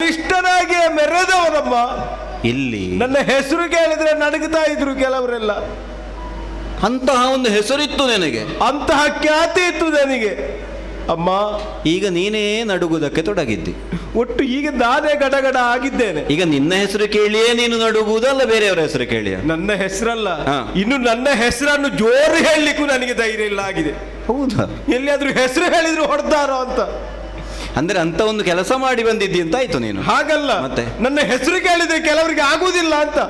ಬಲಿಷ್ಠನಾಗಿ ಮೆರೆದವನಮ್ಮ. ಇಲ್ಲಿ ನನ್ನ ಹೆಸರು ಕೇಳಿದ್ರೆ ನಡಗುತ್ತಾ ಇದ್ರು ಕೆಲವರೆಲ್ಲ. ಅಂತಹ ಒಂದು ಹೆಸರಿತ್ತು ನನಗೆ, ಅಂತಹ ಖ್ಯಾತಿ ಇತ್ತು ನನಗೆ ಅಮ್ಮ. ಈಗ ನೀನೇ ನಡುಗುವುದಕ್ಕೆ ತೊಡಗಿದ್ದಿ. ಒಟ್ಟು ಈಗ ನಾನೇ ಗಡಗಡ ಆಗಿದ್ದೇನೆ. ಈಗ ನಿನ್ನ ಹೆಸರು ಕೇಳಿಯೇ ನೀನು ನಡುಗುವುದಲ್ಲ ಬೇರೆಯವರ ಹೆಸರು ಕೇಳಿಯ? ನನ್ನ ಹೆಸರಲ್ಲ, ಇನ್ನು ನನ್ನ ಹೆಸರನ್ನು ಜೋರು ಹೇಳಲಿಕ್ಕೂ ನನಗೆ ಧೈರ್ಯ ಇಲ್ಲ ಆಗಿದೆ. ಹೌದಾ? ಎಲ್ಲಿಯಾದ್ರೂ ಹೆಸರು ಹೇಳಿದ್ರು ಹೊಡೆದಾರೋ ಅಂತ. ಅಂದ್ರೆ ಅಂತ ಒಂದು ಕೆಲಸ ಮಾಡಿ ಬಂದಿದ್ದಿ ಅಂತ ಆಯ್ತು ನೀನು? ಹಾಗಲ್ಲ, ಮತ್ತೆ ನನ್ನ ಹೆಸರು ಕೇಳಿದ್ರೆ ಕೆಲವರಿಗೆ ಆಗುವುದಿಲ್ಲ ಅಂತ.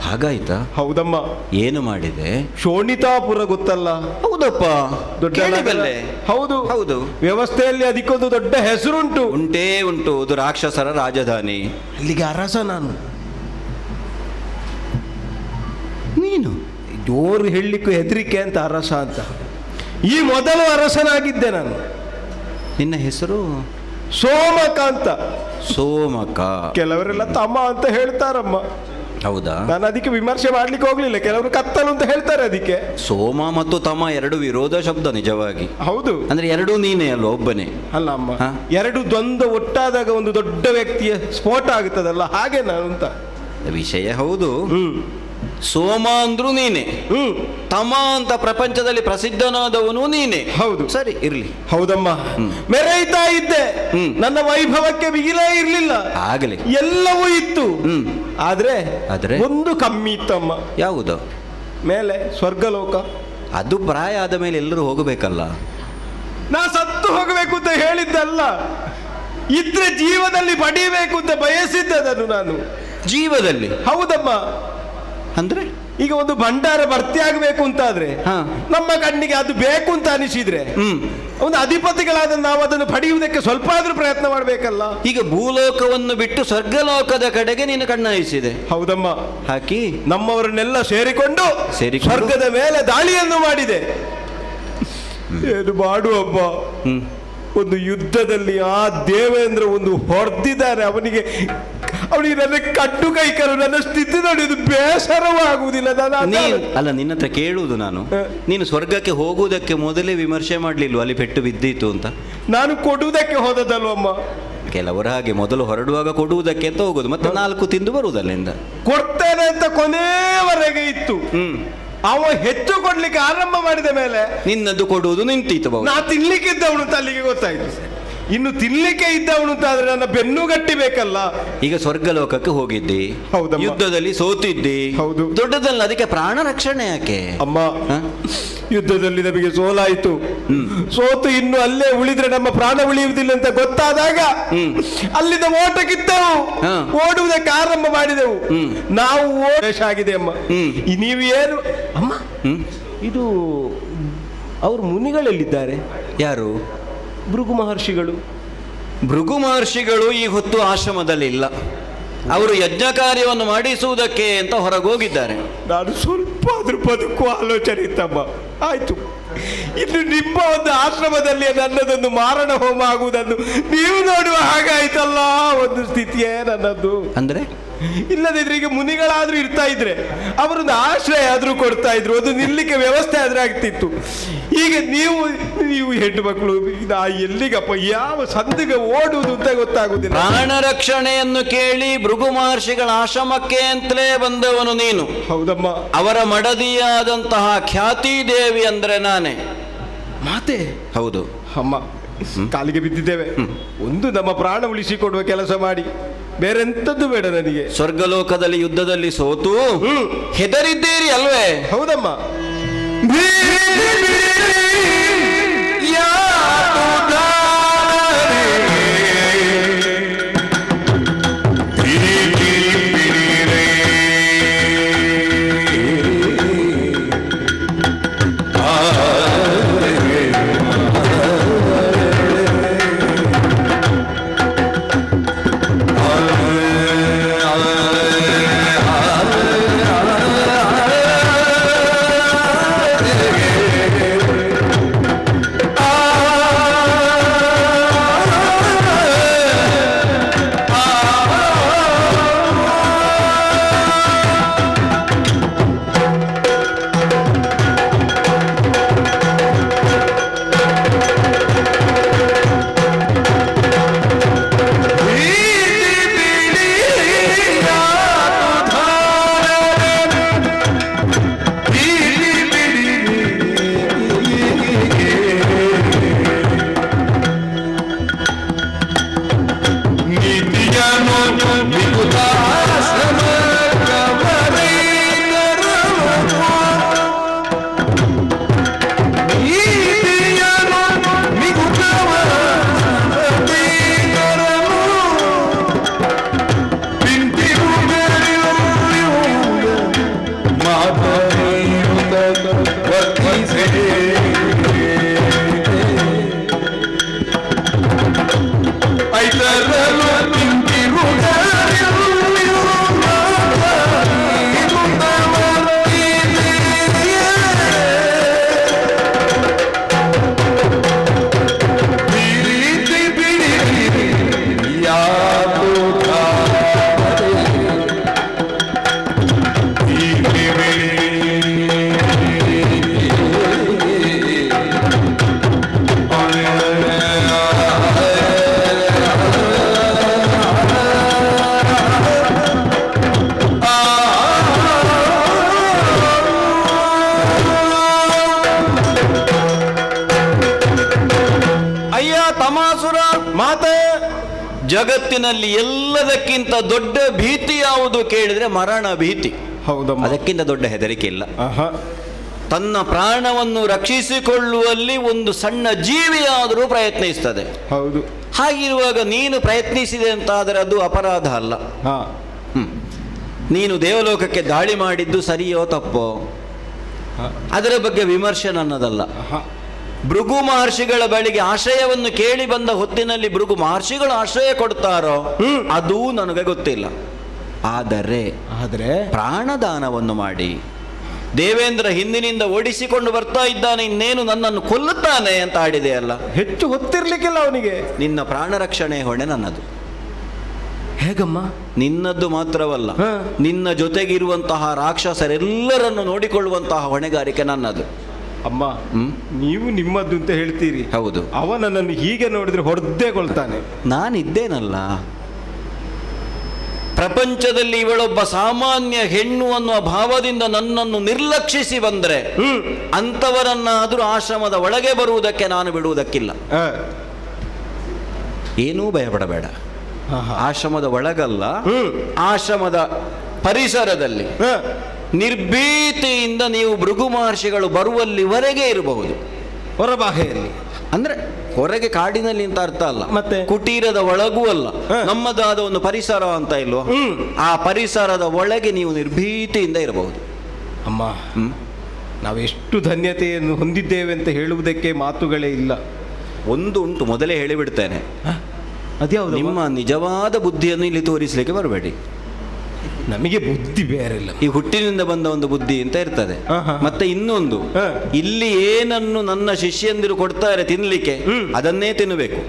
ಹಾಗಾಯ್ತಾ? ಹೌದಮ್ಮ. ಏನು ಮಾಡಿದೆ? ಶೋಣಿತಾಪುರ ಗೊತ್ತಲ್ಲ? ಹೌದಪ್ಪ, ದೊಡ್ಡ ಕೇಳಿಬಲ್ಲೆ. ಹೌದು ಹೌದು, ವ್ಯವಸ್ಥೆಯಲ್ಲಿ ಅದಕ್ಕೊಂದು ದೊಡ್ಡ ಹೆಸರುಂಟು. ಉಂಟೇ ಉಂಟು, ಅದು ರಾಕ್ಷಸರ ರಾಜಧಾನಿ. ಅಲ್ಲಿಗೆ ಅರಸ ನಾನು. ನೀನು ಜೋರು ಹೇಳಲಿಕ್ಕೂ ಹೆದರಿಕೆ ಅಂತ ಅರಸ ಅಂತ. ಈ ಮೊದಲು ಅರಸನಾಗಿದ್ದೆ ನಾನು. ನಿನ್ನ ಹೆಸರು ಸೋಮಕ ಅಂತ. ಸೋಮಕ. ಕೆಲವರೆಲ್ಲ ತಮ್ಮ ಅಂತ ಹೇಳ್ತಾರಮ್ಮ. ಹೌದಾ? ನಾನು ಅದಕ್ಕೆ ವಿಮರ್ಶೆ ಮಾಡ್ಲಿಕ್ಕೆ ಹೋಗ್ಲಿಲ್ಲ. ಕೆಲವರು ಕತ್ತಲು ಅಂತ ಹೇಳ್ತಾರೆ ಅದಕ್ಕೆ. ಸೋಮ ಮತ್ತು ತಮ ಎರಡು ವಿರೋಧ ಶಬ್ದ ನಿಜವಾಗಿ. ಹೌದು, ಅಂದ್ರೆ ಎರಡೂ ನೀನೇ ಅಲ್ಲ, ಒಬ್ಬನೇ ಅಲ್ಲ ಅಮ್ಮ. ಎರಡು ದ್ವಂದ್ವ ಒಟ್ಟಾದಾಗ ಒಂದು ದೊಡ್ಡ ವ್ಯಕ್ತಿಯ ಸ್ಫೋಟ ಆಗುತ್ತದಲ್ಲ, ಹಾಗೆ ನಾನು ಅಂತ ವಿಷಯ. ಹೌದು, ಸೋಮ ಅಂದ್ರೂ ನೀನೆ, ತಮ ಅಂತ ಪ್ರಪಂಚದಲ್ಲಿ ಪ್ರಸಿದ್ಧನಾದವನು ನೀನೆ. ಹೌದು, ಸರಿ ಇರ್ಲಿ. ಹೌದಮ್ಮ, ಮೆರೆಯುತ್ತಾ ಇದ್ದೆ. ನನ್ನ ವೈಭವಕ್ಕೆ ಬಿಗಿಲೇ ಇರ್ಲಿಲ್ಲ, ಆಗಲಿ ಎಲ್ಲವೂ ಇತ್ತು. ಆದ್ರೆ ಒಂದು ಕಮ್ಮಿ ಇತ್ತಮ್ಮ. ಯಾವುದು? ಮೇಲೆ ಸ್ವರ್ಗಲೋಕ. ಅದು ಪ್ರಾಯ ಆದ ಮೇಲೆ ಎಲ್ಲರೂ ಹೋಗಬೇಕಲ್ಲ. ನಾ ಸತ್ತು ಹೋಗಬೇಕು ಅಂತ ಹೇಳಿದ್ದಲ್ಲ, ಇದ್ರೆ ಜೀವದಲ್ಲಿ ಪಡೀಬೇಕು ಅಂತ ಬಯಸಿದ್ದದನ್ನು ನಾನು. ಜೀವದಲ್ಲಿ? ಹೌದಮ್ಮ. ಅಂದ್ರೆ ಈಗ ಒಂದು ಭಂಡಾರ ಭರ್ತಿ ಆಗಬೇಕು ಅಂತಾದ್ರೆ ನಮ್ಮ ಕಣ್ಣಿಗೆ ಅದು ಬೇಕು ಅಂತ ಅನಿಸಿದ್ರೆ ಒಂದು ಅಧಿಪತಿಗಳಾದ ನಾವು ಅದನ್ನು ಪಡೆಯುವುದಕ್ಕೆ ಸ್ವಲ್ಪ ಆದ್ರೂ ಪ್ರಯತ್ನ ಮಾಡಬೇಕಲ್ಲ. ಈಗ ಭೂಲೋಕವನ್ನು ಬಿಟ್ಟು ಸ್ವರ್ಗಲೋಕದ ಕಡೆಗೆ ನೀನು ಕಣ್ಣಾಯಿಸಿದೆ. ಹೌದಮ್ಮ. ಹಾಕಿ ನಮ್ಮವರನ್ನೆಲ್ಲ ಸೇರಿಕೊಂಡು ಸ್ವರ್ಗದ ಮೇಲೆ ದಾಳಿಯನ್ನು ಮಾಡಿದೆ. ಏನು ಮಾಡುವಪ್ಪ, ಒಂದು ಯುದ್ಧದಲ್ಲಿ ಆ ದೇವೇಂದ್ರ ಒಂದು ಹೊಡೆದಿದ್ದಾನೆ. ಅವನಿಗೆ ನನ್ನ ಕಟ್ಟು ಕೈಕರು, ನನ್ನ ಸ್ಥಿತಿ ನೋಡಿದ್ದು ಬೇಸರವಾಗುವುದಿಲ್ಲ. ಅಲ್ಲ, ನಿನ್ನ ಹತ್ರ ಕೇಳುವುದು ನಾನು, ನೀನು ಸ್ವರ್ಗಕ್ಕೆ ಹೋಗುವುದಕ್ಕೆ ಮೊದಲೇ ವಿಮರ್ಶೆ ಮಾಡ್ಲಿಲ್ವ ಅಲ್ಲಿ ಪೆಟ್ಟು ಬಿದ್ದಿತ್ತು ಅಂತ? ನಾನು ಕೊಡುವುದಕ್ಕೆ ಹೋದದಲ್ವಮ್ಮ. ಕೆಲವರು ಹಾಗೆ ಮೊದಲು ಹೊರಡುವಾಗ ಕೊಡುವುದಕ್ಕೆ ಅಂತ ಹೋಗುದು, ಮತ್ತೆ 4 ತಿಂದು ಬರುವುದಲ್ಲಿಂದ. ಕೊಡ್ತೇನೆ ಅಂತ ಕೊನೆಯವರೆಗೆ ಇತ್ತು. ಅವ ಹೆಚ್ಚು ಕೊಡ್ಲಿಕ್ಕೆ ಆರಂಭ ಮಾಡಿದ ಮೇಲೆ ನಿನ್ನದು ಕೊಡುವುದು ನಿಂತಿತ್ತು. ನಾ ತಿನ್ಲಿಕ್ಕೆ ಇದ್ದವನು ಅಂತ ಅಲ್ಲಿಗೆ ಗೊತ್ತಾಯ್ತು. ಇನ್ನು ತಿನ್ಲಿಕ್ಕೆ ಇದ್ದವನು ಅಂತ ಆದ್ರೆ ನನ್ನ ಬೆನ್ನು ಗಟ್ಟಿಬೇಕಲ್ಲ. ಈಗ ಸ್ವರ್ಗಲೋಕಕ್ಕೆ ಹೋಗಿದ್ದಿ, ಯುದ್ಧದಲ್ಲಿ ಸೋತಿದ್ದಿ. ಹೌದು, ದೊಡ್ಡದಲ್ಲ, ಅದಕ್ಕೆ ಪ್ರಾಣ ರಕ್ಷಣೆ ಯಾಕೆ ಅಮ್ಮ? ಯುದ್ಧದಲ್ಲಿ ನಮಗೆ ಸೋಲಾಯಿತು. ಸೋತು ಇನ್ನು ಅಲ್ಲೇ ಉಳಿದ್ರೆ ನಮ್ಮ ಪ್ರಾಣ ಉಳಿಯುವುದಿಲ್ಲ ಅಂತ ಗೊತ್ತಾದಾಗ ಅಲ್ಲಿಂದ ಓಟಕ್ಕಿದ್ದೆವು, ಓಡುವುದಕ್ಕೆ ಆರಂಭ ಮಾಡಿದೆವು. ನಾವು ಓಡೇಶ ಆಗಿದೆ ಅಮ್ಮ. ನೀವು ಏನು ಅಮ್ಮ, ಇದು ಅವರು ಮುನಿಗಳಲ್ಲಿದ್ದಾರೆ? ಯಾರು? ಭೃಗು ಮಹರ್ಷಿಗಳು. ಭೃಗು ಮಹರ್ಷಿಗಳು ಈ ಹೊತ್ತು ಆಶ್ರಮದಲ್ಲಿ ಇಲ್ಲ. ಅವರು ಯಜ್ಞ ಕಾರ್ಯವನ್ನು ಮಾಡಿಸುವುದಕ್ಕೆ ಅಂತ ಹೊರಗೋಗಿದ್ದಾರೆ. ನಾನು ಸ್ವಲ್ಪ ಆದ್ರೂ ಬದುಕುವ ಆಲೋಚನೆ ಇತ್ತಮ್ಮ. ಆಯ್ತು, ಇನ್ನು ನಿಮ್ಮ ಒಂದು ಆಶ್ರಮದಲ್ಲಿ ನನ್ನದೊಂದು ಮಾರಣ ಹೋಮ ಆಗುವುದನ್ನು ನೀವು ನೋಡುವ ಹಾಗಾಯ್ತಲ್ಲ ಒಂದು ಸ್ಥಿತಿಯೇ ನನ್ನದು. ಅಂದ್ರೆ ಇಲ್ಲದಿದ್ರೆ ಈಗ ಮುನಿಗಳಾದ್ರೂ ಇರ್ತಾ ಇದ್ರೆ ಅವರೊಂದು ಆಶ್ರಯ ಆದ್ರೂ ಕೊಡ್ತಾ ಇದ್ರು, ಒಂದು ನಿಲ್ಲಿಕ್ಕೆ ವ್ಯವಸ್ಥೆ ಆದ್ರೆ ಆಗ್ತಿತ್ತು. ಈಗ ನೀವು ಹೆಣ್ಣು ಮಕ್ಕಳು ಎಲ್ಲಿಗಪ್ಪ, ಯಾವ ಸಂದಿಗೆ ಓಡುವುದು ಅಂತ ಗೊತ್ತಾಗುದಿಲ್ಲ. ಪ್ರಾಣ ರಕ್ಷಣೆಯನ್ನು ಕೇಳಿ ಭೃಗು ಮಹರ್ಷಿಗಳ ಆಶ್ರಮಕ್ಕೆ ಅಂತಲೇ ಬಂದವನು ನೀನು. ಹೌದಮ್ಮ. ಅವರ ಮಡದಿಯಾದಂತಹ ಖ್ಯಾತಿ ದೇವಿ ಅಂದ್ರೆ ನಾನೇ. ಮಾತೆ? ಹೌದು ಅಮ್ಮ, ಕಾಲಿಗೆ ಬಿದ್ದಿದ್ದೇವೆ. ಒಂದು ನಮ್ಮ ಪ್ರಾಣ ಉಳಿಸಿಕೊಡುವ ಕೆಲಸ ಮಾಡಿ, ಬೇರೆಂತದ್ದು ಬೇಡ ನನಗೆ. ಸ್ವರ್ಗಲೋಕದಲ್ಲಿ ಯುದ್ಧದಲ್ಲಿ ಸೋತು ಹೆದರಿದ್ದೀರಿ ಅಲ್ವೇ? ಹೌದಮ್ಮ. Yeah. ಮಾತೆ, ಜಗತ್ತಿನಲ್ಲಿ ಎಲ್ಲದಕ್ಕಿಂತ ದೊಡ್ಡ ಭೀತಿ ಯಾವುದು ಕೇಳಿದ್ರೆ ಮರಣ ಭೀತಿ. ಹೌದಮ್ಮ. ಅದಕ್ಕಿಂತ ದೊಡ್ಡ ಹೆದರಿಕೆ ಇಲ್ಲ. ಆಹಾ. ತನ್ನ ಪ್ರಾಣವನ್ನು ರಕ್ಷಿಸಿಕೊಳ್ಳುವಲ್ಲಿ ಒಂದು ಸಣ್ಣ ಜೀವಿಯಾದರೂ ಪ್ರಯತ್ನಿಸ್ತದೆ. ಹೌದು. ಹಾಗಿರುವಾಗ ನೀನು ಪ್ರಯತ್ನಿಸಿದೆ ಅಂತಾದರೆ ಅದು ಅಪರಾಧ ಅಲ್ಲ. ಹಾ. ನೀನು ದೇವಲೋಕಕ್ಕೆ ದಾಳಿ ಮಾಡಿದ್ದು ಸರಿಯೋ ತಪ್ಪೋ ಅದರ ಬಗ್ಗೆ ವಿಮರ್ಶೆ ನನ್ನದಲ್ಲ. ಭೃಗು ಮಹರ್ಷಿಗಳ ಬಳಿಗೆ ಆಶ್ರಯವನ್ನು ಕೇಳಿ ಬಂದ ಹೊತ್ತಿನಲ್ಲಿ ಭೃಗು ಮಹರ್ಷಿಗಳು ಆಶ್ರಯ ಕೊಡ್ತಾರೋ ಅದೂ ನನಗೆ ಗೊತ್ತಿಲ್ಲ. ಆದರೆ ಪ್ರಾಣದಾನವನ್ನು ಮಾಡಿ ದೇವೇಂದ್ರ ಹಿಂದಿನಿಂದ ಓಡಿಸಿಕೊಂಡು ಬರ್ತಾ ಇದ್ದಾನೆ, ಇನ್ನೇನು ನನ್ನನ್ನು ಕೊಲ್ಲುತ್ತಾನೆ ಅಂತ ಆಡಿದೆಯಲ್ಲ. ಹೆಚ್ಚು ಹೊತ್ತಿರ್ಲಿಕ್ಕಿಲ್ಲ ಅವನಿಗೆ. ನಿನ್ನ ಪ್ರಾಣ ರಕ್ಷಣೆ ಹೊಣೆ ನನ್ನದು. ಹೇಗಮ್ಮ? ನಿನ್ನದ್ದು ಮಾತ್ರವಲ್ಲ, ನಿನ್ನ ಜೊತೆಗಿರುವಂತಹ ರಾಕ್ಷಸರೆಲ್ಲರನ್ನು ನೋಡಿಕೊಳ್ಳುವಂತಹ ಹೊಣೆಗಾರಿಕೆ ನನ್ನದು. ಅಮ್ಮ, ನೀವು ನಿಮ್ಮದ್ದು ಅಂತ ಹೇಳ್ತೀರಿ. ಹೌದು. ಅವನನ್ನು ಹೀಗೆ ನೋಡಿದ್ರೆ ಹೊಡೆದೇ ಕೊಳ್ತಾನೆ. ನಾನಿದ್ದೇನಲ್ಲ. ಪ್ರಪಂಚದಲ್ಲಿ ಇವಳೊಬ್ಬ ಸಾಮಾನ್ಯ ಹೆಣ್ಣು ಅನ್ನುವ ಭಾವದಿಂದ ನನ್ನನ್ನು ನಿರ್ಲಕ್ಷಿಸಿ ಬಂದ್ರೆ ಅಂಥವರನ್ನಾದರೂ ಆಶ್ರಮದ ಒಳಗೆ ಬರುವುದಕ್ಕೆ ನಾನು ಬಿಡುವುದಕ್ಕಿಲ್ಲ. ಏನೂ ಭಯಪಡಬೇಡ. ಆಶ್ರಮದ ಒಳಗಲ್ಲ, ಆಶ್ರಮದ ಪರಿಸರದಲ್ಲಿ ನಿರ್ಭೀತಿಯಿಂದ ನೀವು ಭೃಗು ಮಹರ್ಷಿಗಳು ಬರುವಲ್ಲಿವರೆಗೆ ಇರಬಹುದು. ಹೊರಬಾಹೆಯಲ್ಲಿ ಅಂದ್ರೆ ಹೊರಗೆ ಕಾಡಿನಲ್ಲಿ ಅಂತ ಅರ್ಥ ಅಲ್ಲ, ಮತ್ತೆ ಕುಟೀರದ ಒಳಗೂ ಅಲ್ಲ. ನಮ್ಮದಾದ ಒಂದು ಪರಿಸರ ಅಂತ ಇಲ್ವೋ, ಆ ಪರಿಸರದ ಒಳಗೆ ನೀವು ನಿರ್ಭೀತಿಯಿಂದ ಇರಬಹುದು. ಅಮ್ಮ, ನಾವೆಷ್ಟು ಧನ್ಯತೆಯನ್ನು ಹೊಂದಿದ್ದೇವೆ ಅಂತ ಹೇಳುವುದಕ್ಕೆ ಮಾತುಗಳೇ ಇಲ್ಲ. ಒಂದು ಉಂಟು, ಮೊದಲೇ ಹೇಳಿಬಿಡ್ತೇನೆ. ಅದ್ಯಾವುದು? ನಿಮ್ಮ ನಿಜವಾದ ಬುದ್ಧಿಯನ್ನು ಇಲ್ಲಿ ತೋರಿಸಲಿಕ್ಕೆ ಬರಬೇಡಿ. ನಮಗೆ ಬುದ್ಧಿ ಬೇರೆ ಇಲ್ಲ. ಈ ಹುಟ್ಟಿನಿಂದ ಬಂದ ಒಂದು ಬುದ್ಧಿ ಅಂತ ಇರ್ತದೆ. ಮತ್ತೆ ಇನ್ನೊಂದು, ಇಲ್ಲಿ ಏನನ್ನು ನನ್ನ ಶಿಷ್ಯಂದಿರು ಕೊಡ್ತಾರೆ ತಿನ್ಲಿಕ್ಕೆ ಅದನ್ನೇ ತಿನ್ನಬೇಕು.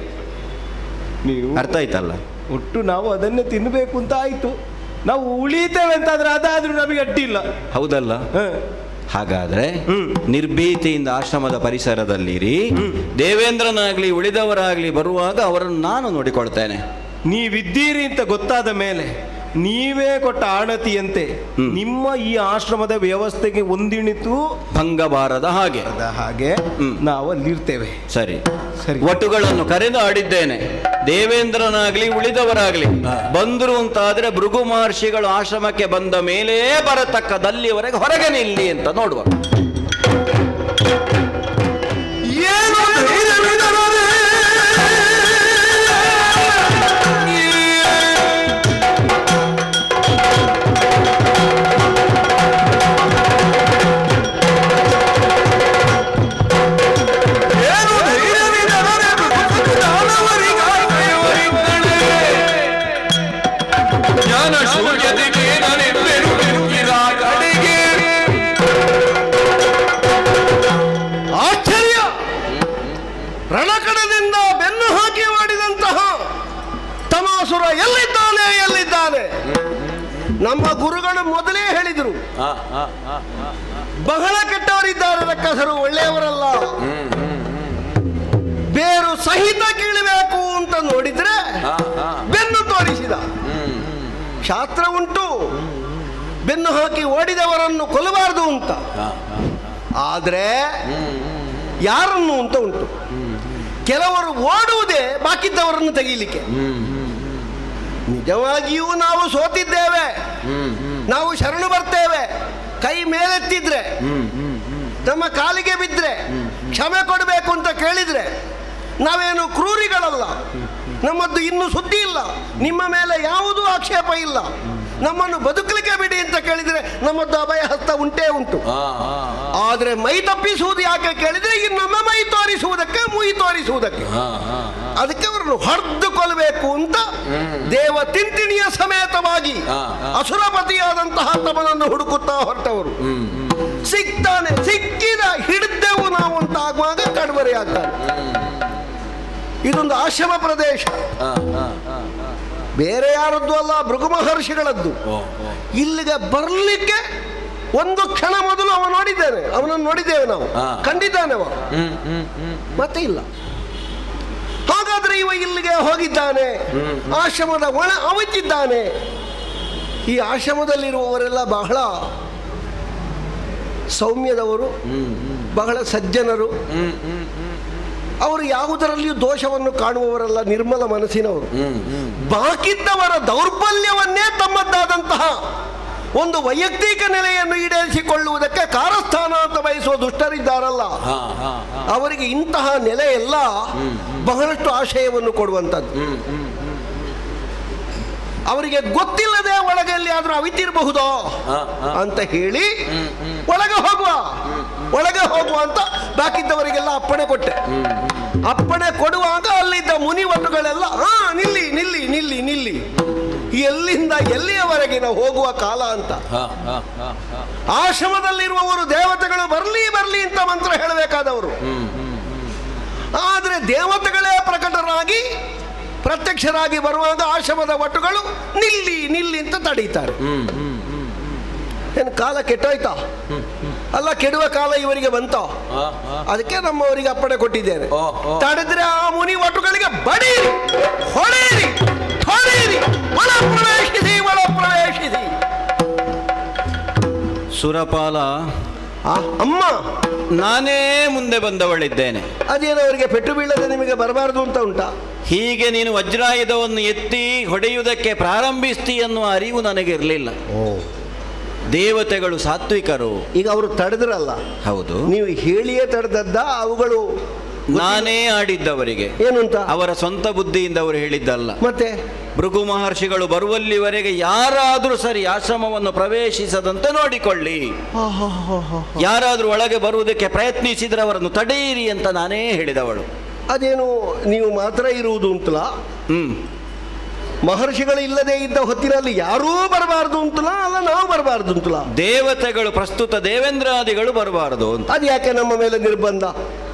ನೀವು ಅರ್ಥ ಆಯ್ತಲ್ಲ? ಒಟ್ಟು ನಾವು ಅದನ್ನೇ ತಿನ್ನಬೇಕು ಅಂತ ಆಯ್ತು. ನಾವು ಉಳಿತೇವೆ ಅಂತಾದ್ರೆ ಅದಾದ್ರೂ ನಮಗೆ ಅಡ್ಡಿಲ್ಲ. ಹೌದಲ್ಲ? ಹಾಗಾದ್ರೆ ನಿರ್ಭೀತಿಯಿಂದ ಆಶ್ರಮದ ಪರಿಸರದಲ್ಲಿರಿ. ದೇವೇಂದ್ರನಾಗ್ಲಿ ಉಳಿದವರಾಗ್ಲಿ ಬರುವಾಗ ಅವರನ್ನು ನಾನು ನೋಡಿಕೊಳ್ತೇನೆ. ನೀವಿದ್ದೀರಿ ಅಂತ ಗೊತ್ತಾದ ಮೇಲೆ ನೀವೇ ಕೊಟ್ಟ ಆಣತಿಯಂತೆ ನಿಮ್ಮ ಈ ಆಶ್ರಮದ ವ್ಯವಸ್ಥೆಗೆ ಒಂದಿಣಿತು ಭಂಗ ಬಾರದ ಹಾಗೆ ನಾವು ಅಲ್ಲಿರ್ತೇವೆ. ಸರಿ ಸರಿ. ಒಟ್ಟುಗಳನ್ನು ಕರೆದು ಆಡಿದ್ದೇನೆ. ದೇವೇಂದ್ರನಾಗ್ಲಿ ಉಳಿದವರಾಗ್ಲಿ ಬಂದರು ಅಂತಾದ್ರೆ ಭೃಗು ಮಹರ್ಷಿಗಳು ಆಶ್ರಮಕ್ಕೆ ಬಂದ ಮೇಲೇ ಬರತಕ್ಕದಲ್ಲಿವರೆಗೆ ಹೊರಗೆ ನಿಲ್ಲಿ ಅಂತ ನೋಡುವ. ರಣಕಣದಿಂದ ಬೆನ್ನು ಹಾಕಿ ಮಾಡಿದಂತಹ ತಮಾಸುರ ಎಲ್ಲಿದ್ದಾನೆ? ನಮ್ಮ ಗುರುಗಳು ಮೊದಲೇ ಹೇಳಿದರು, ಬಹಳ ಕೆಟ್ಟವರಿದ್ದಾರೆ, ರಕ್ಕಸರು ಒಳ್ಳೆಯವರಲ್ಲ. ಬೇರು ಸಹಿತ ಕೀಳಬೇಕು ಅಂತ ನೋಡಿದ್ರೆ ಬೆನ್ನು ತೋರಿಸಿದ. ಶಾಸ್ತ್ರ ಉಂಟು, ಬೆನ್ನು ಹಾಕಿ ಓಡಿದವರನ್ನು ಕೊಲ್ಲಬಾರದು ಅಂತ. ಆದ್ರೆ ಯಾರನ್ನು ಅಂತ ಉಂಟು. ಕೆಲವರು ಓಡುವುದೇ ಬಾಕಿದ್ದವರನ್ನು ತೆಗೀಲಿಕ್ಕೆ. ನಿಜವಾಗಿಯೂ ನಾವು ಸೋತಿದ್ದೇವೆ, ನಾವು ಶರಣು ಬರ್ತೇವೆ, ಕೈ ಮೇಲೆತ್ತಿದ್ರೆ, ನಮ್ಮ ಕಾಲಿಗೆ ಬಿದ್ದರೆ ಕ್ಷಮೆ ಕೊಡಬೇಕು ಅಂತ ಕೇಳಿದ್ರೆ ನಾವೇನು ಕ್ರೂರಿಗಳಲ್ಲ. ನಮ್ಮದ್ದು ಇನ್ನೂ ಸುದ್ದಿ ಇಲ್ಲ, ನಿಮ್ಮ ಮೇಲೆ ಯಾವುದೂ ಆಕ್ಷೇಪ ಇಲ್ಲ. ನಮ್ಮನ್ನು ಬದುಕಲಿಕ್ಕೆ ಬಿಡಿ ಅಂತ ಕೇಳಿದರೆ ನಮ್ಮದ್ದು ಅಭಯ ಹಸ್ತ ಉಂಟೇ ಉಂಟು. ಆದರೆ ಮೈ ತಪ್ಪಿಸುವುದು ಯಾಕೆ ಕೇಳಿದರೆ ಈಗ ನಮ್ಮ ಮೈ ತೋರಿಸುವುದಕ್ಕೆ, ಮುಯಿ ತೋರಿಸುವುದಕ್ಕೆ. ಅದಕ್ಕೆ ಅವರನ್ನು ಹೊಡೆದು ಕೊಲ್ಲಬೇಕು ಅಂತ ದೇವ ತಿಂತಿಣಿಯ ಸಮೇತವಾಗಿ ಅಸುರಪತಿಯಾದಂತಹ ತಮ್ಮನನ್ನು ಹುಡುಕುತ್ತಾ ಹೊರಟವರು. ಸಿಗ್ತಾನೆ, ಸಿಕ್ಕಿದ ಹಿಡಿದೆವು ನಾವು ಅಂತ ಆಗುವಾಗ ಕಣ್ಮರೆಯಾಗ್ತಾನೆ. ಇದೊಂದು ಆಶ್ರಮ ಪ್ರದೇಶ, ಬೇರೆ ಯಾರದ್ದು ಅಲ್ಲ, ಭೃಗು ಮಹರ್ಷಿಗಳದ್ದು. ಇಲ್ಲಿಗೆ ಬರಲಿಕ್ಕೆ ಒಂದು ಕ್ಷಣ ಮೊದಲು ಅವನನ್ನು ನೋಡಿದ್ದೇವೆ ನಾವು, ಕಂಡಿದ್ದಾನೆ ಅವ, ಮತ್ತೆ ಇಲ್ಲ. ಹಾಗಾದ್ರೆ ಇವ ಇಲ್ಲಿಗೆ ಹೋಗಿದ್ದಾನೆ, ಆಶ್ರಮದ ಒಳ ಅವತ್ತಿದ್ದಾನೆ. ಈ ಆಶ್ರಮದಲ್ಲಿರುವವರೆಲ್ಲ ಬಹಳ ಸೌಮ್ಯದವರು, ಬಹಳ ಸಜ್ಜನರು. ಅವರು ಯಾವುದರಲ್ಲಿಯೂ ದೋಷವನ್ನು ಕಾಣುವವರಲ್ಲ, ನಿರ್ಮಲ ಮನಸ್ಸಿನವರು. ಬಾಕಿದ್ದವರ ದೌರ್ಬಲ್ಯವನ್ನೇ ತಮ್ಮದ್ದಾದಂತಹ ಒಂದು ವೈಯಕ್ತಿಕ ನೆಲೆಯನ್ನು ಈಡೇರಿಸಿಕೊಳ್ಳುವುದಕ್ಕೆ ಕಾರಸ್ಥಾನ ಅಂತ ಬಯಸುವ ದುಷ್ಟರಿದ್ದಾರಲ್ಲ, ಅವರಿಗೆ ಇಂತಹ ನೆಲೆ ಎಲ್ಲ ಬಹಳಷ್ಟು ಆಶಯವನ್ನು ಕೊಡುವಂಥದ್ದು. ಅವರಿಗೆ ಗೊತ್ತಿಲ್ಲದೆ ಒಳಗೆ ಎಲ್ಲಿಯಾದ್ರೂ ಅವಿತಿರಬಹುದೋ ಅಂತ ಹೇಳಿ ಒಳಗೆ ಹೋಗುವ ಅಂತ ಬಾಕಿದ್ದವರಿಗೆಲ್ಲ ಅಪ್ಪಣೆ ಕೊಟ್ಟೆ. ಅಪ್ಪಣೆ ಕೊಡುವಾಗ ಅಲ್ಲಿದ್ದ ಮುನಿವಟುಗಳೆಲ್ಲ ನಿಲ್ಲಿ ನಿಲ್ಲಿ ನಿಲ್ಲಿ ನಿಲ್ಲಿ, ಎಲ್ಲಿಂದ ಎಲ್ಲಿಯವರೆಗಿನ ಹೋಗುವ ಕಾಲ ಅಂತ. ಆಶ್ರಮದಲ್ಲಿರುವವರು ದೇವತೆಗಳು ಬರ್ಲಿ ಬರ್ಲಿ ಅಂತ ಮಂತ್ರ ಹೇಳಬೇಕಾದವರು, ಆದರೆ ದೇವತೆಗಳೇ ಪ್ರಕಟರಾಗಿ ಪ್ರತ್ಯಕ್ಷರಾಗಿ ಬರುವಾಗ ಆಶ್ರಮದ ವಟುಗಳು ನಿಲ್ಲಿ ನಿಲ್ಲಿ ಅಂತ ತಡೀತಾರೆ. ಏನು ಕಾಲ ಕೆಟ್ಟೋಯ್ತಾ? ಅಲ್ಲ, ಕೆಡುವ ಕಾಲ ಇವರಿಗೆ ಬಂತ. ಅದಕ್ಕೆ ನಮ್ಮವರಿಗೆ ಅಪ್ಪಣೆ ಕೊಟ್ಟಿದ್ದೇನೆ, ತಡೆದ್ರೆ ಆ ಮುನಿ ವಟುಗಳಿಗೆ ಬಡೀರಿ, ಹೊಡೆಯಿರಿ, ಹೊಡೆಯಿರಿ, ಒಳ ಪ್ರವೇಶಿಸಿ, ಒಳ ಪ್ರವೇಶಿಸಿ. ಸುರಪಾಲ, ಅಮ್ಮ ನಾನೇ ಮುಂದೆ ಬಂದವಳಿದ್ದೇನೆ. ಅದೇನೋ ಅವರಿಗೆ ಪೆಟ್ಟು ಬೀಳದೆ ನಿಮಗೆ ಬರಬಾರದು ಅಂತ ಉಂಟಾ? ಹೀಗೆ ನೀನು ವಜ್ರಾಯುಧವನ್ನು ಎತ್ತಿ ಹೊಡೆಯುವುದಕ್ಕೆ ಪ್ರಾರಂಭಿಸ್ತಿ ಎನ್ನುವ ಅರಿವು ನನಗಿರಲಿಲ್ಲ. ದೇವತೆಗಳು ಸಾತ್ವಿಕರು. ಈಗ ಅವರು ತಡೆದ್ರಲ್ಲ? ಹೌದು. ನೀವು ಹೇಳಿಯೇ ತಡೆದದ್ದ? ಅವುಗಳು ನಾನೇ ಆಡಿದ್ದವರಿಗೆ ಏನು ಅಂತ ಅವರ ಸ್ವಂತ ಬುದ್ಧಿಯಿಂದ ಅವರು ಹೇಳಿದ್ದಲ್ಲ. ಮತ್ತೆ ಭೃಗು ಮಹರ್ಷಿಗಳು ಬರುವಲ್ಲಿವರೆಗೆ ಯಾರಾದರೂ ಸರಿ ಆಶ್ರಮವನ್ನು ಪ್ರವೇಶಿಸದಂತೆ ನೋಡಿಕೊಳ್ಳಿ, ಯಾರಾದರೂ ಒಳಗೆ ಬರುವುದಕ್ಕೆ ಪ್ರಯತ್ನಿಸಿದ್ರೆ ಅವರನ್ನು ತಡೆಯಿರಿ ಅಂತ ನಾನೇ ಹೇಳಿದವಳು. ಅದೇನು ನೀವು ಮಾತ್ರ ಇರುವುದು ಅಂತಲ? ಮಹರ್ಷಿಗಳು ಇಲ್ಲದೆ ಇದ್ದ ಹೊತ್ತಿನಲ್ಲಿ ಯಾರೂ ಬರಬಾರದು ಅಂತಲ? ಅಲ್ಲ, ನಾವು ಬರಬಾರದು ಅಂತಲ? ದೇವತೆಗಳು, ಪ್ರಸ್ತುತ ದೇವೇಂದ್ರಾದಿಗಳು ಬರಬಾರದು ಅಂತ. ಅದು ಯಾಕೆ ನಮ್ಮ ಮೇಲೆ ನಿರ್ಬಂಧ?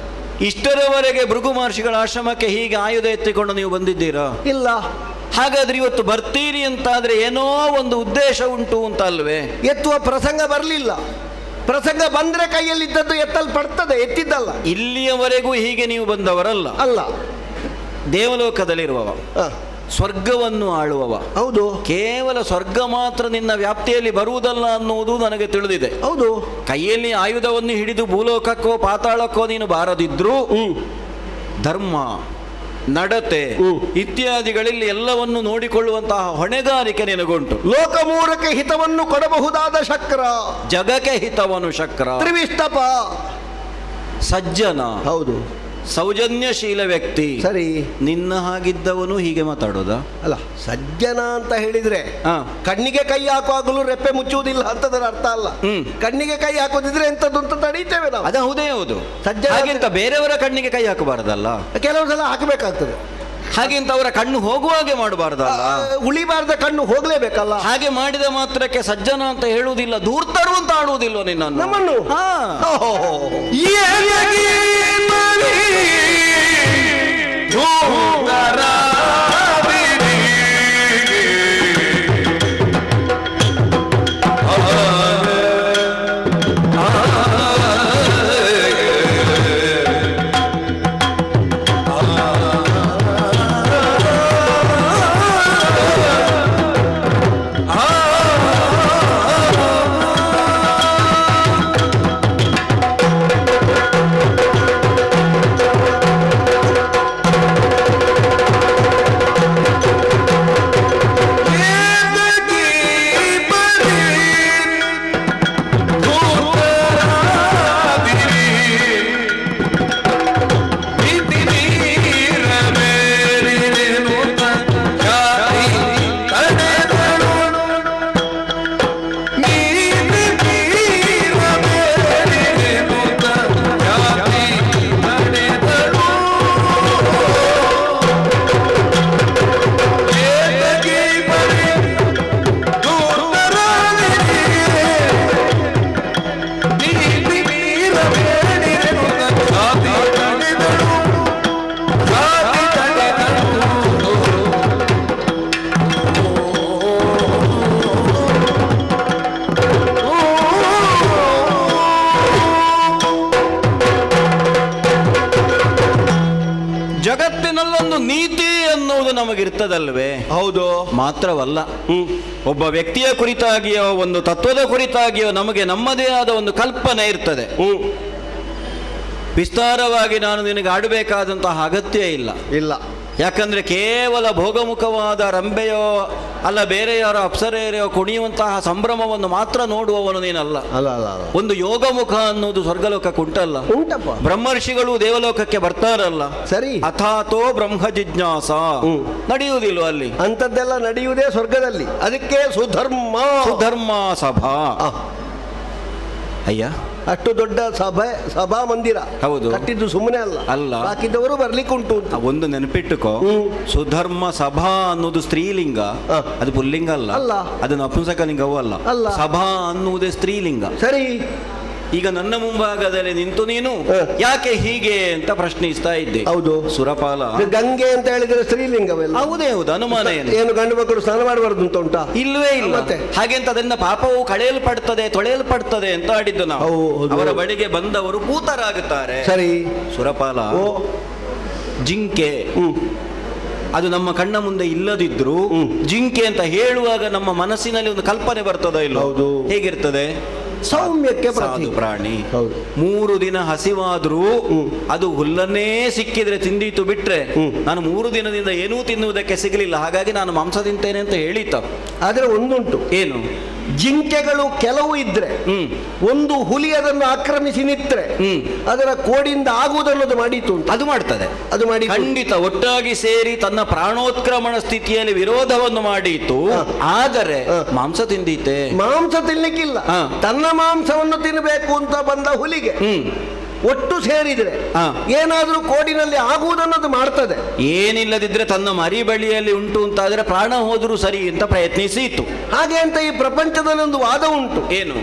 ಇಷ್ಟರವರೆಗೆ ಭೃಗು ಮಹರ್ಷಿಗಳ ಆಶ್ರಮಕ್ಕೆ ಹೀಗೆ ಆಯುಧ ಎತ್ತಿಕೊಂಡು ನೀವು ಬಂದಿದ್ದೀರಾ? ಇಲ್ಲ. ಹಾಗಾದ್ರೆ ಇವತ್ತು ಬರ್ತೀರಿ ಅಂತಾದ್ರೆ ಏನೋ ಒಂದು ಉದ್ದೇಶ ಉಂಟು ಅಂತ ಅಲ್ವೇ? ಎತ್ತುವ ಪ್ರಸಂಗ ಬರಲಿಲ್ಲ. ಪ್ರಸಂಗ ಬಂದ್ರೆ ಕೈಯಲ್ಲಿದ್ದದ್ದು ಎತ್ತಲ್ಪಡ್ತದೆ, ಎತ್ತಿದ್ದಲ್ಲ. ಇಲ್ಲಿಯವರೆಗೂ ಹೀಗೆ ನೀವು ಬಂದವರಲ್ಲ. ಅಲ್ಲ, ದೇವಲೋಕದಲ್ಲಿರುವವ, ಸ್ವರ್ಗವನ್ನು ಆಳುವವ. ಹೌದು. ಕೇವಲ ಸ್ವರ್ಗ ಮಾತ್ರ ನಿನ್ನ ವ್ಯಾಪ್ತಿಯಲ್ಲಿ ಬರುವುದಲ್ಲ ಅನ್ನುವುದು ನನಗೆ ತಿಳಿದಿದೆ. ಹೌದು. ಕೈಯಲ್ಲಿ ಆಯುಧವನ್ನು ಹಿಡಿದು ಭೂಲೋಕಕ್ಕೋ ಪಾತಾಳಕ್ಕೋ ನೀನು ಬಾರದಿದ್ರೂ ಧರ್ಮ, ನಡತೆ ಇತ್ಯಾದಿಗಳಲ್ಲಿ ಎಲ್ಲವನ್ನು ನೋಡಿಕೊಳ್ಳುವಂತಹ ಹೊಣೆಗಾರಿಕೆ ನಿನಗುಂಟು. ಲೋಕಮೂರಕ್ಕೆ ಹಿತವನ್ನು ಕೊಡಬಹುದಾದ ಶಕ್ರ, ಜಗಕ್ಕೆ ಹಿತವನು ಶಕ್ರ, ತ್ರಿವಿಷ್ಟಪ, ಸಜ್ಜನ. ಹೌದು, ಸೌಜನ್ಯಶೀಲ ವ್ಯಕ್ತಿ. ಸರಿ. ನಿನ್ನ ಹಾಗಿದ್ದವನು ಹೀಗೆ ಮಾತಾಡೋದ? ಅಲ್ಲ, ಸಜ್ಜನ ಅಂತ ಹೇಳಿದ್ರೆ ಕಣ್ಣಿಗೆ ಕೈ ಹಾಕುವಾಗಲೂ ರೆಪ್ಪೆ ಮುಚ್ಚುವುದಿಲ್ಲ ಅಂತದರ ಅರ್ಥ ಅಲ್ಲ. ಕಣ್ಣಿಗೆ ಕೈ ಹಾಕೋದಿದ್ರೆ ಎಂತದ್ದು ಅಂತ ತಡೀತೇವೆ ನಾವು. ಅದು ಹೌದೇ ಹೌದು. ಸಜ್ಜನ ಬೇರೆಯವರ ಕಣ್ಣಿಗೆ ಕೈ ಹಾಕಬಾರದಲ್ಲ, ಕೆಲವು ಸಲ ಹಾಕಬೇಕಾಗ್ತದೆ. ಹಾಗೆಂತ ಅವರ ಕಣ್ಣು ಹೋಗುವಾಗೆ ಮಾಡಬಾರ್ದಲ್ಲ, ಉಳಿಬಾರ್ದ ಕಣ್ಣು ಹೋಗ್ಲೇಬೇಕಲ್ಲ. ಹಾಗೆ ಮಾಡಿದ ಮಾತ್ರಕ್ಕೆ ಸಜ್ಜನ ಅಂತ ಹೇಳುವುದಿಲ್ಲ, ದೂರ್ತರು ಅಂತ ಆಡುವುದಿಲ್ಲ ನಿನ್ನನ್ನು, ನಮ್ಮನ್ನು. ನಮಗಿರ್ತದಲ್ವೇ? ಹೌದು. ಮಾತ್ರವಲ್ಲ, ಒಬ್ಬ ವ್ಯಕ್ತಿಯ ಕುರಿತಾಗಿಯೋ ಒಂದು ತತ್ವದ ಕುರಿತಾಗಿಯೋ ನಮಗೆ ನಮ್ಮದೇ ಆದ ಒಂದು ಕಲ್ಪನೆ ಇರ್ತದೆ. ವಿಸ್ತಾರವಾಗಿ ನಾನು ನಿನಗೆ ಆಡಬೇಕಾದಂತಹ ಅಗತ್ಯ ಇಲ್ಲ. ಯಾಕಂದ್ರೆ ಕೇವಲ ಭೋಗಮುಖವಾದ ರಂಬೆಯೋ ಅಲ್ಲ ಬೇರೆ ಯಾರೋ ಅಪ್ಸರೆಯೋ ಕುಣಿಯುವಂತಹ ಸಂಭ್ರಮವನ್ನು ಮಾತ್ರ ನೋಡುವವನು ನೀನಲ್ಲ. ಒಂದು ಯೋಗಮುಖ ಅನ್ನೋದು ಸ್ವರ್ಗಲೋಕಕ್ಕೆ ಉಂಟಲ್ಲ. ಬ್ರಹ್ಮರ್ಷಿಗಳು ದೇವಲೋಕಕ್ಕೆ ಬರ್ತಾರಲ್ಲ. ಸರಿ. ಅಥಾತೋ ಬ್ರಹ್ಮ ಜಿಜ್ಞಾಸ ನಡೆಯುವುದಿಲ್ಲ ಅಲ್ಲಿ. ಅಂಥದ್ದೆಲ್ಲ ನಡೆಯುವುದೇ ಸ್ವರ್ಗದಲ್ಲಿ. ಅದಕ್ಕೆ ಸುಧರ್ಮ ಸಭಾ. ಅಯ್ಯ, ಅಷ್ಟು ದೊಡ್ಡ ಸಭಾ ಮಂದಿರ. ಹೌದು, ಕಟ್ಟಿದ್ದು ಸುಮ್ಮನೆ ಅಲ್ಲ, ಹಾಕಿದ್ದವರು ಬರ್ಲಿಕ್ಕೆ ಉಂಟು. ಒಂದು ನೆನಪಿಟ್ಟುಕೋ, ಸುಧರ್ಮ ಸಭಾ ಅನ್ನೋದು ಸ್ತ್ರೀಲಿಂಗ, ಅದು ಪುಲ್ಲಿಂಗ ಅಲ್ಲ, ಅದು ನಪುಂಸಕಲಿಂಗವೂ ಅಲ್ಲ. ಸಭಾ ಅನ್ನುವುದೇ ಸ್ತ್ರೀಲಿಂಗ. ಸರಿ. ಈಗ ನನ್ನ ಮುಂಭಾಗದಲ್ಲಿ ನಿಂತು ನೀನು ಯಾಕೆ ಹೀಗೆ ಅಂತ ಪ್ರಶ್ನಿಸ್ತಾ ಇದ್ದೆ. ಹೌದು. ಸುರಪಾಲ, ಗಂಗೆ ಅಂತ ಹೇಳಿದ್ರೆ ಸ್ತ್ರೀಲಿಂಗವಲ್ಲ? ಹೌದೇ ಹೌದು. ಅನುಮಾನ ಏನು ಗಂಡು ಮಕ್ಕಳು ಸ್ನಾನ ಮಾಡಬಾರ್ದು ಅಂತ ಉಂಟಾ? ಇಲ್ವೇ ಇಲ್ಲ. ಹಾಗೆ ಅಂತ ಅದನ್ನ ಪಾಪವು ಕಳೆಯಲ್ಪಡ್ತದೆ ತೊಳೆಯಲ್ಪಡ್ತದೆ ಅಂತ ಆಡಿದ್ದು ನಾವು. ಅವರ ಬಳಿಗೆ ಬಂದವರು ಭೂತರಾಗುತ್ತಾರೆ. ಸರಿ. ಸುರಪಾಲ, ಜಿಂಕೆ ಅದು ನಮ್ಮ ಕಣ್ಣ ಮುಂದೆ ಇಲ್ಲದಿದ್ರು ಜಿಂಕೆ ಅಂತ ಹೇಳುವಾಗ ನಮ್ಮ ಮನಸ್ಸಿನಲ್ಲಿ ಒಂದು ಕಲ್ಪನೆ ಬರ್ತದೋ ಇಲ್ಲ? ಹೇಗಿರ್ತದೆ? ಸೌಮ್ಯಕ್ಕೆ ಸಾಧು ಪ್ರಾಣಿ. 3 ದಿನ ಹಸಿವಾದ್ರೂ ಅದು ಹುಲ್ಲನ್ನೇ ಸಿಕ್ಕಿದ್ರೆ ತಿಂದೀತು ಬಿಟ್ರೆ ನಾನು 3 ದಿನದಿಂದ ಏನೂ ತಿನ್ನುವುದಕ್ಕೆ ಸಿಗಲಿಲ್ಲ, ಹಾಗಾಗಿ ನಾನು ಮಾಂಸ ತಿಂತೇನೆ ಅಂತ ಹೇಳಿತ. ಆದ್ರೆ ಒಂದುಂಟು. ಏನು? ಜಿಂಕೆಗಳು ಕೆಲವು ಇದ್ರೆ, ಒಂದು ಹುಲಿ ಅದನ್ನು ಆಕ್ರಮಿಸಿ ನಿತ್ರೆ ಅದರ ಕೋಡಿಯಿಂದ ಆಗುವುದನ್ನದು ಮಾಡೀತು. ಅದು ಮಾಡ್ತದೆ, ಅದು ಮಾಡಿ ಖಂಡಿತ ಒಟ್ಟಾಗಿ ಸೇರಿ ತನ್ನ ಪ್ರಾಣೋತ್ಕ್ರಮಣ ಸ್ಥಿತಿಯಲ್ಲಿ ವಿರೋಧವನ್ನು ಮಾಡೀತು. ಆದರೆ ಮಾಂಸ ತಿಂದೀತೆ? ಮಾಂಸ ತಿನ್ಲಿಕ್ಕಿಲ್ಲ. ತನ್ನ ಮಾಂಸವನ್ನು ತಿನ್ನಬೇಕು ಅಂತ ಬಂದ ಹುಲಿಗೆ ಒಟ್ಟು ಸೇರಿದ್ರೆ ಏನಾದ್ರೂ ಕೋಡಿನಲ್ಲಿ ಆಗುವುದನ್ನದು ಮಾಡ್ತದೆ. ಏನಿಲ್ಲದಿದ್ರೆ ತನ್ನ ಮರಿ ಬಳಿಯಲ್ಲಿ ಉಂಟು ಅಂತಾದ್ರೆ ಪ್ರಾಣ ಹೋದ್ರೂ ಸರಿ ಅಂತ ಪ್ರಯತ್ನಿಸಿತು. ಹಾಗೆ ಅಂತ ಈ ಪ್ರಪಂಚದಲ್ಲಿ ಒಂದು ವಾದ ಉಂಟು. ಏನು?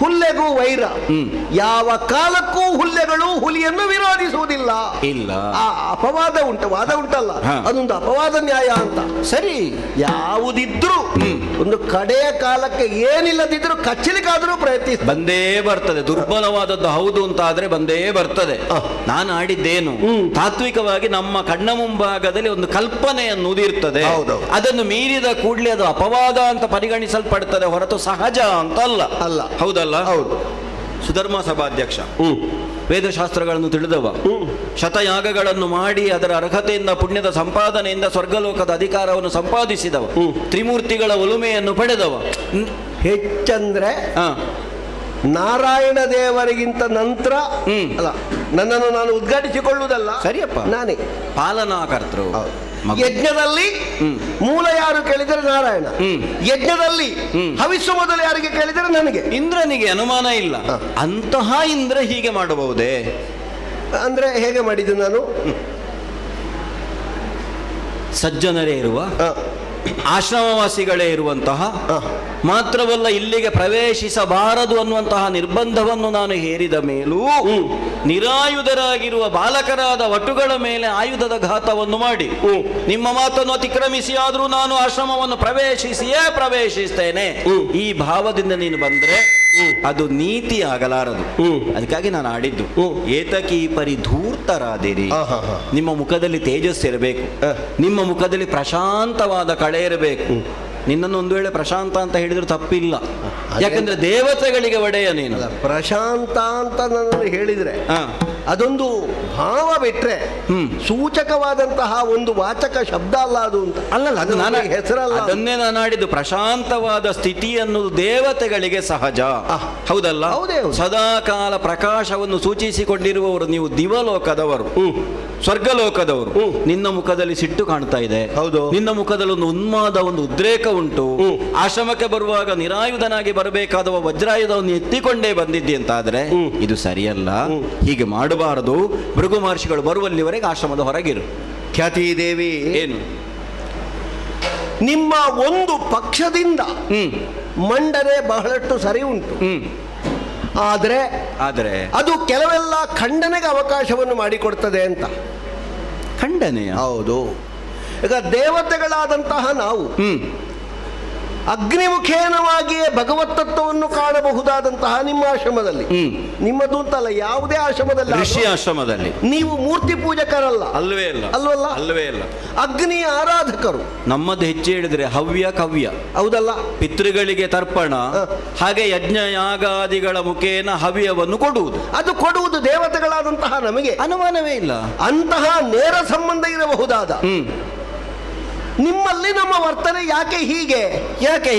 ಹುಲ್ಲೆಗೂ ವೈರ. ಯಾವ ಕಾಲಕ್ಕೂ ಹುಲ್ಲೆಗಳು ಹುಲಿಯನ್ನು ವಿರೋಧಿಸುವುದಿಲ್ಲ. ಇಲ್ಲ, ಅಪವಾದ ಉಂಟು, ವಾದ ಉಂಟಲ್ಲ, ಅದೊಂದು ಅಪವಾದ ನ್ಯಾಯ ಅಂತ. ಸರಿ. ಯಾವುದಿದ್ರು ಒಂದು ಕಡೆಯ ಕಾಲಕ್ಕೆ ಏನಿಲ್ಲದಿದ್ರು ಕಚ್ಚಲಿಕ್ಕಾದ್ರೂ ಪ್ರಯತ್ನಿಸ ಬಂದೇ ಬರ್ತದೆ. ದುರ್ಬಲವಾದದ್ದು ಹೌದು ಅಂತ ಆದ್ರೆ ಬಂದೇ ಬರ್ತದೆ. ನಾನು ಆಡಿದ್ದೇನು, ತಾತ್ವಿಕವಾಗಿ ನಮ್ಮ ಕಣ್ಣ ಮುಂಭಾಗದಲ್ಲಿ ಒಂದು ಕಲ್ಪನೆ ಅನ್ನುವುದಿರ್ತದೆ. ಅದನ್ನು ಮೀರಿದ ಕೂಡಲೇ ಅದು ಅಪವಾದ ಅಂತ ಪರಿಗಣಿಸಲ್ಪಡ್ತದೆ ಹೊರತು ಸಹಜ ಅಂತ ಅಲ್ಲ. ಹೌದಲ್ಲ? ಹೌದು. ಸುಧರ್ಮ ಸಭಾಧ್ಯಕ್ಷ, ವೇದಶಾಸ್ತ್ರಗಳನ್ನು ತಿಳಿದವ, ಶತಯಾಗಗಳನ್ನು ಮಾಡಿ ಅದರ ಅರ್ಹತೆಯಿಂದ ಪುಣ್ಯದ ಸಂಪಾದನೆಯಿಂದ ಸ್ವರ್ಗಲೋಕದ ಅಧಿಕಾರವನ್ನು ಸಂಪಾದಿಸಿದವ, ತ್ರಿಮೂರ್ತಿಗಳ ಒಲುಮೆಯನ್ನು ಪಡೆದವ. ಹೆಚ್ಚಂದ್ರೆ ನಾರಾಯಣ ದೇವರಿಗಿಂತ ನಂತರ ಅಲ್ಲ, ನನ್ನನ್ನು ನಾನು ಉದ್ಘಾಟಿಸಿಕೊಳ್ಳುವುದಲ್ಲ. ಸರಿಯಪ್ಪ, ನಾನೇ ಪಾಲನಾಕರ್ತೃ. ಯಜ್ಞದಲ್ಲಿ ಮೂಲ ಯಾರು ಕೇಳಿದರೆ ನಾರಾಯಣ, ಯಜ್ಞದಲ್ಲಿ ಹವಿಸ್ಸು ಮೊದಲು ಯಾರಿಗೆ ಕೇಳಿದರೆ ನನಗೆ. ಇಂದ್ರನಿಗೆ ಅನುಮಾನ ಇಲ್ಲ. ಅಂತಹ ಇಂದ್ರ ಹೀಗೆ ಮಾಡಬಹುದೇ? ಅಂದ್ರೆ ಹೇಗೆ ಮಾಡಿದ್ದು ನಾನು? ಸಜ್ಜನರೇ ಇರುವ, ಆಶ್ರಮವಾಸಿಗಳೇ ಇರುವಂತಹ, ಮಾತ್ರವಲ್ಲ ಇಲ್ಲಿಗೆ ಪ್ರವೇಶಿಸಬಾರದು ಅನ್ನುವಂತಹ ನಿರ್ಬಂಧವನ್ನು ನಾನು ಹೇರಿದ ಮೇಲೂ ನಿರಾಯುಧರಾಗಿರುವ ಬಾಲಕರಾದ ವಟುಗಳ ಮೇಲೆ ಆಯುಧದ ಘಾತವನ್ನು ಮಾಡಿ ನಿಮ್ಮ ಮಾತನ್ನು ಅತಿಕ್ರಮಿಸಿ ಆದರೂ ನಾನು ಆಶ್ರಮವನ್ನು ಪ್ರವೇಶಿಸ್ತೇನೆ ಈ ಭಾವದಿಂದ ನೀನು ಬಂದ್ರೆ ಅದು ನೀತಿ ಆಗಲಾರದು. ಅದಕ್ಕಾಗಿ ನಾನು ಆಡಿದ್ದು ಏತಕಿ ಪರಿಧೂರ್ತರಾದಿರಿ. ನಿಮ್ಮ ಮುಖದಲ್ಲಿ ತೇಜಸ್ಸಿರಬೇಕು, ನಿಮ್ಮ ಮುಖದಲ್ಲಿ ಪ್ರಶಾಂತವಾದ ಕಳೆ ಇರಬೇಕು. ನಿನ್ನನ್ನು ಒಂದು ವೇಳೆ ಪ್ರಶಾಂತ ಅಂತ ಹೇಳಿದ್ರು ತಪ್ಪಿಲ್ಲ, ಯಾಕಂದ್ರೆ ದೇವತೆಗಳಿಗೆ ಒಡೆಯ ನೀನು. ಪ್ರಶಾಂತ ಅಂತ ನಾನು ಹೇಳಿದ್ರೆ ಅದೊಂದು ಭಾವ ಬಿಟ್ರೆ ಸೂಚಕವಾದಂತಹ ಒಂದು ವಾಚಕ ಶಬ್ದ ಅಲ್ಲ ಅದು ಅಂತ. ಅಲ್ಲಲ್ಲ, ಅದು ನಾನು ಹೆಸರಲ್ಲ, ಅದನ್ನೇ ನಾನು ಆಡಿದ್ದು. ಪ್ರಶಾಂತವಾದ ಸ್ಥಿತಿ ಅನ್ನೋದು ದೇವತೆಗಳಿಗೆ ಸಹಜ, ಹೌದಲ್ಲ? ಸದಾಕಾಲ ಪ್ರಕಾಶವನ್ನು ಸೂಚಿಸಿಕೊಂಡಿರುವವರು ನೀವು ದಿವಲೋಕದವರು, ಸ್ವರ್ಗಲೋಕದವರು. ನಿನ್ನ ಮುಖದಲ್ಲಿ ಸಿಟ್ಟು ಕಾಣ್ತಾ ಇದೆ, ಹೌದು. ನಿನ್ನ ಮುಖದಲ್ಲಿ ಒಂದು ಉನ್ಮಾದ, ಒಂದು ಉದ್ರೇಕ ಉಂಟು. ಆಶ್ರಮಕ್ಕೆ ಬರುವಾಗ ನಿರಾಯುಧನಾಗಿ ಬರಬೇಕಾದವ ವಜ್ರಾಯುಧವನ್ನು ಎತ್ತಿಕೊಂಡೇ ಬಂದಿದ್ದಿ ಅಂತಾದ್ರೆ ಇದು ಸರಿಯಲ್ಲ, ಹೀಗೆ ಮಾಡಬಾರದು. ಭೃಗು ಮಹರ್ಷಿಗಳು ಬರುವಲ್ಲಿವರೆಗೆ ಆಶ್ರಮದ ಹೊರಗಿರು. ಖ್ಯಾತಿ ದೇವಿ, ಏನು ನಿಮ್ಮ ಒಂದು ಪಕ್ಷದಿಂದ ಮಂಡನೆ ಬಹಳಷ್ಟು ಸರಿ ಉಂಟು, ಆದರೆ ಅದು ಕೆಲವೆಲ್ಲ ಖಂಡನೆಗೆ ಅವಕಾಶವನ್ನು ಮಾಡಿಕೊಡ್ತದೆ ಅಂತ. ಖಂಡನೆ? ಹೌದು. ಈಗ ದೇವತೆಗಳಾದಂತಹ ನಾವು ಅಗ್ನಿಮುಖೇನವಾಗಿಯೇ ಭಗವತ್ ತತ್ವವನ್ನು ಕಾಣಬಹುದಾದ ದೇವತೆಗಳಾದಂತಹ ನಿಮ್ಮ ಆಶ್ರಮದಲ್ಲಿ, ನಿಮ್ಮದು ಅಂತಲ್ಲ ಯಾವುದೇ ಆಶ್ರಮದಲ್ಲಿ, ಋಷಿ ಆಶ್ರಮದಲ್ಲಿ ನೀವು ಮೂರ್ತಿ ಪೂಜಕರಲ್ಲ. ಅಲ್ವೇ ಇಲ್ಲ. ಅಲ್ವಲ್ಲ? ಅಲ್ವೇ ಇಲ್ಲ. ಅಗ್ನಿಯ ಆರಾಧಕರು. ನಮ್ಮದು ಹೆಚ್ಚು ಹೇಳಿದ್ರೆ ಹವ್ಯ ಕವ್ಯ. ಹೌದಲ್ಲ? ಪಿತೃಗಳಿಗೆ ತರ್ಪಣ, ಹಾಗೆ ಯಜ್ಞ ಯಾಗಾದಿಗಳ ಮುಖೇನ ಹವ್ಯವನ್ನು ಕೊಡುವುದು. ಅದು ಕೊಡುವುದು ದೇವತೆಗಳಾದಂತಹ ನಮಗೆ ಅನುಮಾನವೇ ಇಲ್ಲ. ಅಂತಹ ನೇರ ಸಂಬಂಧ ಇರಬಹುದಾದ ನಿಮ್ಮಲ್ಲಿ ನಮ್ಮ ವರ್ತನೆ ಯಾಕೆ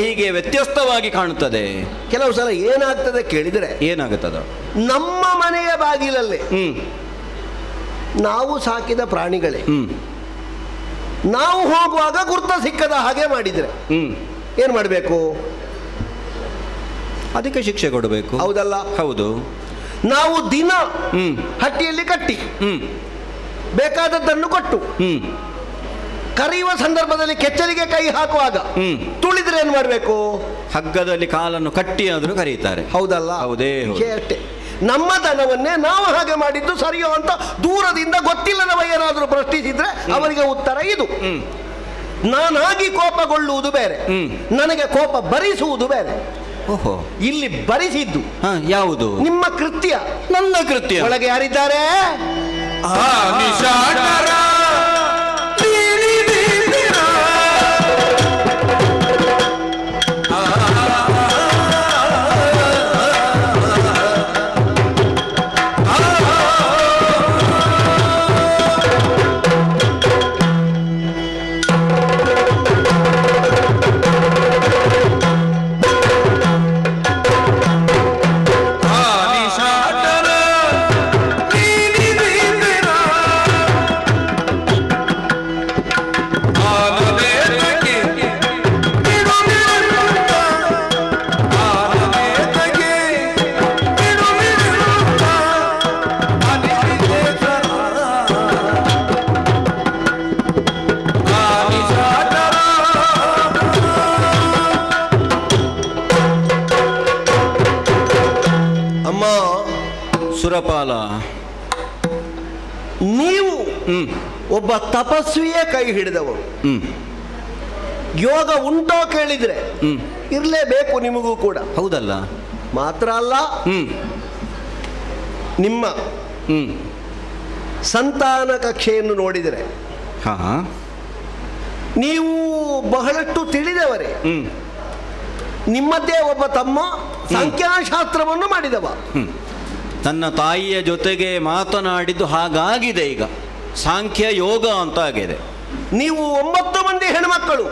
ಹೀಗೆ ವ್ಯತ್ಯಸ್ತವಾಗಿ ಕಾಣುತ್ತದೆ? ಕೆಲವು ಸಲ ಏನಾಗ್ತದೆ ಕೇಳಿದರೆ, ಏನಾಗುತ್ತದ, ನಮ್ಮ ಮನೆಯ ಬಾಗಿಲಲ್ಲಿ ನಾವು ಸಾಕಿದ ಪ್ರಾಣಿಗಳೇ ನಾವು ಹೋಗುವಾಗ ಗುರ್ತ ಸಿಕ್ಕದ ಹಾಗೆ ಮಾಡಿದ್ರೆ ಏನ್ ಮಾಡಬೇಕು? ಅದಕ್ಕೆ ಶಿಕ್ಷೆ ಕೊಡಬೇಕು. ಹೌದಲ್ಲ? ಹೌದು. ನಾವು ದಿನ ಹಟ್ಟಿಯಲ್ಲಿ ಕಟ್ಟಿ ಬೇಕಾದದ್ದನ್ನು ಕೊಟ್ಟು ಕರೆಯುವ ಸಂದರ್ಭದಲ್ಲಿ ಕೆಚ್ಚಲಿಗೆ ಕೈ ಹಾಕುವಾಗ ತುಳಿದ್ರೆ ಏನ್ ಮಾಡಬೇಕು? ಹಗ್ಗದಲ್ಲಿ ಕಾಲನ್ನು ಕಟ್ಟಿ ಆದ್ರೂ ಕರೀತಾರೆ. ಹೌದಲ್ಲ? ಹೌದೇ. ಅಷ್ಟೇ. ನಮ್ಮ ದನವನ್ನೇ ನಾವು ಹಾಗೆ ಮಾಡಿದ್ದು ಸರಿಯೋ ಅಂತ ದೂರದಿಂದ ಗೊತ್ತಿಲ್ಲದವ ಏನಾದರೂ ಪ್ರಶ್ನಿಸಿದ್ರೆ ಅವರಿಗೆ ಉತ್ತರ ಇದು. ನಾನಾಗಿ ಕೋಪಗೊಳ್ಳುವುದು ಬೇರೆ, ನನಗೆ ಕೋಪ ಭರಿಸುವುದು ಬೇರೆ. ಓಹೋ, ಇಲ್ಲಿ ಭರಿಸಿದ್ದು ಯಾವುದು? ನಿಮ್ಮ ಕೃತ್ಯ, ನನ್ನ ಕೃತ್ಯ. ಒಳಗೆ ಯಾರಿದ್ದಾರೆ? ಸುರಪಾಲ, ನೀವು ಒಬ್ಬ ತಪಸ್ವಿಯ ಕೈ ಹಿಡಿದವರು. ಯೋಗ ಉಂಟೋ ಕೇಳಿದ್ರೆ ಇರಲೇಬೇಕು ನಿಮಗೂ ಕೂಡ. ಹೌದಲ್ಲ? ಮಾತ್ರ ಅಲ್ಲ, ನಿಮ್ಮ ಸಂತಾನ ಕಕ್ಷೆಯನ್ನು ನೋಡಿದರೆ ನೀವು ಬಹಳಷ್ಟು ತಿಳಿದವರೇ. ನಿಮ್ಮದೇ ಒಬ್ಬ ತಮ್ಮ ಸಂಖ್ಯಾಶಾಸ್ತ್ರವನ್ನು ಮಾಡಿದವ. ನನ್ನ ತಾಯಿಯ ಜೊತೆಗೆ ಮಾತನಾಡಿದ್ದು ಹಾಗಾಗಿದೆ. ಈಗ ಸಾಂಖ್ಯ ಯೋಗ ಅಂತ ಆಗಿದೆ. ನೀವು 9 ಮಂದಿ ಹೆಣ್ಮಕ್ಕಳು,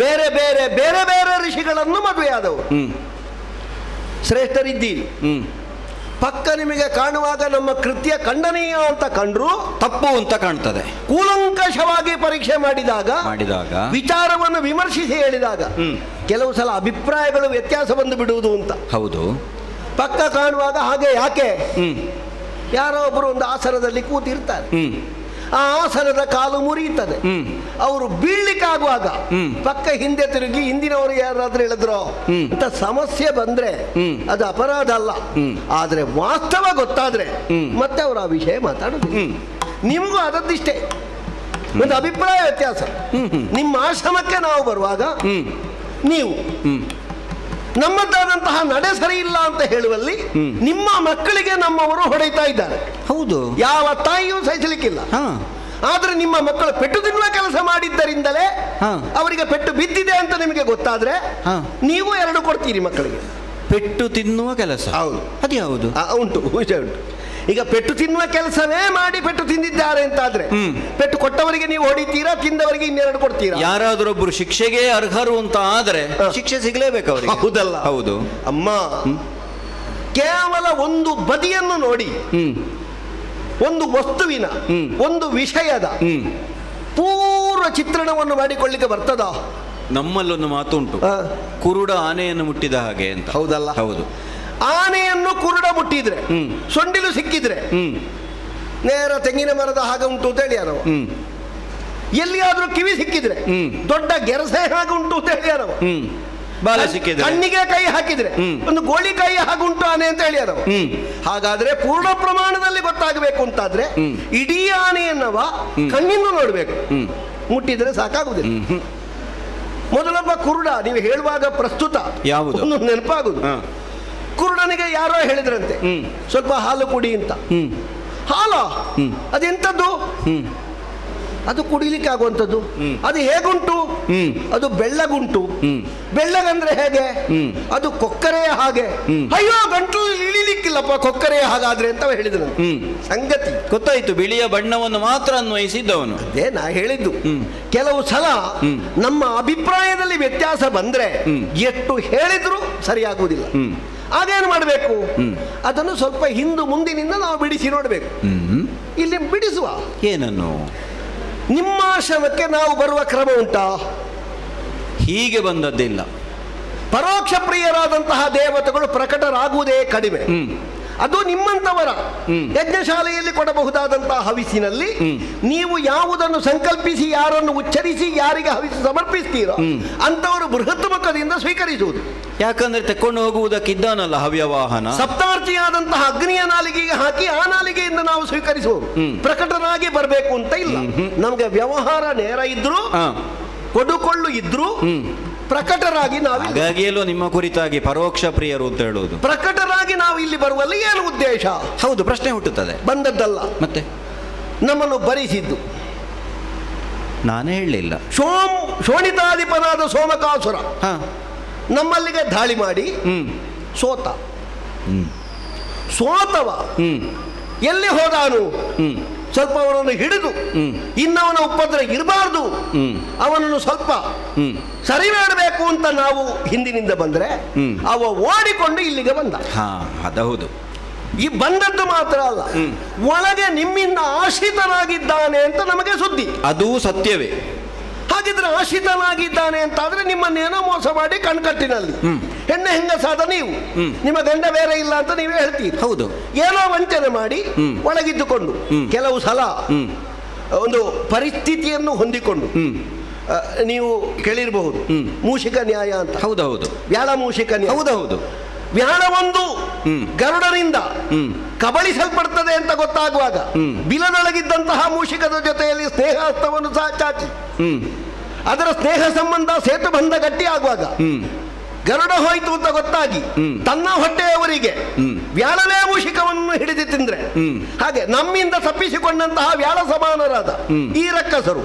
ಬೇರೆ ಬೇರೆ ಬೇರೆ ಬೇರೆ ಋಷಿಗಳನ್ನು ಮದುವೆಯಾದವರು, ಶ್ರೇಷ್ಠರಿದ್ದೀರಿ. ಪಕ್ಕ ನಿಮಗೆ ಕಾಣುವಾಗ ನಮ್ಮ ಕೃತ್ಯ ಖಂಡನೀಯ ಅಂತ ಕಂಡ್ರು ತಪ್ಪು ಅಂತ ಕಾಣ್ತದೆ. ಕೂಲಂಕಷವಾಗಿ ಪರೀಕ್ಷೆ ಮಾಡಿದಾಗ ವಿಚಾರವನ್ನು ವಿಮರ್ಶಿಸಿ ಹೇಳಿದಾಗ ಕೆಲವು ಸಲ ಅಭಿಪ್ರಾಯಗಳು ವ್ಯತ್ಯಾಸ ಬಂದು ಬಿಡುವುದು ಅಂತ. ಹೌದು. ಪಕ್ಕ ಕಾಣುವಾಗ ಹಾಗೆ ಯಾಕೆ? ಯಾರೋ ಒಬ್ಬರು ಒಂದು ಆಸನದಲ್ಲಿ ಕೂತಿರ್ತಾರೆ, ಆ ಆಸನದ ಕಾಲು ಮುರಿಯುತ್ತದೆ, ಅವರು ಬೀಳ್ಲಿಕ್ಕಾಗುವಾಗ ಪಕ್ಕ ಹಿಂದೆ ತಿರುಗಿ ಹಿಂದಿನವರು ಯಾರಾದ್ರೂ ಹೇಳಿದ್ರು ಅಂತ ಸಮಸ್ಯೆ ಬಂದ್ರೆ ಅದು ಅಪರಾಧ ಅಲ್ಲ. ಆದ್ರೆ ವಾಸ್ತವ ಗೊತ್ತಾದ್ರೆ ಮತ್ತೆ ಅವರು ಆ ವಿಷಯ ಮಾತಾಡುದು. ನಿಮಗೂ ಅದದ್ದಿಷ್ಟೇ, ಒಂದು ಅಭಿಪ್ರಾಯ ವ್ಯತ್ಯಾಸ. ನಿಮ್ಮ ಆಶ್ರಮಕ್ಕೆ ನಾವು ಬರುವಾಗ ನೀವು ನಮ್ಮದಾದಂತಹ ನಡೆ ಸರಿ ಇಲ್ಲ ಅಂತ ಹೇಳುವಲ್ಲಿ ನಿಮ್ಮ ಮಕ್ಕಳಿಗೆ ನಮ್ಮವರು ಹೊಡೆಯುತ್ತಾ ಇದ್ದಾರೆ. ಹೌದು, ಯಾವ ತಾಯಿಯೂ ಸಹಿಸಲಿಕ್ಕಿಲ್ಲ. ಆದ್ರೆ ನಿಮ್ಮ ಮಕ್ಕಳು ಪೆಟ್ಟು ತಿನ್ನುವ ಕೆಲಸ ಮಾಡಿದ್ದರಿಂದಲೇ ಅವರಿಗೆ ಪೆಟ್ಟು ಬಿದ್ದಿದೆ ಅಂತ ನಿಮಗೆ ಗೊತ್ತಾದ್ರೆ ನೀವು 2 ಕೊಡ್ತೀರಿ ಮಕ್ಕಳಿಗೆ. ಪೆಟ್ಟು ತಿನ್ನುವ ಕೆಲಸ? ಹೌದು. ಅದು ಯಾವುದು? ಉಂಟು, ವಿಷಯ ಉಂಟು. ಈಗ ಪೆಟ್ಟು ತಿನ್ನುವ ಕೆಲಸವೇ ಮಾಡಿ ಪೆಟ್ಟು ತಿಂದಿದ್ದಾರೆ ಅಂತಾದ್ರೆ ಪೆಟ್ಟು ಕೊಟ್ಟವರಿಗೆ ನೀವು ಹೊಡಿತೀರಾ, ತಿಂದವರಿಗೆ 2 ಕೊಡ್ತೀರಾ? ಯಾರಾದ್ರೊಬ್ರು ಶಿಕ್ಷೆಗೆ ಅರ್ಹರು ಅಂತ ಆದ್ರೆ ಶಿಕ್ಷೆ ಸಿಗಲೇಬೇಕು ಅವರಿಗೆ. ಹೌದಲ್ಲ? ಹೌದು. ಅಮ್ಮ, ಕೇವಲ ಒಂದು ಬದಿಯನ್ನು ನೋಡಿ ಒಂದು ವಸ್ತುವಿನ ಒಂದು ವಿಷಯದ ಪೂರ್ವ ಚಿತ್ರಣವನ್ನು ಮಾಡಿಕೊಳ್ಳಿಕ್ಕೆ ಬರ್ತದ? ನಮ್ಮಲ್ಲೊಂದು ಮಾತುಂಟು, ಕುರುಡ ಆನೆಯನ್ನು ಮುಟ್ಟಿದ ಹಾಗೆ ಅಂತ. ಹೌದಲ್ಲ? ಹೌದು. ಆನೆಯನ್ನು ಕುರುಡ ಮುಟ್ಟಿದ್ರೆ, ಸೊಂಡಿಲು ಸಿಕ್ಕಿದ್ರೆ ನೇರ ತೆಂಗಿನ ಮರದ ಹಾಗೆ ಉಂಟು ಅಂತ ಹೇಳಿ ಯಾರವ. ಎಲ್ಲಿಯಾದ್ರೂ ಕಿವಿ ಸಿಕ್ಕಿದ್ರೆ ದೊಡ್ಡ ಗೆರಸೆ ಹಾಗೆ ಉಂಟು ಅಂತ ಹೇಳಿ ಯಾರವ. ಬಾಲ ಸಿಕ್ಕಿದ್ರೆ, ಕಣ್ಣಿಗೆ ಕೈ ಹಾಕಿದ್ರೆ ಒಂದು ಗೋಳಿಕಾಯಿ ಹಾಗುಂಟು ಆನೆ ಅಂತ ಹೇಳಿ ಯಾರವ. ಹಾಗಾದ್ರೆ ಪೂರ್ಣ ಪ್ರಮಾಣದಲ್ಲಿ ಗೊತ್ತಾಗಬೇಕು ಅಂತಾದ್ರೆ ಇಡೀ ಆನೆಯನ್ನವ ಕಣ್ಣಿಂದ ನೋಡ್ಬೇಕು, ಮುಟ್ಟಿದ್ರೆ ಸಾಕಾಗುದಿಲ್ಲ. ಮೊದಲೊಬ್ಬ ಕುರುಡ ನೀವು ಹೇಳುವಾಗ ಪ್ರಸ್ತುತ ಯಾವುದು ನೆನಪಾಗುದು. ಕುರುಡನಿಗೆ ಯಾರೋ ಹೇಳಿದ್ರಂತೆ ಸ್ವಲ್ಪ ಹಾಲು ಕುಡಿ ಅಂತ. ಹಾಲ ಅದೆಂಥದ್ದು? ಅದು ಕುಡಿಲಿಕ್ಕೆ ಆಗುವಂಥದ್ದು. ಅದು ಹೇಗುಂಟು? ಅದು ಬೆಳ್ಳಗುಂಟು. ಬೆಳ್ಳಗಂದ್ರೆ ಹೇಗೆ? ಅದು ಕೊಕ್ಕರೆಯ ಹಾಗೆ. ಅಯ್ಯೋ, ಗಂಟಲು ಇಳಿಲಿಕ್ಕಿಲ್ಲಪ್ಪ ಕೊಕ್ಕರೆಯ ಹಾಗಾದ್ರೆ ಅಂತ ಹೇಳಿದ್ರು. ಸಂಗತಿ ಗೊತ್ತಾಯ್ತು. ಬಿಳಿಯ ಬಣ್ಣವನ್ನು ಮಾತ್ರ ಅನ್ವಯಿಸಿದ್ದವನು. ಅದೇ ನಾ ಹೇಳಿದ್ದು. ಕೆಲವು ಸಲ ನಮ್ಮ ಅಭಿಪ್ರಾಯದಲ್ಲಿ ವ್ಯತ್ಯಾಸ ಬಂದ್ರೆ ಎಷ್ಟು ಹೇಳಿದ್ರು ಸರಿಯಾಗುವುದಿಲ್ಲ. ಆಗೇನು ಮಾಡಬೇಕು? ಅದನ್ನು ಸ್ವಲ್ಪ ಹಿಂದು ಮುಂದಿನಿಂದ ನಾವು ಬಿಡಿಸಿ ನೋಡಬೇಕು. ಇಲ್ಲಿ ಬಿಡಿಸುವ ಏನನ್ನು? ನಿಮ್ಮ ಆಶ್ರಮಕ್ಕೆ ನಾವು ಬರುವ ಕ್ರಮ ಉಂಟಾ? ಹೀಗೆ ಬಂದದ್ದಿಲ್ಲ. ಪರೋಕ್ಷ ಪ್ರಿಯರಾದಂತಹ ದೇವತೆಗಳು ಪ್ರಕಟರಾಗುವುದೇ ಕಡಿಮೆ. ಅದು ನಿಮ್ಮಂತವರ ಯಜ್ಞಶಾಲೆಯಲ್ಲಿ ಕೊಡಬಹುದಾದಂತಹ ಹವಿಸಿನಲ್ಲಿ ನೀವು ಯಾವುದನ್ನು ಸಂಕಲ್ಪಿಸಿ ಯಾರನ್ನು ಉಚ್ಚರಿಸಿ ಯಾರಿಗೆ ಹವಿಸು ಸಮರ್ಪಿಸ್ತೀರೋ ಅಂತವರು ಬೃಹತ್ ಮುಖದಿಂದ ಸ್ವೀಕರಿಸುವುದು. ಯಾಕಂದ್ರೆ ತೆಕ್ಕೊಂಡು ಹೋಗುವುದಕ್ಕಿದ್ದಾನಲ್ಲ ಹವ್ಯವಾಹನ. ಸಪ್ತಾರ್ಚಿಯಾದಂತಹ ಅಗ್ನಿಯ ನಾಲಿಗೆಗೆ ಹಾಕಿ ಆ ನಾಲಿಗೆಯಿಂದ ನಾವು ಸ್ವೀಕರಿಸುವುದು. ಪ್ರಕಟನಾಗಿ ಬರಬೇಕು ಅಂತ ಇಲ್ಲ. ನಮ್ಗೆ ವ್ಯವಹಾರ ನೇರ ಇದ್ರು ಕೊಡುಕೊಳ್ಳು ಇದ್ರು ಪ್ರಕಟರಾಗಿ ನಾವು. ಹಾಗಾಗಿಯಲ್ಲೂ ನಿಮ್ಮ ಕುರಿತಾಗಿ ಪರೋಕ್ಷ ಪ್ರಿಯರು ಅಂತ ಹೇಳುವುದು. ಪ್ರಕಟರಾಗಿ ನಾವು ಇಲ್ಲಿ ಬರುವಲ್ಲಿ ಏನು ಉದ್ದೇಶ? ಹೌದು, ಪ್ರಶ್ನೆ ಹುಟ್ಟುತ್ತದೆ. ಬಂದದ್ದಲ್ಲ, ಮತ್ತೆ ನಮ್ಮನ್ನು ಭರಿಸಿದ್ದು. ನಾನೇ ಹೇಳಲಿಲ್ಲ. ಶೋಣಿತಾಧಿಪನಾದ ಸೋಮಕಾಸುರ ನಮ್ಮಲ್ಲಿಗೆ ದಾಳಿ ಮಾಡಿ ಸೋತ. ಸೋತವ ಎಲ್ಲಿ ಹೋದಾನು? ಸ್ವಲ್ಪ ಅವನನ್ನು ಹಿಡಿದು ಇನ್ನವನ ಉಪದ್ರ ಇರಬಾರ್ದು, ಅವನನ್ನು ಸ್ವಲ್ಪ ಸರಿ ಮಾಡಬೇಕು ಅಂತ ನಾವು ಹಿಂದಿನಿಂದ ಬಂದ್ರೆ ಅವ ಓಡಿಕೊಂಡು ಇಲ್ಲಿಗೆ ಬಂದ. ಅದೌದು. ಈ ಬಂದದ್ದು ಮಾತ್ರ ಅಲ್ಲ, ಒಳಗೆ ನಿಮ್ಮಿಂದ ಆಶ್ರಿತನಾಗಿದ್ದಾನೆ ಅಂತ ನಮಗೆ ಸುದ್ದಿ. ಅದು ಸತ್ಯವೇ. ಹಾಗಿದ್ರೆ ಆಶ್ರಿತನಾಗಿದ್ದಾನೆ ಅಂತಾದ್ರೆ ನಿಮ್ಮನ್ನೇನೋ ಮೋಸ ಮಾಡಿ ಕಣ್ಕಟ್ಟಿನಲ್ಲಿ ಹೆಣ್ಣು ಹೆಂಗಸಾದ ನೀವು, ನಿಮ್ಮ ಗಂಡ ಬೇರೆ ಇಲ್ಲ ಅಂತ ನೀವೇ ಹೇಳ್ತೀರಿ. ಹೌದು. ಏನೋ ವಂಚನೆ ಮಾಡಿ ಒಳಗಿದ್ದುಕೊಂಡು ಕೆಲವು ಸಲ ಒಂದು ಪರಿಸ್ಥಿತಿಯನ್ನು ಹೊಂದಿಕೊಂಡು ನೀವು ಕೇಳಿರಬಹುದು ಮೂಷಿಕ ನ್ಯಾಯ ಅಂತ. ಹೌದೌದು. ವ್ಯಾಳ ಮೂಷಿಕ ನ್ಯಾಯ. ಹೌದೌದು. ವ್ಯಾಳವೊಂದು ಗರುಡನಿಂದ ಕಬಳಿಸಲ್ಪಡ್ತದೆ ಅಂತ ಗೊತ್ತಾಗುವಾಗ ಬಿಲದೊಳಗಿದ್ದಂತಹ ಮೂಷಿಕದ ಜೊತೆಯಲ್ಲಿ ಸ್ನೇಹಸ್ತವನ್ನು ಸಹ ಚಾಚಿ ಅದರ ಸ್ನೇಹ ಸಂಬಂಧ ಸೇತುಬಂಧ ಗಟ್ಟಿ ಆಗುವಾಗ ಗರುಡ ಹೋಯ್ತು ಅಂತ ಗೊತ್ತಾಗಿ ತನ್ನ ಹೊಟ್ಟೆಯವರಿಗೆ ವ್ಯಾಳವೇ ಮೂಷಿಕವನ್ನು ಹಿಡಿದು ತಿಂದ್ರೆ ಹಾಗೆ ನಮ್ಮಿಂದ ತಪ್ಪಿಸಿಕೊಂಡಂತಹ ವ್ಯಾಳ ಸಮಾನರಾದ ಈ ರಕ್ಕಸರು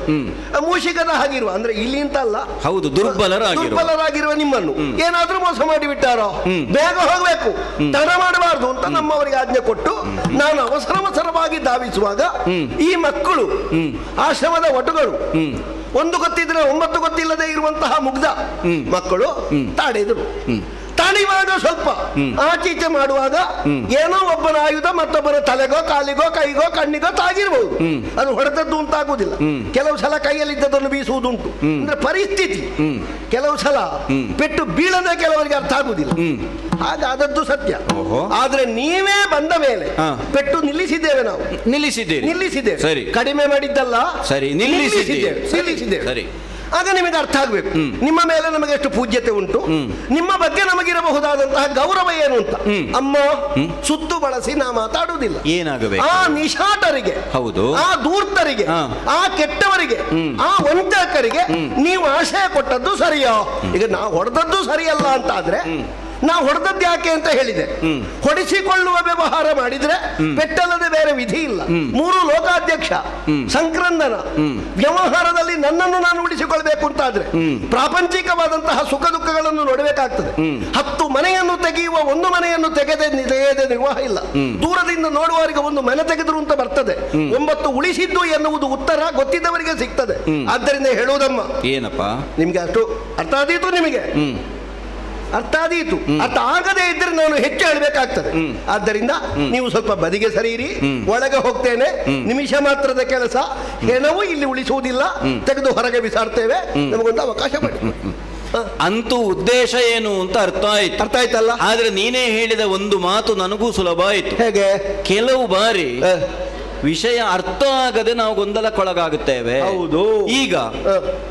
ಮೂಷಿಕದ ಹಾಗಿರುವ, ಅಂದ್ರೆ ಇಲ್ಲಿ ಅಂತ ಅಲ್ಲ, ಹೌದು, ದುರ್ಬಲರಾಗಿರುವ ನಿಮ್ಮನ್ನು ಏನಾದ್ರೂ ಮೋಸ ಮಾಡಿಬಿಟ್ಟಾರೋ, ಬೇಗ ಹೋಗ್ಬೇಕು, ತಡ ಮಾಡಬಾರ್ದು ಅಂತ ನಮ್ಮವರಿಗೆ ಆಜ್ಞೆ ಕೊಟ್ಟು ನಾನು ಅವಸರವಾಗಿ ಧಾವಿಸುವಾಗ ಈ ಮಕ್ಕಳು ಆಶ್ರಮದ ಒಟುಗಳು, ಒಂದು ಗೊತ್ತಿದ್ರೆ 9 ಗೊತ್ತಿಲ್ಲದೆ ಇರುವಂತಹ ಮುಗ್ಧ ಮಕ್ಕಳು ತಾಡಿದರು. ತಾಡಿವಾಗ ಸ್ವಲ್ಪ ಆಚೀಚೆ ಮಾಡುವಾಗ ಏನೋ ಒಬ್ಬನ ಆಯುಧ ಮತ್ತೊಬ್ಬರ ತಲೆಗೋ ಕಾಲಿಗೋ ಕೈಗೋ ಕಣ್ಣಿಗೋ ತಾಗಿರ್ಬಹುದು. ಅದು ಹೊಡೆದದ್ದು ಉಂಟಾಗುವುದಿಲ್ಲ. ಕೆಲವು ಸಲ ಕೈಯಲ್ಲಿದ್ದದನ್ನು ಬೀಸುವುದುಂಟು. ಅಂದ್ರೆ ಪರಿಸ್ಥಿತಿ ಕೆಲವು ಸಲ ಪೆಟ್ಟು ಬೀಳದೆ ಕೆಲವರಿಗೆ ಅರ್ಥ ಆಗುವುದಿಲ್ಲ. ಹಾಗಾದದ್ದು ಸತ್ಯ. ಆದ್ರೆ ನೀವೇ ಬಂದ ಮೇಲೆ ಪೆಟ್ಟು ನಿಲ್ಲಿಸಿದ್ದೇವೆ, ನಾವು ನಿಲ್ಲಿಸಿದ್ದೇವೆ. ಸರಿ, ಕಡಿಮೆ ಮಾಡಿದ್ದಲ್ಲ, ಸರಿ, ನಿಲ್ಲಿಸಿದ್ದೇವೆ. ಸರಿ, ಆಗ ನಿಮಗೆ ಅರ್ಥ ಆಗ್ಬೇಕು ನಿಮ್ಮ ಮೇಲೆ ನಮಗೆ ಎಷ್ಟು ಪೂಜ್ಯತೆ ಉಂಟು, ನಿಮ್ಮ ಬಗ್ಗೆ ನಮಗಿರಬಹುದಾದಂತಹ ಗೌರವ ಏನು ಅಂತ. ಅಮ್ಮ ಸುತ್ತು ಬಳಸಿ ನಾ ಮಾತಾಡುವುದಿಲ್ಲ. ಏನಾಗಬೇಕು? ಆ ನಿಶಾಟರಿಗೆ, ಹೌದು, ಆ ಧೂರ್ತರಿಗೆ, ಆ ಕೆಟ್ಟವರಿಗೆ, ಆ ವಂಚಕರಿಗೆ ನೀವು ಆಶಯ ಕೊಟ್ಟದ್ದು ಸರಿಯೋ? ಈಗ ನಾವು ಹೊಡೆದದ್ದು ಸರಿಯಲ್ಲ ಅಂತ ಆದ್ರೆ ನಾವು ಹೊಡೆದದ್ದು ಯಾಕೆ ಅಂತ ಹೇಳಿದೆ. ಹೊಡಿಸಿಕೊಳ್ಳುವ ವ್ಯವಹಾರ ಮಾಡಿದ್ರೆ ಪೆಟ್ಟಲ್ಲದೆ ಬೇರೆ ವಿಧಿ ಇಲ್ಲ. 3 ಲೋಕಾಧ್ಯಕ್ಷ ಸಂಕ್ರಂದನ ವ್ಯವಹಾರದಲ್ಲಿ ನನ್ನನ್ನು ನಾನು ಉಳಿಸಿಕೊಳ್ಬೇಕು ಅಂತಾದ್ರೆ ಪ್ರಾಪಂಚಿಕವಾದಂತಹ ಸುಖ ದುಃಖಗಳನ್ನು ನೋಡಬೇಕಾಗ್ತದೆ. 10 ಮನೆಯನ್ನು ತೆಗೆಯುವ 1 ಮನೆಯನ್ನು ತೆಗೆದೇ ನಿರ್ವಾಹ ಇಲ್ಲ. ದೂರದಿಂದ ನೋಡುವವರಿಗೆ 1 ಮನೆ ತೆಗೆದ್ರು ಅಂತ ಬರ್ತದೆ. 9 ಉಳಿಸಿದ್ದು ಎನ್ನುವುದು ಉತ್ತರ ಗೊತ್ತಿದ್ದವರಿಗೆ ಸಿಗ್ತದೆ. ಆದ್ದರಿಂದ ಹೇಳುವುದಮ್ಮ, ಏನಪ್ಪ ನಿಮ್ಗೆ ಅಷ್ಟು ಅರ್ಥ ಆದೀತು, ನಿಮಗೆ ಅರ್ಥ ಆದೀತು. ಅರ್ಥ ಆಗದೇ ಇದ್ರೆ ನಾನು ಹೆಚ್ಚು ಹೇಳಬೇಕಾಗ್ತದೆ. ಆದ್ದರಿಂದ ನೀವು ಸ್ವಲ್ಪ ಬದಿಗೆ ಸರಿಯಿರಿ, ಒಳಗೆ ಹೋಗ್ತೇನೆ. ನಿಮಿಷ ಮಾತ್ರದ ಕೆಲಸ, ಹೆಣವು ಇಲ್ಲಿ ಉಳಿಸುವುದಿಲ್ಲ, ತೆಗೆದು ಹೊರಗೆ ಬಿಸಾಡ್ತೇವೆ. ನಮಗೊಂದು ಅವಕಾಶ ಮಾಡಿ. ಅಂತೂ ಉದ್ದೇಶ ಏನು ಅಂತ ಅರ್ಥ ಆಯ್ತಲ್ಲ. ಆದ್ರೆ ನೀನೇ ಹೇಳಿದ ಒಂದು ಮಾತು ನನಗೂ ಸುಲಭ ಆಯ್ತು. ಹೇಗೆ? ಕೆಲವು ಬಾರಿ ವಿಷಯ ಅರ್ಥ ಆಗದೆ ನಾವು ಗೊಂದಲಕ್ಕೊಳಗಾಗುತ್ತೇವೆ. ಹೌದು. ಈಗ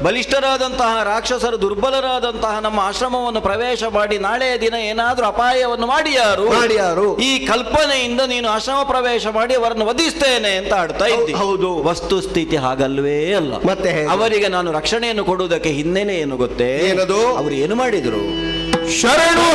ಬಲಿಷ್ಠರಾದಂತಹ ರಾಕ್ಷಸರು ದುರ್ಬಲರಾದಂತಹ ನಮ್ಮ ಆಶ್ರಮವನ್ನು ಪ್ರವೇಶ ಮಾಡಿ ನಾಳೆಯ ದಿನ ಏನಾದ್ರೂ ಅಪಾಯವನ್ನು ಮಾಡಿಯಾರು ಈ ಕಲ್ಪನೆಯಿಂದ ನೀನು ಆಶ್ರಮ ಪ್ರವೇಶ ಮಾಡಿ ಅವರನ್ನು ವಧಿಸ್ತೇನೆ ಅಂತ ಆಡ್ತಾ ಇದ್ದಿ. ಹೌದು. ವಸ್ತುಸ್ಥಿತಿ ಹಾಗಲ್ವೇ ಅಲ್ಲ. ಮತ್ತೆ ಅವರಿಗೆ ನಾನು ರಕ್ಷಣೆಯನ್ನು ಕೊಡುವುದಕ್ಕೆ ಹಿನ್ನೆಲೆ ಏನು ಗೊತ್ತೇ? ಏನದು? ಅವರು ಏನು ಮಾಡಿದ್ರು? ಶರಣು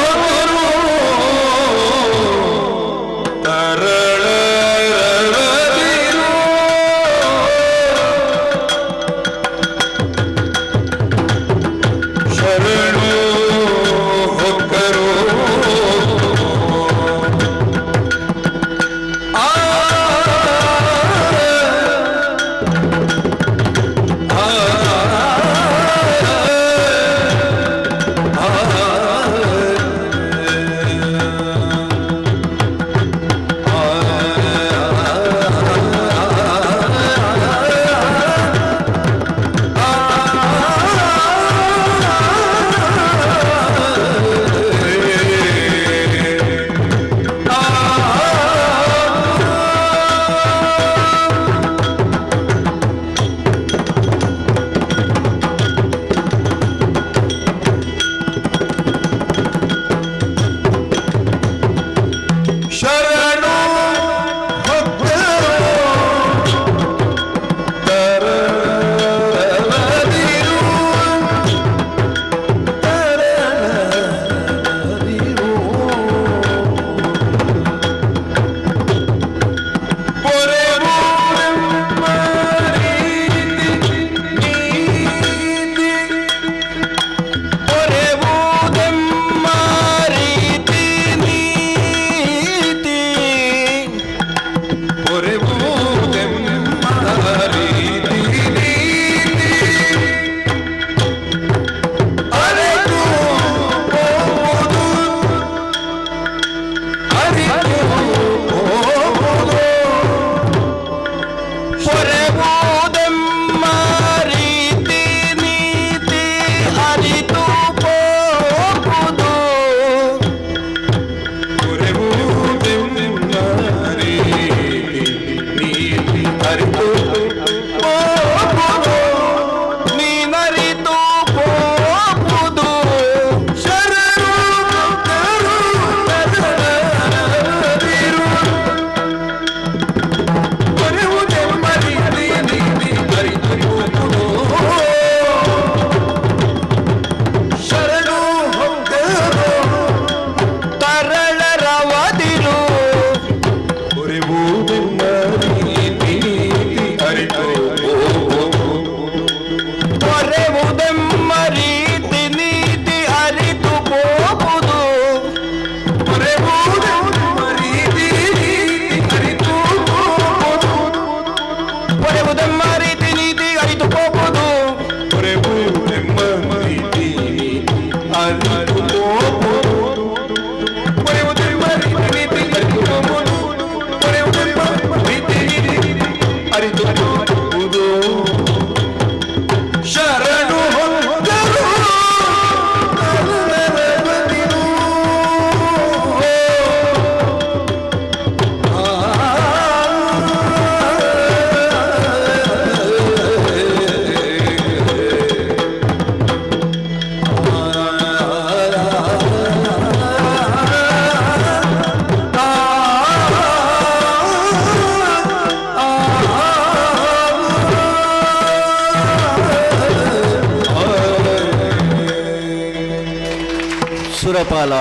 ಸುರಪಾಲ,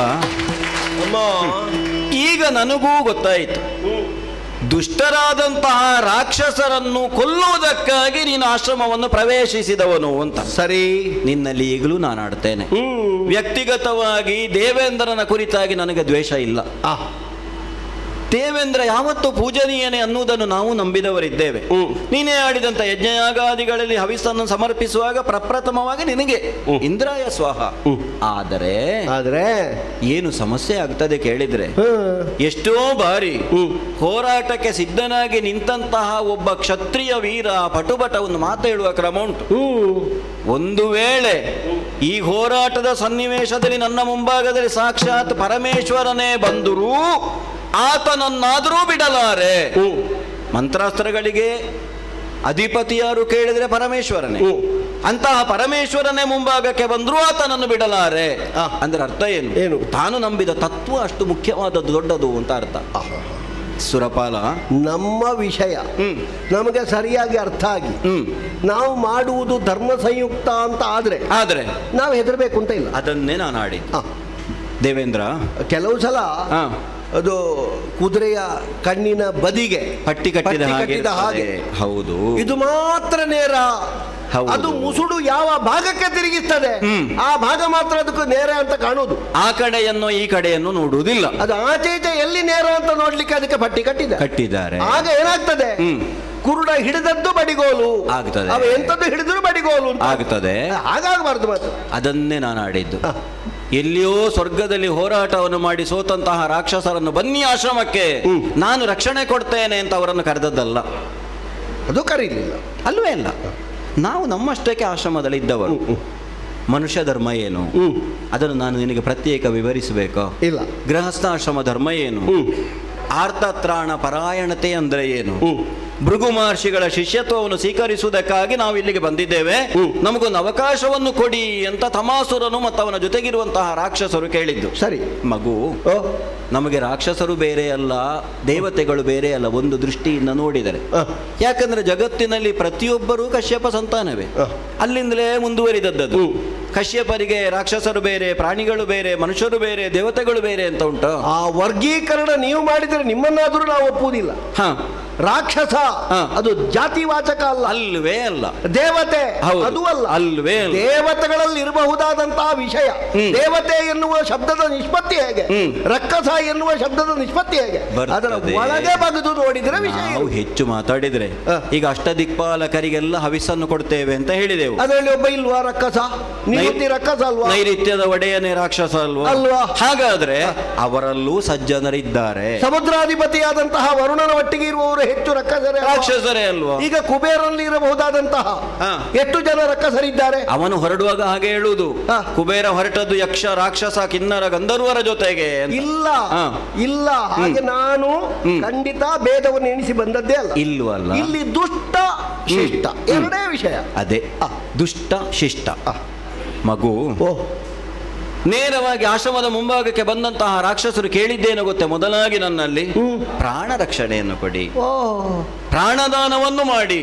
ಈಗ ನನಗೂ ಗೊತ್ತಾಯಿತು, ದುಷ್ಟರಾದಂತಹ ರಾಕ್ಷಸರನ್ನು ಕೊಲ್ಲುವುದಕ್ಕಾಗಿ ನೀನು ಆಶ್ರಮವನ್ನು ಪ್ರವೇಶಿಸಿದವನು ಅಂತ. ಸರಿ, ನಿನ್ನಲ್ಲಿ ಈಗಲೂ ನಾನು ಆಡ್ತೇನೆ. ವ್ಯಕ್ತಿಗತವಾಗಿ ದೇವೇಂದ್ರನ ಕುರಿತಾಗಿ ನನಗೆ ದ್ವೇಷ ಇಲ್ಲ. ದೇವೇಂದ್ರ ಯಾವತ್ತು ಪೂಜನೀಯನೇ ಅನ್ನುವುದನ್ನು ನಾವು ನಂಬಿದವರಿದ್ದೇವೆ. ನೀನೇ ಆಡಿದಂತ ಯಜ್ಞಯಾಗಾದಿಗಳಲ್ಲಿ ಹವಿಸ್ಸನ್ನು ಸಮರ್ಪಿಸುವಾಗ ಪ್ರಪ್ರಥಮವಾಗಿ ನಿನಗೆ ಇಂದ್ರಾಯ ಸ್ವಾಹ. ಆದರೆ ಏನು ಸಮಸ್ಯೆ ಆಗ್ತದೆ ಕೇಳಿದ್ರೆ, ಎಷ್ಟೋ ಬಾರಿ ಹೋರಾಟಕ್ಕೆ ಸಿದ್ಧನಾಗಿ ನಿಂತಹ ಒಬ್ಬ ಕ್ಷತ್ರಿಯ ವೀರ ಪಟುಬಟ ಒಂದು ಮಾತು ಹೇಳುವ ಕ್ರಮ ಉಂಟು. ಒಂದು ವೇಳೆ ಈ ಹೋರಾಟದ ಸನ್ನಿವೇಶದಲ್ಲಿ ನನ್ನ ಮುಂಭಾಗದಲ್ಲಿ ಸಾಕ್ಷಾತ್ ಪರಮೇಶ್ವರನೇ ಬಂದರೂ ಆತನನ್ನಾದರೂ ಬಿಡಲಾರೆ. ಮಂತ್ರಾಸ್ತ್ರಗಳಿಗೆ ಅಧಿಪತಿ ಯಾರು ಕೇಳಿದ್ರೆ ಪರಮೇಶ್ವರನೇ. ಅಂತಹ ಪರಮೇಶ್ವರನೇ ಮುಂಭಾಗಕ್ಕೆ ಬಂದರೂ ಆತನನ್ನು ಬಿಡಲಾರೆ. ಅಂದ್ರೆ ಅರ್ಥ ಏನು? ತಾನು ನಂಬಿದ ತತ್ವ ಅಷ್ಟು ಮುಖ್ಯವಾದದ್ದು, ದೊಡ್ಡದು ಅಂತ ಅರ್ಥ. ಸುರಪಾಲ, ನಮ್ಮ ವಿಷಯ ನಮಗೆ ಸರಿಯಾಗಿ ಅರ್ಥ ಆಗಿ ನಾವು ಮಾಡುವುದು ಧರ್ಮ ಸಂಯುಕ್ತ ಅಂತ ಆದ್ರೆ ನಾವು ಹೆದರ್ಬೇಕು ಅಂತ ಇಲ್ಲ. ಅದನ್ನೇ ನಾನು ಆಡಿದ್ದು. ದೇವೇಂದ್ರ, ಕೆಲವು ಸಲ ಅದು ಕುದುರೆಯ ಕಣ್ಣಿನ ಬದಿಗೆ ಪಟ್ಟಿ ಕಟ್ಟಿದ ಹಾಗೆ. ಹೌದು, ಇದು ಮಾತ್ರ ನೇರ. ಅದು ಮುಸುಡು ಯಾವ ಭಾಗಕ್ಕೆ ತಿರುಗಿಸ್ತದೆ ಆ ಭಾಗ ಮಾತ್ರ ಅದಕ್ಕೆ ನೇರ ಅಂತ ಕಾಣುವುದು. ಆ ಕಡೆಯನ್ನು ಈ ಕಡೆಯನ್ನು ನೋಡುವುದಿಲ್ಲ. ಅದು ಆಚೆ ಈಚೆ ಎಲ್ಲಿ ನೇರ ಅಂತ ನೋಡ್ಲಿಕ್ಕೆ ಅದಕ್ಕೆ ಪಟ್ಟಿ ಕಟ್ಟಿದ್ದಾರೆ. ಆಗ ಏನಾಗ್ತದೆ, ಕುರುಡ ಹಿಡಿದದ್ದು ಬಡಿಗೋಲು ಆಗ್ತದೆ, ಅವ ಎಂತದ್ದು ಹಿಡಿದ್ರು ಬಡಿಗೋಲು ಆಗ್ತದೆ. ಹಾಗಾಗಬಾರ್ದು ಮಾತ್ರ. ಅದನ್ನೇ ನಾನು ಆಡಿದ್ದು. ಎಲ್ಲಿಯೋ ಸ್ವರ್ಗದಲ್ಲಿ ಹೋರಾಟವನ್ನು ಮಾಡಿ ಸೋತಂತಹ ರಾಕ್ಷಸರನ್ನು ಬನ್ನಿ ಆಶ್ರಮಕ್ಕೆ, ನಾನು ರಕ್ಷಣೆ ಕೊಡ್ತೇನೆ ಅಂತ ಅವರನ್ನು ಕರೆದದ್ದಲ್ಲ. ಅದು ಕರೀಲಿಲ್ಲ, ಅಲ್ವೇ ಅಲ್ಲ. ನಾವು ನಮ್ಮಷ್ಟಕ್ಕೆ ಆಶ್ರಮದಲ್ಲಿ ಇದ್ದವರು. ಮನುಷ್ಯ ಧರ್ಮ ಏನು ಅದನ್ನು ನಾನು ನಿನಗೆ ಪ್ರತ್ಯೇಕ ವಿವರಿಸಬೇಕೋ? ಇಲ್ಲ. ಗೃಹಸ್ಥಾಶ್ರಮ ಧರ್ಮ ಏನು? ಆರ್ತತ್ರಾಣ ಪರಾಯಣತೆ ಅಂದ್ರೆ ಏನು? ಭೃಗು ಮಹರ್ಷಿಗಳ ಶಿಷ್ಯತ್ವವನ್ನು ಸ್ವೀಕರಿಸುವುದಕ್ಕಾಗಿ ನಾವು ಇಲ್ಲಿಗೆ ಬಂದಿದ್ದೇವೆ, ನಮಗೊಂದು ಅವಕಾಶವನ್ನು ಕೊಡಿ ಅಂತ ತಮಾಸುರನು ಮತ್ತು ಅವನ ಜೊತೆಗಿರುವಂತಹ ರಾಕ್ಷಸರು ಕೇಳಿದ್ದು. ಸರಿ ಮಗು, ನಮಗೆ ರಾಕ್ಷಸರು ಬೇರೆ ಅಲ್ಲ, ದೇವತೆಗಳು ಬೇರೆ ಅಲ್ಲ, ಒಂದು ದೃಷ್ಟಿಯಿಂದ ನೋಡಿದರೆ. ಯಾಕಂದ್ರೆ ಜಗತ್ತಿನಲ್ಲಿ ಪ್ರತಿಯೊಬ್ಬರೂ ಕಶ್ಯಪ ಸಂತಾನವೇ, ಅಲ್ಲಿಂದಲೇ ಮುಂದುವರಿದದ್ದು. ಕಶ್ಯಪರಿಗೆ ರಾಕ್ಷಸರು ಬೇರೆ, ಪ್ರಾಣಿಗಳು ಬೇರೆ, ಮನುಷ್ಯರು ಬೇರೆ, ದೇವತೆಗಳು ಬೇರೆ ಅಂತ ಉಂಟು. ಆ ವರ್ಗೀಕರಣ ನೀವು ಮಾಡಿದರೆ ನಿಮ್ಮನ್ನಾದರೂ ನಾವು ಒಪ್ಪುವುದಿಲ್ಲ. ರಾಕ್ಷಸ ಅದು ಜಾತಿವಾಚಕ ಅಲ್ಲ, ಅಲ್ವೇ ಅಲ್ಲ. ದೇವತೆ ಅದು ಅಲ್ಲ, ಅಲ್ವೇ. ದೇವತೆಗಳಲ್ಲಿ ಇರಬಹುದಾದಂತಹ ವಿಷಯ. ದೇವತೆ ಎನ್ನುವ ಶಬ್ದದ ನಿಷ್ಪತ್ತಿ ಹೇಗೆ, ರಕ್ಕಸ ಎನ್ನುವ ಶಬ್ದದ ನಿಷ್ಪತ್ತಿ ಹೇಗೆ, ಅದರ ಒಳಗೆ ಬಗೆದು ನೋಡಿದ್ರೆ ವಿಷಯ. ನಾವು ಹೆಚ್ಚು ಮಾತಾಡಿದ್ರೆ ಈಗ ಅಷ್ಟದಿಕ್ಪಾಲಕರಿಗೆಲ್ಲ ಹವಿಸ್ಸನ್ನು ಕೊಡ್ತೇವೆ ಅಂತ ಹೇಳಿದೆವು. ಅದರಲ್ಲಿ ಒಬ್ಬ ಇಲ್ವಾ ರಕ್ಕಸ? ರಕ್ಕಸ ಅಲ್ವಾ? ನೈಋತ್ಯದ ಒಡೆಯನೇ ರಾಕ್ಷಸ ಅಲ್ವಾ? ಹಾಗಾದ್ರೆ ಅವರಲ್ಲೂ ಸಜ್ಜನರಿದ್ದಾರೆ. ಸಮುದ್ರಾಧಿಪತಿಯಾದಂತಹ ವರುಣನ ಒಟ್ಟಿಗೆ ಇರುವವರು ಹೆಚ್ಚು ರಾಕ್ಷಸರೇ ಅಲ್ವಾ? ಈಗ ಕುಬೇರಲ್ಲಿ ಇರಬಹುದಾದಂತಹ ಎಷ್ಟು ಜನ ರಕ್ಕಸರಿದ್ದಾರೆ? ಅವನು ಹೊರಡುವಾಗ ಹಾಗೆ ಹೇಳುವುದು, ಕುಬೇರ ಹೊರಟದ್ದು ಯಕ್ಷ ರಾಕ್ಷಸ ಕಿನ್ನರ ಗಂಧರ್ವರ ಜೊತೆಗೆ. ಇಲ್ಲ ಇಲ್ಲ, ಹಾಗೆ ನಾನು ಖಂಡಿತ ಭೇದವನ್ನು ಎಣಿಸಿ ಬಂದದ್ದೇ ಅಲ್ಲ. ಇಲ್ವಲ್ಲ, ಇಲ್ಲಿ ದುಷ್ಟ ಶಿಷ್ಟ ಎರಡೇ ವಿಷಯ. ಅದೇ ದುಷ್ಟ ಶಿಷ್ಟ. ಮಗು, ನೇರವಾಗಿ ಆಶ್ರಮದ ಮುಂಭಾಗಕ್ಕೆ ಬಂದಂತಹ ರಾಕ್ಷಸರು ಕೇಳಿದ್ದೇನು ಗೊತ್ತೇ? ಮೊದಲಾಗಿ ನನ್ನಲ್ಲಿ ಪ್ರಾಣ ರಕ್ಷಣೆಯನ್ನು ಕೊಡಿ, ಪ್ರಾಣದಾನವನ್ನು ಮಾಡಿ,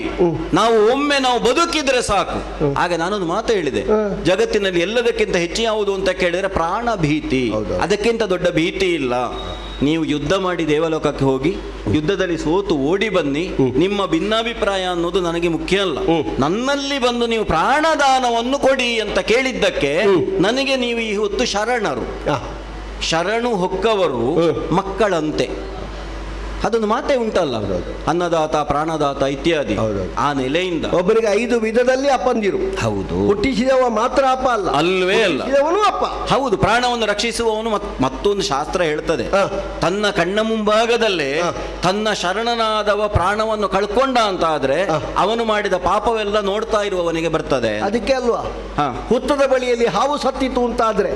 ನಾವು ಬದುಕಿದ್ರೆ ಸಾಕು. ಆಗ ನಾನೊಂದು ಮಾತು ಹೇಳಿದೆ, ಜಗತ್ತಿನಲ್ಲಿ ಎಲ್ಲದಕ್ಕಿಂತ ಹೆಚ್ಚು ಯಾವುದು ಅಂತ ಕೇಳಿದ್ರೆ ಪ್ರಾಣ ಭೀತಿ. ಅದಕ್ಕಿಂತ ದೊಡ್ಡ ಭೀತಿ ಇಲ್ಲ. ನೀವು ಯುದ್ಧ ಮಾಡಿ ದೇವಲೋಕಕ್ಕೆ ಹೋಗಿ ಯುದ್ಧದಲ್ಲಿ ಸೋತು ಓಡಿ ಬನ್ನಿ, ನಿಮ್ಮ ಭಿನ್ನಾಭಿಪ್ರಾಯ ಅನ್ನೋದು ನನಗೆ ಮುಖ್ಯ ಅಲ್ಲ. ನನ್ನಲ್ಲಿ ಬಂದು ನೀವು ಪ್ರಾಣದಾನವನ್ನು ಕೊಡಿ ಅಂತ ಕೇಳಿದ್ದಕ್ಕೆ ನನಗೆ ನೀವು ಈ ಹೊತ್ತು ಶರಣರು. ಶರಣು ಹೊಕ್ಕವರು ಮಕ್ಕಳಂತೆ, ಅದೊಂದು ಮಾತೇ ಉಂಟಲ್ಲ, ಅನ್ನದಾತ ಪ್ರಾಣದಾತ ಇತ್ಯಾದಿ. ಆ ನೆಲೆಯಿಂದ ಒಬ್ಬರಿಗೆ 5 ವಿಧದಲ್ಲಿ ಅಪ್ಪಂದಿರು. ಹೌದು, ಹುಟ್ಟಿಸಿದವ ಮಾತ್ರ ಅಪ್ಪ ಅಲ್ಲ, ಅಲ್ವೇ ಅಲ್ಲ, ಅಪ್ಪ. ಹೌದು, ಪ್ರಾಣವನ್ನು ರಕ್ಷಿಸುವವನು. ಮತ್ತೊಂದು ಶಾಸ್ತ್ರ ಹೇಳ್ತದೆ, ತನ್ನ ಕಣ್ಣ ಮುಂಭಾಗದಲ್ಲೇ ತನ್ನ ಶರಣನಾದವ ಪ್ರಾಣವನ್ನು ಕಳ್ಕೊಂಡ ಅಂತ ಆದ್ರೆ ಅವನು ಮಾಡಿದ ಪಾಪವೆಲ್ಲ ನೋಡ್ತಾ ಇರುವವನಿಗೆ ಬರ್ತದೆ. ಅದಕ್ಕೆ ಅಲ್ವಾ ಹುತ್ತದ ಬಳಿಯಲ್ಲಿ ಹಾವು ಸತ್ತಿತು ಅಂತಾದ್ರೆ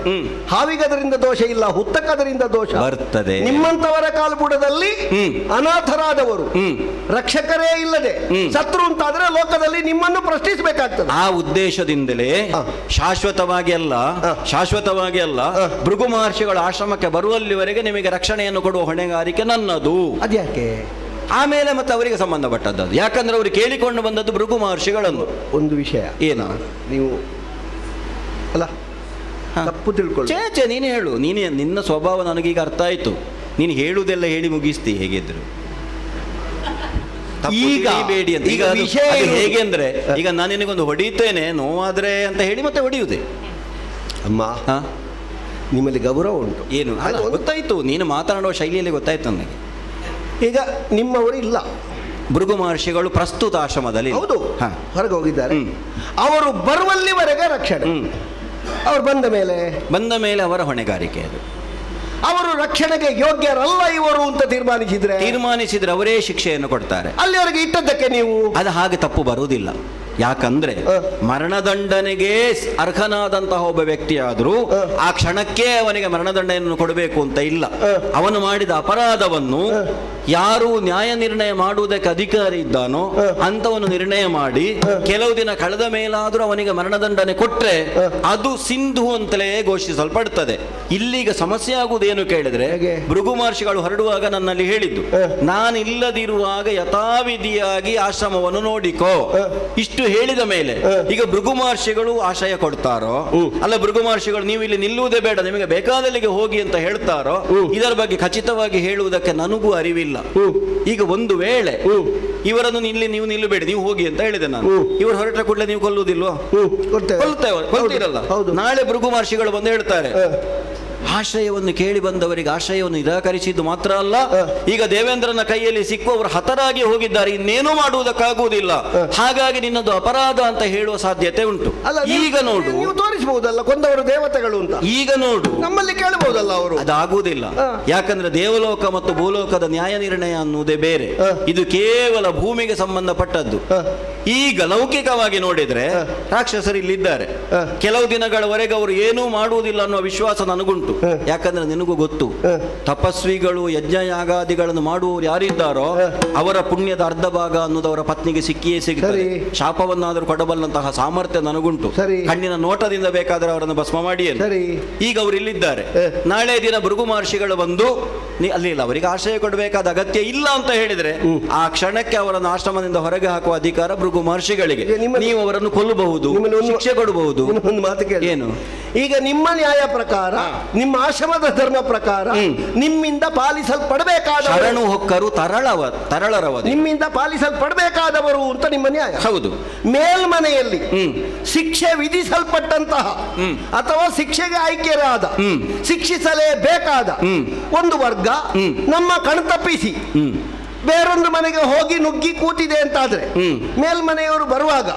ಹಾವಿಗದರಿಂದ ದೋಷ ಇಲ್ಲ, ಹುತ್ತಕ್ಕದರಿಂದ ದೋಷ ಬರ್ತದೆ. ನಿಮ್ಮಂತವರ ಕಾಲ್ಬುಡದಲ್ಲಿ ಅನಾಥರಾದವರು ರಕ್ಷಕರೇ ಇಲ್ಲದೆ ಸತ್ರು ಅಂತಾದ್ರೆ ಲೋಕದಲ್ಲಿ ನಿಮ್ಮನ್ನು ಪ್ರಶ್ನಿಸಬೇಕಾಗ್ತದೆ. ಆ ಉದ್ದೇಶದಿಂದಲೇ ಶಾಶ್ವತವಾಗಿ ಅಲ್ಲ ಭೃಗು ಮಹರ್ಷಿಗಳ ಆಶ್ರಮಕ್ಕೆ ಬರುವಲ್ಲಿವರೆಗೆ ನಿಮಗೆ ರಕ್ಷಣೆಯನ್ನು ಕೊಡುವ ಹೊಣೆಗಾರಿಕೆ ನನ್ನದು. ಅದ್ಯಾಕೆ? ಆಮೇಲೆ ಮತ್ತೆ ಅವರಿಗೆ ಸಂಬಂಧಪಟ್ಟದ್ದು. ಯಾಕಂದ್ರೆ ಅವರು ಕೇಳಿಕೊಂಡು ಬಂದದ್ದು ಭೃಗು ಮಹರ್ಷಿಗಳನ್ನು. ಒಂದು ವಿಷಯ ಏನ, ನೀವು ಅಲ್ಲ ತಪ್ಪು ತಿಳ್ಕೊಳ್ಳಿ. ಚೇಚೆ ನೀನು ಹೇಳು, ನಿನ್ನ ಸ್ವಭಾವ ನನಗೀಗ ಅರ್ಥ ಆಯ್ತು. ನೀನು ಹೇಳುವುದೆಲ್ಲ ಹೇಳಿ ಮುಗಿಸ್ತಿ ಹೇಗಿದ್ರು. ಈಗ ಬೇಡಿ ಅಂತ ಈಗ ವಿಷಯ ಹೇಗೆ ಅಂದ್ರೆ, ಈಗ ನಾನು ನಿನಗೊಂದು ಹೊಡಿತೇನೆ ನೋವಾದ್ರೆ ಅಂತ ಹೇಳಿ ಮತ್ತೆ ಹೊಡೆಯುವುದೇ. ಅಮ್ಮ ನಿಮ್ಮಲ್ಲಿ ಗೌರವ ಉಂಟು. ಏನು ಗೊತ್ತಾಯ್ತು, ನೀನು ಮಾತನಾಡುವ ಶೈಲಿಯಲ್ಲಿ ಗೊತ್ತಾಯ್ತು ನನಗೆ. ಈಗ ನಿಮ್ಮವರು ಇಲ್ಲ, ಭೃಗು ಮಹರ್ಷಿಗಳು ಪ್ರಸ್ತುತ ಆಶ್ರಮದಲ್ಲಿ. ಹೌದು, ಹೊರಗೆ ಹೋಗಿದ್ದಾರೆ. ಅವರು ಬರುವಲ್ಲಿವರೆಗೆ ರಕ್ಷಣೆ. ಅವರು ಬಂದ ಮೇಲೆ ಅವರ ಹೊಣೆಗಾರಿಕೆ ಅದು. ಅವರು ರಕ್ಷಣೆಗೆ ಯೋಗ್ಯರಲ್ಲ ಇವರು ಅಂತ ತೀರ್ಮಾನಿಸಿದ್ರೆ ಅವರೇ ಶಿಕ್ಷೆಯನ್ನು ಕೊಡ್ತಾರೆ. ಅಲ್ಲಿವರೆಗೆ ಇಟ್ಟದ್ದಕ್ಕೆ ನೀವು ಅದು ಹಾಗೆ ತಪ್ಪು ಬರುವುದಿಲ್ಲ. ಯಾಕಂದ್ರೆ ಮರಣದಂಡನೆಗೆ ಅರ್ಹನಾದಂತಹ ಒಬ್ಬ ವ್ಯಕ್ತಿಯಾದರೂ ಆ ಕ್ಷಣಕ್ಕೆ ಅವನಿಗೆ ಮರಣದಂಡನೆಯನ್ನು ಕೊಡಬೇಕು ಅಂತ ಇಲ್ಲ. ಅವನು ಮಾಡಿದ ಅಪರಾಧವನ್ನು ಯಾರು ನ್ಯಾಯ ನಿರ್ಣಯ ಮಾಡುವುದಕ್ಕೆ ಅಧಿಕಾರಿ ಇದ್ದಾನೋ ಅಂತವನು ನಿರ್ಣಯ ಮಾಡಿ ಕೆಲವು ದಿನ ಕಳೆದ ಮೇಲಾದರೂ ಅವನಿಗೆ ಮರಣದಂಡನೆ ಕೊಟ್ರೆ ಅದು ಸಿಂಧು ಅಂತಲೇ ಘೋಷಿಸಲ್ಪಡ್ತದೆ. ಇಲ್ಲಿಗ ಸಮಸ್ಯೆ ಆಗುವುದೇನು ಕೇಳಿದ್ರೆ, ಭೃಗು ಮಹರ್ಷಿಗಳು ಹೊರಡುವಾಗ ನನ್ನಲ್ಲಿ ಹೇಳಿದ್ದು, ನಾನಿಲ್ಲದಿರುವಾಗ ಯಥಾವಿಧಿಯಾಗಿ ಆಶ್ರಮವನ್ನು ನೋಡಿಕೋ. ಇಷ್ಟು ಹೇಳಿದ ಮೇಲೆ ಈಗ ಭೃಗು ಮಹರ್ಷಿಗಳು ಆಶಯ ಕೊಡ್ತಾರೋ ಅಲ್ಲ, ಭೃಗು ಮಹರ್ಷಿಗಳು ನೀವು ಇಲ್ಲಿ ನಿಲ್ಲುವುದೇ ಬೇಡ, ನಿಮಗೆ ಬೇಕಾದಲ್ಲಿಗೆ ಹೋಗಿ ಅಂತ ಹೇಳ್ತಾರೋ, ಇದರ ಬಗ್ಗೆ ಖಚಿತವಾಗಿ ಹೇಳುವುದಕ್ಕೆ ನನಗೂ ಅರಿವಿಲ್ಲ. ಈಗ ಒಂದು ವೇಳೆ ಇವರನ್ನು ನೀವು ನಿಲ್ಲಬೇಡಿ, ನೀವು ಹೋಗಿ ಅಂತ ಹೇಳಿದೆ ನಾನು, ಇವರು ಹೊರಟ ಕೂಡಲೇ ನೀವು ಕೊಲ್ಲುವುದಿಲ್ವಾ? ಕೊಲ್ತೀರಲ್ಲ. ನಾಳೆ ಭೃಗು ಮಹರ್ಷಿಗಳು ಬಂದು ಹೇಳ್ತಾರೆ, ಆಶ್ರಯವನ್ನು ಕೇಳಿ ಬಂದವರಿಗೆ ಆಶ್ರಯವನ್ನು ನಿರಾಕರಿಸಿದ್ದು ಮಾತ್ರ ಅಲ್ಲ, ಈಗ ದೇವೇಂದ್ರನ ಕೈಯಲ್ಲಿ ಸಿಕ್ಕುವವರು ಹತರಾಗಿ ಹೋಗಿದ್ದಾರೆ, ಇನ್ನೇನು ಮಾಡುವುದಕ್ಕಾಗುವುದಿಲ್ಲ, ಹಾಗಾಗಿ ನಿನ್ನದು ಅಪರಾಧ ಅಂತ ಹೇಳುವ ಸಾಧ್ಯತೆ ಉಂಟು. ಈಗ ನೋಡು, ನೀವು ತೋರಿಸಬಹುದಲ್ಲ ಕೊಂದವರು ದೇವತೆಗಳು ಅಂತ. ಈಗ ನೋಡು, ನಮ್ಮಲ್ಲಿ ಕೇಳಬಹುದಲ್ಲ ಅವರು. ಅದಾಗುವುದಿಲ್ಲ. ಯಾಕಂದ್ರೆ ದೇವಲೋಕ ಮತ್ತು ಭೂಲೋಕದ ನ್ಯಾಯ ನಿರ್ಣಯ ಅನ್ನುವುದೇ ಬೇರೆ, ಇದು ಕೇವಲ ಭೂಮಿಗೆ ಸಂಬಂಧಪಟ್ಟದ್ದು. ಈಗ ಲೌಕಿಕವಾಗಿ ನೋಡಿದ್ರೆ ರಾಕ್ಷಸರು ಇಲ್ಲಿದ್ದಾರೆ, ಕೆಲವು ದಿನಗಳವರೆಗೆ ಅವರು ಏನೂ ಮಾಡುವುದಿಲ್ಲ ಅನ್ನುವ ವಿಶ್ವಾಸ ನನಗುಂಟು. ಯಾಕಂದ್ರೆ ನಿನಗೂ ಗೊತ್ತು, ತಪಸ್ವಿಗಳು ಯಜ್ಞ ಯಾಗಾದಿಗಳನ್ನು ಮಾಡುವವರು ಯಾರಿದ್ದಾರೋ ಅವರ ಪುಣ್ಯದ ಅರ್ಧ ಭಾಗ ಅನ್ನೋದು ಅವರ ಪತ್ನಿಗೆ ಸಿಕ್ಕಿಯೇ ಸಿಗುತ್ತದೆ. ಶಾಪವನ್ನಾದರೂ ಕೊಡಬಲ್ಲಂತಹ ಸಾಮರ್ಥ್ಯ ನನಗುಂಟು. ಕಣ್ಣಿನ ನೋಟದಿಂದ ಬೇಕಾದರೆ ಅವರನ್ನು ಭಸ್ಮ ಮಾಡಿ. ಈಗ ಅವರು ಇಲ್ಲಿದ್ದಾರೆ, ನಾಳೆ ದಿನ ಭೃಗು ಮಹರ್ಷಿಗಳು ಬಂದು ಅಲ್ಲಿಲ್ಲ ಅವರಿಗೆ ಆಶ್ರಯ ಕೊಡಬೇಕಾದ ಅಗತ್ಯ ಇಲ್ಲ ಅಂತ ಹೇಳಿದ್ರೆ ಆ ಕ್ಷಣಕ್ಕೆ ಅವರನ್ನು ಆಶ್ರಮದಿಂದ ಹೊರಗೆ ಹಾಕುವ ಅಧಿಕಾರ ಭೃಗು ಮಹರ್ಷಿಗಳಿಗೆ. ನೀವು ಅವರನ್ನು ಕೊಲ್ಲಬಹುದು, ಶಿಕ್ಷೆ ಕೊಡಬಹುದು. ಒಂದು ಮಾತು ಕೇಳಿ, ಏನು? ಈಗ ನಿಮ್ಮ ನ್ಯಾಯ ಪ್ರಕಾರ, ನಿಮ್ಮ ಆಶ್ರಮದ ಧರ್ಮ ಪ್ರಕಾರ ನಿಮ್ಮಿಂದ ಪಾಲಿಸಲ್ಪಡಬೇಕಾದ ಶರಣು ಹೊಕ್ಕರು ತರಳರವರು, ನಿಮ್ಮಿಂದ ಪಾಲಿಸಲ್ಪಡಬೇಕಾದವರು ಅಂತ ನಿಮ್ಮ ನ್ಯಾಯ. ಹೌದು. ಮೇಲ್ಮನೆಯಲ್ಲಿ ಶಿಕ್ಷೆ ವಿಧಿಸಲ್ಪಟ್ಟಂತಹ ಅಥವಾ ಶಿಕ್ಷೆಗೆ ಆಯ್ಕೆಯಾದ ಶಿಕ್ಷಿಸಲೇಬೇಕಾದ ಒಂದು ವರ್ಗ ನಮ್ಮ ಕಣ್ತಪ್ಪಿಸಿ ಬೇರೊಂದು ಮನೆಗೆ ಹೋಗಿ ನುಗ್ಗಿ ಕೂತಿದೆ ಅಂತಾದ್ರೆ ಮೇಲ್ಮನೆಯವರು ಬರುವಾಗ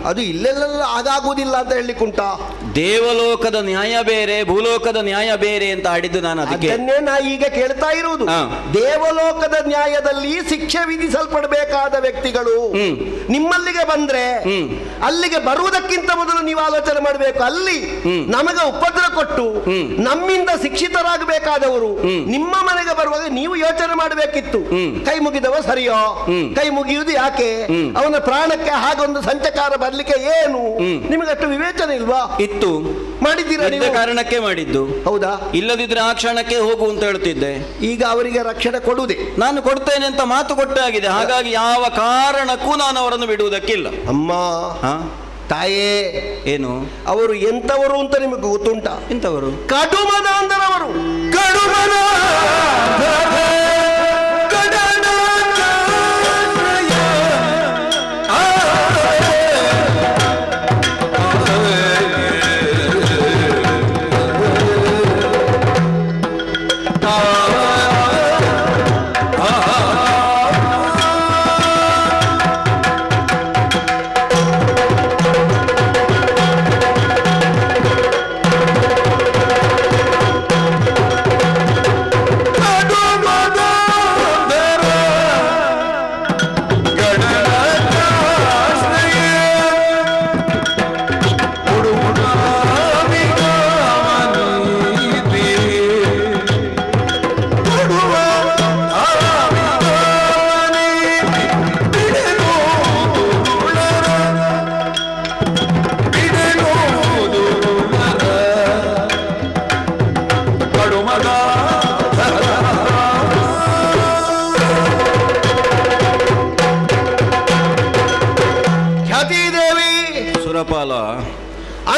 ಅದು ಇಲ್ಲೆಲ್ಲ ಆಗಾಗುವುದಿಲ್ಲ ಅಂತ ಹೇಳಿಕುಂಟ. ದೇವಲೋಕದ ನ್ಯಾಯ ಬೇರೆ, ಭೂಲೋಕದ ನ್ಯಾಯ ಬೇರೆ ಅಂತ ಆಡಿದ್ದು ನಾನು. ಅದನ್ನೇ ನಾ ಈಗ ಕೇಳ್ತಾ ಇರುವುದು. ದೇವಲೋಕದ ನ್ಯಾಯದಲ್ಲಿ ಶಿಕ್ಷೆ ವಿಧಿಸಲ್ಪಡಬೇಕಾದ ವ್ಯಕ್ತಿಗಳು ನಿಮ್ಮಲ್ಲಿಗೆ ಬಂದ್ರೆ ಅಲ್ಲಿಗೆ ಬರುವುದಕ್ಕಿಂತ ಮೊದಲು ನೀವು ಆಲೋಚನೆ ಮಾಡಬೇಕು. ಅಲ್ಲಿ ನಮಗೆ ಉಪದ್ರ ಕೊಟ್ಟು ನಮ್ಮಿಂದ ಶಿಕ್ಷಿತರಾಗಬೇಕಾದವರು ನಿಮ್ಮ ಮನೆಗೆ ಬರುವಾಗ ನೀವು ಯೋಚನೆ ಮಾಡಬೇಕಿತ್ತು, ಕೈ ಮುಗಿದವ ಸರಿಯೋ, ಕೈ ಮುಗಿಯುವುದು ಯಾಕೆ, ಅವನ ಪ್ರಾಣಕ್ಕೆ ಹಾಗೊಂದು ಸಂಚಕಾರ ಬರ್ಲಿಕ್ಕೆ ಏನು, ನಿಮಗಷ್ಟು ವಿವೇಚನೆ ಇಲ್ವಾ? ಇತ್ತು, ಮಾಡಿದ್ದೀರಾ? ಕಾರಣಕ್ಕೆ ಮಾಡಿದ್ದು. ಹೌದಾ? ಇಲ್ಲದಿದ್ರೆ ಆ ಕ್ಷಣಕ್ಕೆ ಹೋಗು ಅಂತ ಹೇಳ್ತಿದ್ದೆ. ಈಗ ಅವರಿಗೆ ರಕ್ಷಣೆ ಕೊಡುವುದೇ, ನಾನು ಕೊಡ್ತೇನೆ ಅಂತ ಮಾತು ಕೊಟ್ಟಾಗಿದೆ. ಹಾಗಾಗಿ ಯಾವ ಕಾರಣಕ್ಕೂ ನಾನು ಅವರನ್ನು ಬಿಡುವುದಕ್ಕಿಲ್ಲ. ಅಮ್ಮ, ತಾಯೇ, ಏನು ಅವರು ಎಂತವರು ಅಂತ ನಿಮಗೆ ಗೊತ್ತುಂಟ? ಎಂತವರು? ಕಡುಮದ ಅಂದರವರು. ಕಡುಮದ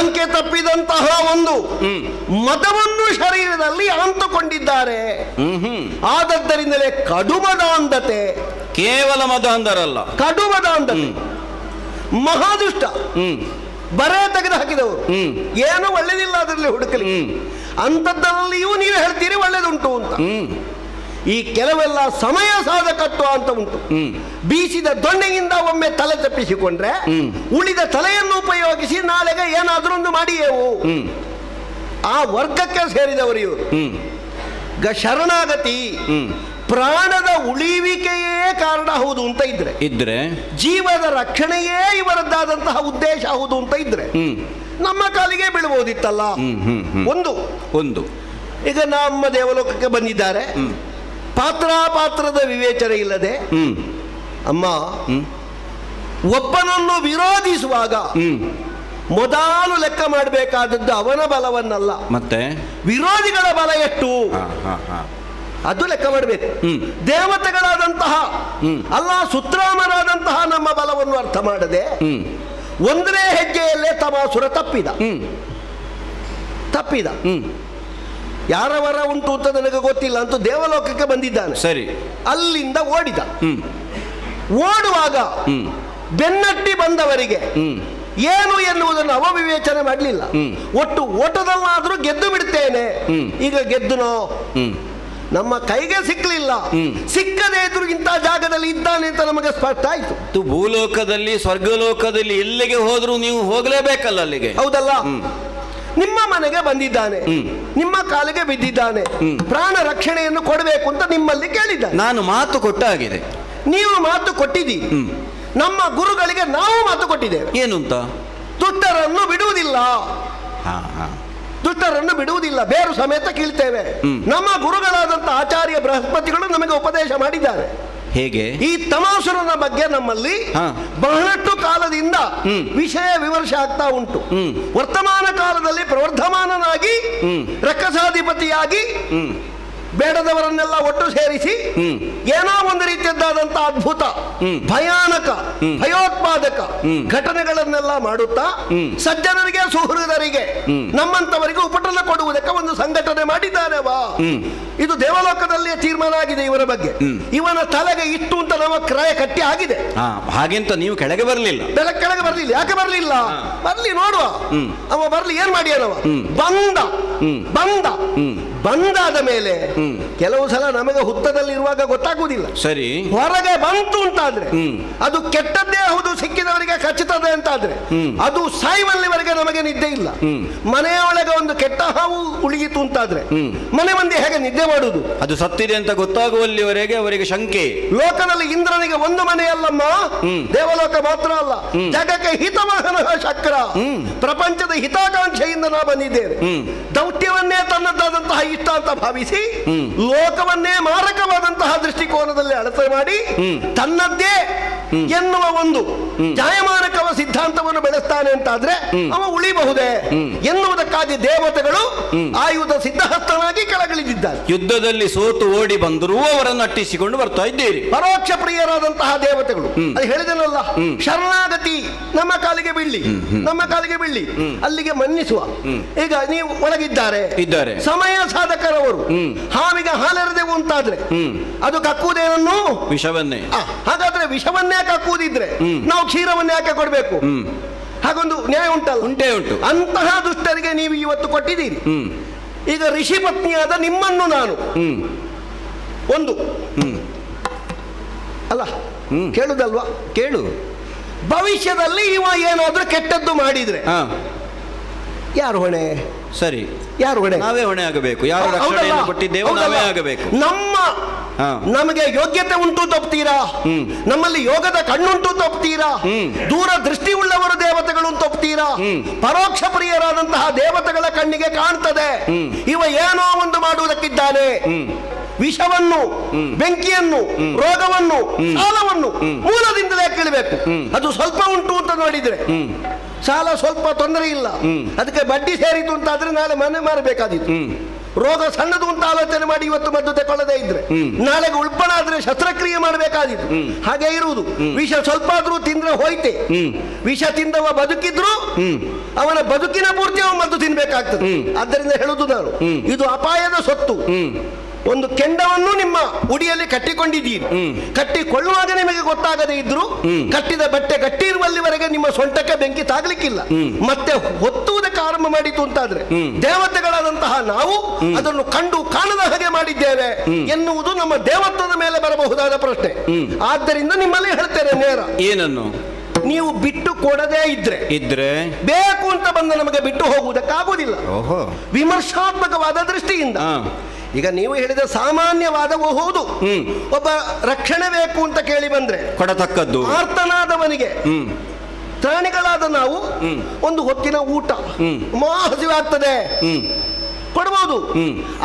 ಲಂಕೆ ತಪ್ಪಿದಂತಹ ಒಂದು ಮತವನ್ನು ಶರೀರದಲ್ಲಿ ಅಂತುಕೊಂಡಿದ್ದಾರೆ. ಆದದ್ದರಿಂದಲೇ ಕಡುಮದಾಂಧತೆ, ಕೇವಲ ಮದ ಅಂದರಲ್ಲ, ಕಡುಮದಾಂಧತೆ, ಮಹಾದುಷ್ಟ, ಬರೇ ತೆಗೆದು ಹಾಕಿದವರು, ಏನೋ ಒಳ್ಳೇದಿಲ್ಲ ಅದರಲ್ಲಿ ಹುಡುಕಲಿ, ಅಂಥದ್ದರಲ್ಲಿಯೂ ನೀವು ಹೇಳ್ತೀರಿ ಒಳ್ಳೇದುಂಟು ಅಂತ. ಈ ಕೆಲವೆಲ್ಲ ಸಮಯ ಸಾಧಕತ್ವ ಅಂತ ಉಂಟು. ಬೀಸಿದ ದೊಣ್ಣೆಯಿಂದ ಒಮ್ಮೆ ತಲೆ ತಪ್ಪಿಸಿಕೊಂಡ್ರೆ ಉಳಿದ ತಲೆಯನ್ನು ಉಪಯೋಗಿಸಿ ನಾಳೆಗೆ ಏನಾದ್ರೂ ಒಂದು ಮಾಡಿಯೇವು. ಆ ವರ್ಗಕ್ಕೆ ಸೇರಿದವರು ಇವರು. ಶರಣಾಗತಿ ಪ್ರಾಣದ ಉಳಿವಿಕೆಯೇ ಕಾರಣ ಹೌದು ಅಂತ ಇದ್ರೆ ಜೀವದ ರಕ್ಷಣೆಯೇ ಇವರದ್ದಾದಂತಹ ಉದ್ದೇಶ ಹೌದು ಅಂತ ಇದ್ರೆ ನಮ್ಮ ಕಾಲಿಗೆ ಬೀಳ್ಬೋದಿತ್ತಲ್ಲ. ಒಂದು ಈಗ ನಮ್ಮ ದೇವಲೋಕಕ್ಕೆ ಬಂದಿದ್ದಾರೆ, ಪಾತ್ರದ ವಿವೇಚನೆ ಇಲ್ಲದೆ ಅಮ್ಮ ಒಬ್ಬನನ್ನು ವಿರೋಧಿಸುವಾಗ ಮೊದಲು ಲೆಕ್ಕ ಮಾಡಬೇಕಾದದ್ದು ಅವನ ಬಲವನ್ನಲ್ಲ, ಮತ್ತೆ ವಿರೋಧಿಗಳ ಬಲ ಎಷ್ಟು ಅದು ಲೆಕ್ಕ ಮಾಡಬೇಕು. ದೇವತೆಗಳಾದಂತಹ ಅಲ್ಲ ಸುತ್ರಾಮರಾದಂತಹ ನಮ್ಮ ಬಲವನ್ನು ಅರ್ಥ ಮಾಡದೆ ಒಂದನೇ ಹೆಜ್ಜೆಯಲ್ಲೇ ತಮಾಸುರ ತಪ್ಪಿದ. ಯಾರವರ ಉಂಟು ಅಂತ ನನಗೆ ಗೊತ್ತಿಲ್ಲ ಅಂತೂ ದೇವಲೋಕಕ್ಕೆ ಬಂದಿದ್ದಾನೆ. ಸರಿ, ಅಲ್ಲಿಂದ ಓಡುವಾಗ ಬೆನ್ನಟ್ಟಿ ಬಂದವರಿಗೆ ಏನು ಎನ್ನುವುದನ್ನು ಅವವಿವೇಚನೆ ಮಾಡಲಿಲ್ಲ. ಒಟ್ಟು ಓಟದಲ್ಲಾದ್ರೂ ಗೆದ್ದು ಬಿಡ್ತೇನೆ, ಈಗ ಗೆದ್ದುನೋ ನಮ್ಮ ಕೈಗೆ ಸಿಕ್ಕಲಿಲ್ಲ, ಸಿಕ್ಕದೇ ಇದ್ರು ಇಂಥ ಜಾಗದಲ್ಲಿ ಇದ್ದಾನೆ ಅಂತ ನಮಗೆ ಸ್ಪಷ್ಟ ಆಯ್ತು. ಭೂಲೋಕದಲ್ಲಿ ಸ್ವರ್ಗಲೋಕದಲ್ಲಿ ಎಲ್ಲಿಗೆ ಹೋದ್ರೂ ನೀವು ಹೋಗಲೇಬೇಕಲ್ಲ ಅಲ್ಲಿಗೆ, ಹೌದಲ್ಲ? ನಿಮ್ಮ ಮನೆಗೆ ಬಂದಿದ್ದಾನೆ, ನಿಮ್ಮ ಕಾಲಿಗೆ ಬಿದ್ದಿದ್ದಾನೆ, ಪ್ರಾಣ ರಕ್ಷಣೆಯನ್ನು ಕೊಡಬೇಕು ಅಂತ ನಿಮ್ಮಲ್ಲಿ ಕೇಳಿದ್ದಾನೆ. ನಾನು ಮಾತು ಕೊಟ್ಟ ಆಗಿದೆ, ನೀವು ಮಾತು ಕೊಟ್ಟಿದ್ದೀರಿ. ನಮ್ಮ ಗುರುಗಳಿಗೆ ನಾವು ಮಾತು ಕೊಟ್ಟಿದ್ದೇವೆ. ಏನು ಅಂತ? ದುಷ್ಟರನ್ನು ಬಿಡುವುದಿಲ್ಲ, ಬೇರು ಸಮೇತ ಕೀಳ್ತೇವೆ. ನಮ್ಮ ಗುರುಗಳಾದಂತಹ ಆಚಾರ್ಯ ಬೃಹಸ್ಪತಿಗಳು ನಮಗೆ ಉಪದೇಶ ಮಾಡಿದ್ದಾರೆ. ಹೇಗೆ? ಈ ತಮಾಸುರನ ಬಗ್ಗೆ ನಮ್ಮಲ್ಲಿ ಬಹಳಷ್ಟು ಕಾಲದಿಂದ ವಿಷಯ ವಿಮರ್ಶೆ ಆಗ್ತಾ ಉಂಟು. ವರ್ತಮಾನ ಕಾಲದಲ್ಲಿ ಪ್ರವರ್ಧಮಾನನಾಗಿ ರಕ್ಕಸಾಧಿಪತಿಯಾಗಿ ಬೇಡದವರನ್ನೆಲ್ಲ ಒಟ್ಟು ಸೇರಿಸಿ ಏನೋ ಒಂದು ರೀತಿಯದ್ದಾದಂತಹ ಅದ್ಭುತ ಭಯಾನಕ ಭಯೋತ್ಪಾದಕ ಘಟನೆಗಳನ್ನೆಲ್ಲ ಮಾಡುತ್ತಾ ಸಜ್ಜನರಿಗೆ ಸುಹೃದರಿಗೆ ನಮ್ಮಂತವರಿಗೆ ಉಪಟಳ ಕೊಡುವುದಕ್ಕೆ ಒಂದು ಸಂಘಟನೆ ಮಾಡಿದ್ದಾನೆವಾ. ಇದು ದೇವಲೋಕದಲ್ಲಿಯೇ ತೀರ್ಮಾನ ಆಗಿದೆ ಇವರ ಬಗ್ಗೆ. ಇವನ ತಲೆಗೆ ಇಷ್ಟು ಅಂತ ನಮ್ಮ ಕ್ರಯ ಕಟ್ಟಿ ಆಗಿದೆ. ಹಾಗೆಂತ ನೀವು ಕೆಳಗೆ ಬರಲಿಲ್ಲ? ಕೆಳಗೆ ಬರಲಿಲ್ಲ. ಯಾಕೆ ಬರಲಿಲ್ಲ? ಬರ್ಲಿ ನೋಡುವ, ಅವ ಬರ್ಲಿ. ಏನ್ ಮಾಡಿಯನವ? ಬಂದಾದ ಮೇಲೆ ಕೆಲವು ಸಲ ನಮಗೆ ಹುತ್ತದಲ್ಲಿರುವಾಗ ಗೊತ್ತಾಗುವುದಿಲ್ಲ. ಸರಿ, ಹೊರಗೆ ಬಂತು ಅಂತಾದ್ರೆ ಅದು ಕೆಟ್ಟದ್ದೇ ಹೌದು, ಸಿಕ್ಕಿದವರಿಗೆ ಖಚಿತದೆ ಅಂತಾದ್ರೆ ಅದು ಸಾಯುವಲ್ಲಿವರೆಗೆ ನಮಗೆ ನಿದ್ದೆ ಇಲ್ಲ. ಮನೆಯ ಒಳಗೆ ಒಂದು ಕೆಟ್ಟ ಹಾವು ಉಳಿಯಿತು ಅಂತಾದ್ರೆ ಮನೆ ಮಂದಿ ಹೇಗೆ ನಿದ್ದೆ ಮಾಡುವುದು? ಅದು ಸತ್ತಿದೆ ಅಂತ ಗೊತ್ತಾಗುವಲ್ಲಿವರೆಗೆ ಅವರಿಗೆ ಶಂಕೆ. ಲೋಕದಲ್ಲಿ ಇಂದ್ರನಿಗೆ ಒಂದು ಮನೆಯಲ್ಲಮ್ಮ, ದೇವಲೋಕ ಮಾತ್ರ ಅಲ್ಲ, ಜಗಕ್ಕೆ ಹಿತವಾಹನ ಚಕ್ರ, ಪ್ರಪಂಚದ ಹಿತಾಕಾಂಕ್ಷೆಯಿಂದ ನಾ ಬಂದಿದ್ದೇನೆ. ದೌತ್ಯವನ್ನೇ ತನ್ನದಾದಂತಹ ಇಷ್ಟ ಅಂತ ಭಾವಿಸಿ ಲೋಕವನ್ನೇ ಮಾರಕವಾದಂತಹ ದೃಷ್ಟಿಕೋನದಲ್ಲಿ ಅಳತೆ ಮಾಡಿ ತನ್ನದ್ದೇ ಎನ್ನುವ ಒಂದು ಜಾಯಮಾನಕವ ಸಿದ್ಧಾಂತವನ್ನು ಬೆಳೆಸ್ತಾನೆ ಅಂತಾದ್ರೆ ಅವ ಉಳಿಬಹುದೇ ಎನ್ನುವುದಕ್ಕಾಗಿ ದೇವತೆಗಳು ಆಯುಧ ಸಿದ್ಧಹಸ್ತನಾಗಿ ಕೆಳಗಿಳಿದಿದ್ದಾರೆ. ಯುದ್ಧದಲ್ಲಿ ಸೋತು ಓಡಿ ಬಂದರೂ ಅವರನ್ನು ಅಟ್ಟಿಸಿಕೊಂಡು ಬರ್ತಾ ಇದ್ದೀರಿ. ಪರೋಕ್ಷ ಪ್ರಿಯರಾದಂತಹ ದೇವತೆಗಳು. ಅದು ಹೇಳಿದನಲ್ಲ, ಶರಣಾಗತಿ ನಮ್ಮ ಕಾಲಿಗೆ ಬೀಳ್ಲಿ, ಅಲ್ಲಿಗೆ ಮನ್ನಿಸುವ. ಈಗ ನೀವು ಒಳಗಿದ್ದಾರೆ, ಸಮಯ ಸಾಧಕರವರು. ಹಾವಿಗೆ ಹಾಲೆರೆದೆವು ಅಂತಾದ್ರೆ ಅದು ಕಕ್ಕುವುದೇನನ್ನು? ವಿಷವನ್ನೇ. ಹಾಗಾದ್ರೆ ವಿಷವನ್ನೇ ಕಕ್ಕುವುದಿದ್ರೆ ನಾವು ಕ್ಷೀರವನ್ನೇ ಯಾಕೆ ಕೊಡಬೇಕು? ಹಾಗೊಂದು ನ್ಯಾಯ ಉಂಟಲ್ಲ? ಉಂಟೇ ಉಂಟು. ಅಂತಹ ದುಷ್ಟರಿಗೆ ನೀವು ಇವತ್ತು ಕೊಟ್ಟಿದ್ದೀರಿ. ಈಗ ಋಷಿ ಪತ್ನಿಯಾದ ನಿಮ್ಮನ್ನು ನಾನು ಒಂದು ಅಲ್ಲ ಕೇಳುದಲ್ವಾ? ಕೇಳು. ಭವಿಷ್ಯದಲ್ಲಿ ಇವ ಏನಾದ್ರೂ ಕೆಟ್ಟದ್ದು ಮಾಡಿದ್ರೆ ಯಾರು ಹೊಣೆ? ಸರಿ, ಯಾರು ಹೊಣೆ? ನಾವೇ ಹೊಣೆ ಆಗಬೇಕು. ಯಾವ ರಕ್ಷಣೆಯನ್ನು ಕೊಟ್ಟಿದ್ದೇವೆ ನಾವೇ ಆಗಬೇಕು. ನಮಗೆ ಯೋಗ್ಯತೆ ಉಂಟು ತಪ್ತೀರಾ? ನಮ್ಮಲ್ಲಿ ಯೋಗದ ಕಣ್ಣುಂಟು ತಪ್ತೀರಾ? ದೂರ ದೃಷ್ಟಿ ಉಳ್ಳವರು ದೇವತೆಗಳು ತಪ್ತೀರಾ? ಪರೋಕ್ಷ ಪ್ರಿಯರಾದಂತಹ ದೇವತೆಗಳ ಕಣ್ಣಿಗೆ ಕಾಣ್ತದೆ ಇವ ಏನೋ ಒಂದು ಮಾಡುವುದಕ್ಕಿದ್ದಾನೆ. ವಿಷವನ್ನು, ಬೆಂಕಿಯನ್ನು, ರೋಗವನ್ನು, ಸಾಲವನ್ನು ಮೂಲದಿಂದಲೇ ಕೇಳಬೇಕು. ಅದು ಸ್ವಲ್ಪ ಉಂಟು ಅಂತ ನೋಡಿದ್ರೆ ಸಾಲ ಸ್ವಲ್ಪ ತೊಂದರೆ ಇಲ್ಲ, ಅದಕ್ಕೆ ಬಡ್ಡಿ ಸೇರಿತು ಅಂತಾದ್ರೆ ನಾಳೆ ಮನೆ ಮಾರಬೇಕಾದಿತ್ತು. ರೋಗ ಸಣ್ಣದು ಅಂತ ಆಲೋಚನೆ ಮಾಡಿ ಇವತ್ತು ಮದ್ದು ತಗೊಳ್ಳದೇ ಇದ್ರೆ ನಾಳೆಗೆ ಉಲ್ಬಣ ಆದ್ರೆ ಶಸ್ತ್ರಕ್ರಿಯೆ ಮಾಡಬೇಕಾದಿತ್ತು. ಹಾಗೆ ಇರುವುದು. ವಿಷ ಸ್ವಲ್ಪ ಆದ್ರೂ ತಿಂದ್ರೆ ಹೋಯ್ತೆ. ವಿಷ ತಿಂದವ ಬದುಕಿದ್ರು ಅವನ ಬದುಕಿನ ಪೂರ್ತಿ ಅವ ಮದ್ದು ತಿನ್ಬೇಕಾಗ್ತದೆ. ಆದ್ದರಿಂದ ಹೇಳುದು ನಾನು, ಇದು ಅಪಾಯದ ಸೊತ್ತು. ಒಂದು ಕೆಂಡವನ್ನು ನಿಮ್ಮ ಉಡಿಯಲ್ಲಿ ಕಟ್ಟಿಕೊಂಡಿದ್ದೀರಿ. ಕಟ್ಟಿಕೊಳ್ಳುವಾಗ ನಿಮಗೆ ಗೊತ್ತಾಗದೇ ಇದ್ರು ಕಟ್ಟಿದ ಬಟ್ಟೆ ಗಟ್ಟಿ ಇರುವಲ್ಲಿವರೆಗೆ ನಿಮ್ಮ ಸೊಂಟಕ್ಕೆ ಬೆಂಕಿ ತಾಗ್ಲಿಕ್ಕಿಲ್ಲ. ಮತ್ತೆ ಹೊತ್ತುವುದಕ್ಕೆ ಆರಂಭ ಮಾಡಿತು ಅಂತಾದ್ರೆ ದೇವತೆಗಳಾದಂತಹ ನಾವು ಅದನ್ನು ಕಂಡು ಕಾಣದ ಹಾಗೆ ಮಾಡಿದ್ದೇವೆ ಎನ್ನುವುದು ನಮ್ಮ ದೇವತ್ವದ ಮೇಲೆ ಬರಬಹುದಾದ ಪ್ರಶ್ನೆ. ಆದ್ದರಿಂದ ನಿಮ್ಮಲ್ಲಿ ಹೇಳ್ತೇನೆ ನೇರ, ಏನನ್ನು ನೀವು ಬಿಟ್ಟು ಕೊಡದೇ ಇದ್ರೆ ಬೇಕು ಅಂತ ಬಂದ ನಮಗೆ ಬಿಟ್ಟು ಹೋಗುವುದಕ್ಕಾಗುವುದಿಲ್ಲ. ವಿಮರ್ಶಾತ್ಮಕವಾದ ದೃಷ್ಟಿಯಿಂದ ಈಗ ನೀವು ಹೇಳಿದ ಸಾಮಾನ್ಯವಾದವು ಹೌದು. ಒಬ್ಬ ರಕ್ಷಣೆ ಬೇಕು ಅಂತ ಕೇಳಿ ಬಂದ್ರೆ ಕೊಡತಕ್ಕದ್ದು ಆರ್ತನಾದವನಿಗೆ ಪ್ರಾಣಿಗಳಾದ ನಾವು ಒಂದು ಹೊತ್ತಿನ ಊಟ ಹಸಿವಾಗ್ತದೆ ಕೊಡಬಹುದು.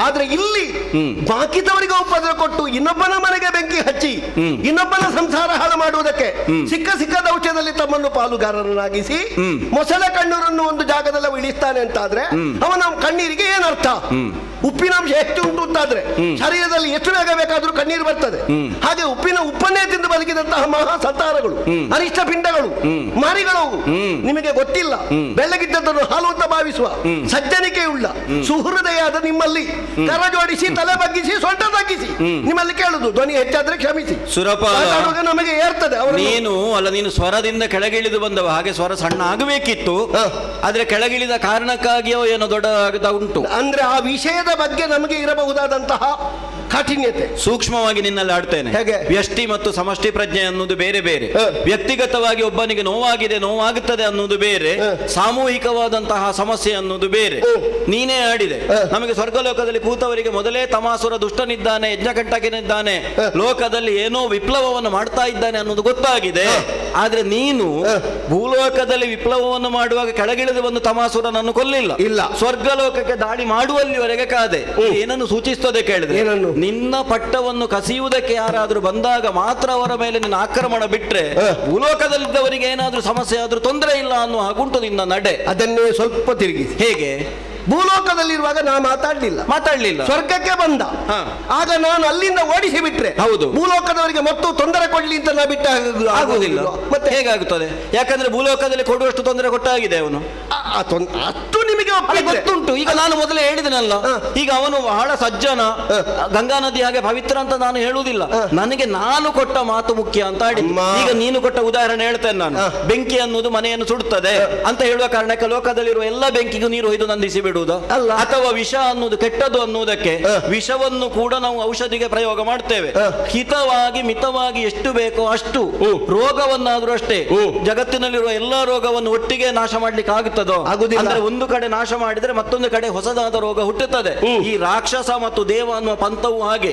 ಆದ್ರೆ ಇಲ್ಲಿ ಬಾಕಿದವರಿಗೆ ಉಪದ್ರ ಕೊಟ್ಟು ಇನ್ನೊಬ್ಬನ ಮನೆಗೆ ಬೆಂಕಿ ಹಚ್ಚಿ ಇನ್ನೊಬ್ಬನ ಸಂಸಾರ ಹಾಳು ಮಾಡುವುದಕ್ಕೆ ಸಿಕ್ಕ ದೌತ್ಯದಲ್ಲಿ ತಮ್ಮನ್ನು ಪಾಲುಗಾರರನ್ನಾಗಿಸಿ ಮೊಸಳೆ ಕಣ್ಣೂರನ್ನು ಒಂದು ಜಾಗದಲ್ಲಿ ಇಳಿಸ್ತಾನೆ ಅಂತಾದ್ರೆ ಅವನ ಕಣ್ಣೀರಿಗೆ ಏನರ್ಥ? ಉಪ್ಪಿನಾಂಶ ಹೆಚ್ಚು ಉಂಟು ಅಂತಾದ್ರೆ ಶರೀರದಲ್ಲಿ ಎಷ್ಟು ಬೇಗ ಬೇಕಾದ್ರೂ ಕಣ್ಣೀರು ಬರ್ತದೆ. ಹಾಗೆ ಉಪ್ಪನ್ನೇ ತಿಂದು ಬದುಕಿದಂತಹ ಮಹಾ ಸಂತಾನಗಳು, ಅರಿಷ್ಟ ಪಿಂಡಗಳು, ಮಾರಿಗಳು ನಿಮಗೆ ಗೊತ್ತಿಲ್ಲ. ಬೆಳ್ಳಗಿದ್ದದನ್ನು ಹಾಲು ಅಂತ ಭಾವಿಸುವ ಸಜ್ಜನಿಕೆಯುಳ್ಳ ಸುಹೃದಯಾದ ನಿಮ್ಮಲ್ಲಿ ಕರ ಜೋಡಿಸಿ ತಲೆ ಬಗ್ಗಿಸಿ ಸೊಂಟ ತಗ್ಗಿಸಿ ನಿಮ್ಮಲ್ಲಿ ಕೇಳುದು, ಧ್ವನಿ ಹೆಚ್ಚಾದ್ರೆ ಕ್ಷಮಿಸಿ. ಸುರಪಾಲ ನಮಗೆ ಏರ್ತದೆ. ನೀನು ಸ್ವರದಿಂದ ಕೆಳಗಿಳಿದು ಬಂದವ, ಹಾಗೆ ಸ್ವರ ಸಣ್ಣ ಆಗಬೇಕಿತ್ತು. ಆದ್ರೆ ಕೆಳಗಿಳಿದ ಕಾರಣಕ್ಕಾಗಿಯೋ ಏನೋ ದೊಡ್ಡ ಉಂಟು. ಅಂದ್ರೆ ಆ ವಿಷಯದ ಬಗ್ಗೆ ನಮಗೆ ಇರಬಹುದಾದಂತಹ ಕಾಠಿಣ್ಯತೆ ಸೂಕ್ಷ್ಮವಾಗಿ ನಿನ್ನಲ್ಲಿ ಆಡ್ತೇನೆ. ವ್ಯಷ್ಟಿ ಮತ್ತು ಸಮಷ್ಟಿ ಪ್ರಜ್ಞೆ ಅನ್ನೋದು ಬೇರೆ ಬೇರೆ. ವ್ಯಕ್ತಿಗತವಾಗಿ ಒಬ್ಬನಿಗೆ ನೋವಾಗುತ್ತದೆ ಅನ್ನೋದು ಬೇರೆ, ಸಾಮೂಹಿಕವಾದಂತಹ ಸಮಸ್ಯೆ ಅನ್ನೋದು ಬೇರೆ. ನೀನೇ ಆಡಿದೆ. ನಮಗೆ ಸ್ವರ್ಗಲೋಕದಲ್ಲಿ ಕೂತವರಿಗೆ ಮೊದಲೇ ತಮಾಸುರ ದುಷ್ಟನಿದ್ದಾನೆ, ಯಜ್ಞಕಂಟಕನಿದ್ದಾನೆ, ಲೋಕದಲ್ಲಿ ಏನೋ ವಿಪ್ಲವವನ್ನು ಮಾಡ್ತಾ ಇದ್ದಾನೆ ಅನ್ನೋದು ಗೊತ್ತಾಗಿದೆ. ಆದ್ರೆ ನೀನು ಭೂಲೋಕದಲ್ಲಿ ವಿಪ್ಲವವನ್ನು ಮಾಡುವಾಗ ಕೆಳಗಿಳಿದು ಬಂದು ತಮಾಸುರನನ್ನು ಕೊಲ್ಲಿಲ್ಲ. ಸ್ವರ್ಗಲೋಕಕ್ಕೆ ದಾಳಿ ಮಾಡುವಲ್ಲಿವರೆಗೆ ಕಾದೆ. ಏನನ್ನು ಸೂಚಿಸ್ತದೆ ಕೇಳಿದ್ರೆ, ನಿನ್ನ ಪಟ್ಟವನ್ನು ಕಸಿಯುವುದಕ್ಕೆ ಯಾರಾದ್ರೂ ಬಂದಾಗ ಮಾತ್ರ ಅವರ ಮೇಲೆ ನಿನ್ನ ಆಕ್ರಮಣ ಬಿಟ್ರೆ ಭೂಲೋಕದಲ್ಲಿದ್ದವರಿಗೆ ಏನಾದ್ರೂ ಸಮಸ್ಯೆ ಆದ್ರೂ ತೊಂದರೆ ಇಲ್ಲ ಅನ್ನೋ ಹಾಗುಂಟು ನಿನ್ನ ನಡೆ. ಅದನ್ನೇ ಸ್ವಲ್ಪ ತಿರುಗಿಸಿ. ಹೇಗೆ? ಭೂಲೋಕದಲ್ಲಿರುವಾಗ ನಾ ಮಾತಾಡ್ಲಿಲ್ಲ. ಸ್ವರ್ಗಕ್ಕೆ ಬಂದ ಆಗ ನಾನು ಅಲ್ಲಿಂದ ಓಡಿಸಿ ಬಿಟ್ರೆ ಹೌದು, ಭೂಲೋಕದವರಿಗೆ ಮತ್ತು ತೊಂದರೆ ಕೊಡ್ಲಿ ಅಂತ ನಾ ಬಿಟ್ಟ ಆಗುದಿಲ್ಲ. ಮತ್ತೆ ಹೇಗಾಗುತ್ತದೆ? ಯಾಕಂದ್ರೆ ಭೂಲೋಕದಲ್ಲಿ ಕೊಡುವಷ್ಟು ತೊಂದರೆ ಕೊಟ್ಟಾಗಿದೆ ಅವನು. ಅಷ್ಟು ನಿಮಗೆ ಗೊತ್ತುಂಟು. ಈಗ ನಾನು ಮೊದಲೇ ಹೇಳಿದನಲ್ಲ, ಈಗ ಅವನು ಬಹಳ ಸಜ್ಜನ, ಗಂಗಾ ನದಿ ಹಾಗೆ ಪವಿತ್ರ ಅಂತ ನಾನು ಹೇಳುವುದಿಲ್ಲ. ನನಗೆ ನಾನು ಕೊಟ್ಟ ಮಾತು ಮುಖ್ಯ ಅಂತ ಆಡಿ. ಈಗ ನೀನು ಕೊಟ್ಟ ಉದಾಹರಣೆ ಹೇಳ್ತೇನೆ ನಾನು. ಬೆಂಕಿ ಅನ್ನೋದು ಮನೆಯನ್ನು ಸುಡುತ್ತದೆ ಅಂತ ಹೇಳುವ ಕಾರಣಕ್ಕೆ ಲೋಕದಲ್ಲಿರುವ ಎಲ್ಲ ಬೆಂಕಿಗೂ ನೀರು ಹೊಯ್ದು ನಂದಿಸಿ ಬಿಡುವುದು ಅಲ್ಲ. ಅಥವಾ ವಿಷ ಅನ್ನೋದು ಕೆಟ್ಟದು ಅನ್ನುವುದಕ್ಕೆ ವಿಷವನ್ನು ಕೂಡ ನಾವು ಔಷಧಿಗೆ ಪ್ರಯೋಗ ಮಾಡ್ತೇವೆ. ಹಿತವಾಗಿ ಮಿತವಾಗಿ ಎಷ್ಟು ಬೇಕೋ ಅಷ್ಟು. ರೋಗವನ್ನಾದ್ರೂ ಅಷ್ಟೇ. ಜಗತ್ತಿನಲ್ಲಿರುವ ಎಲ್ಲಾ ರೋಗವನ್ನು ಒಟ್ಟಿಗೆ ನಾಶ ಮಾಡ್ಲಿಕ್ಕೆ ಆಗುತ್ತದೋ? ಅಂದ್ರೆ ಒಂದು ಕಡೆ ನಾಶ ಮಾಡಿದ್ರೆ ಮತ್ತೊಂದು ಕಡೆ ಹೊಸದಾದ ರೋಗ ಹುಟ್ಟುತ್ತದೆ. ಈ ರಾಕ್ಷಸ ಮತ್ತು ದೇವ ಅನ್ನುವ ಪಂಥವು ಹಾಗೆ.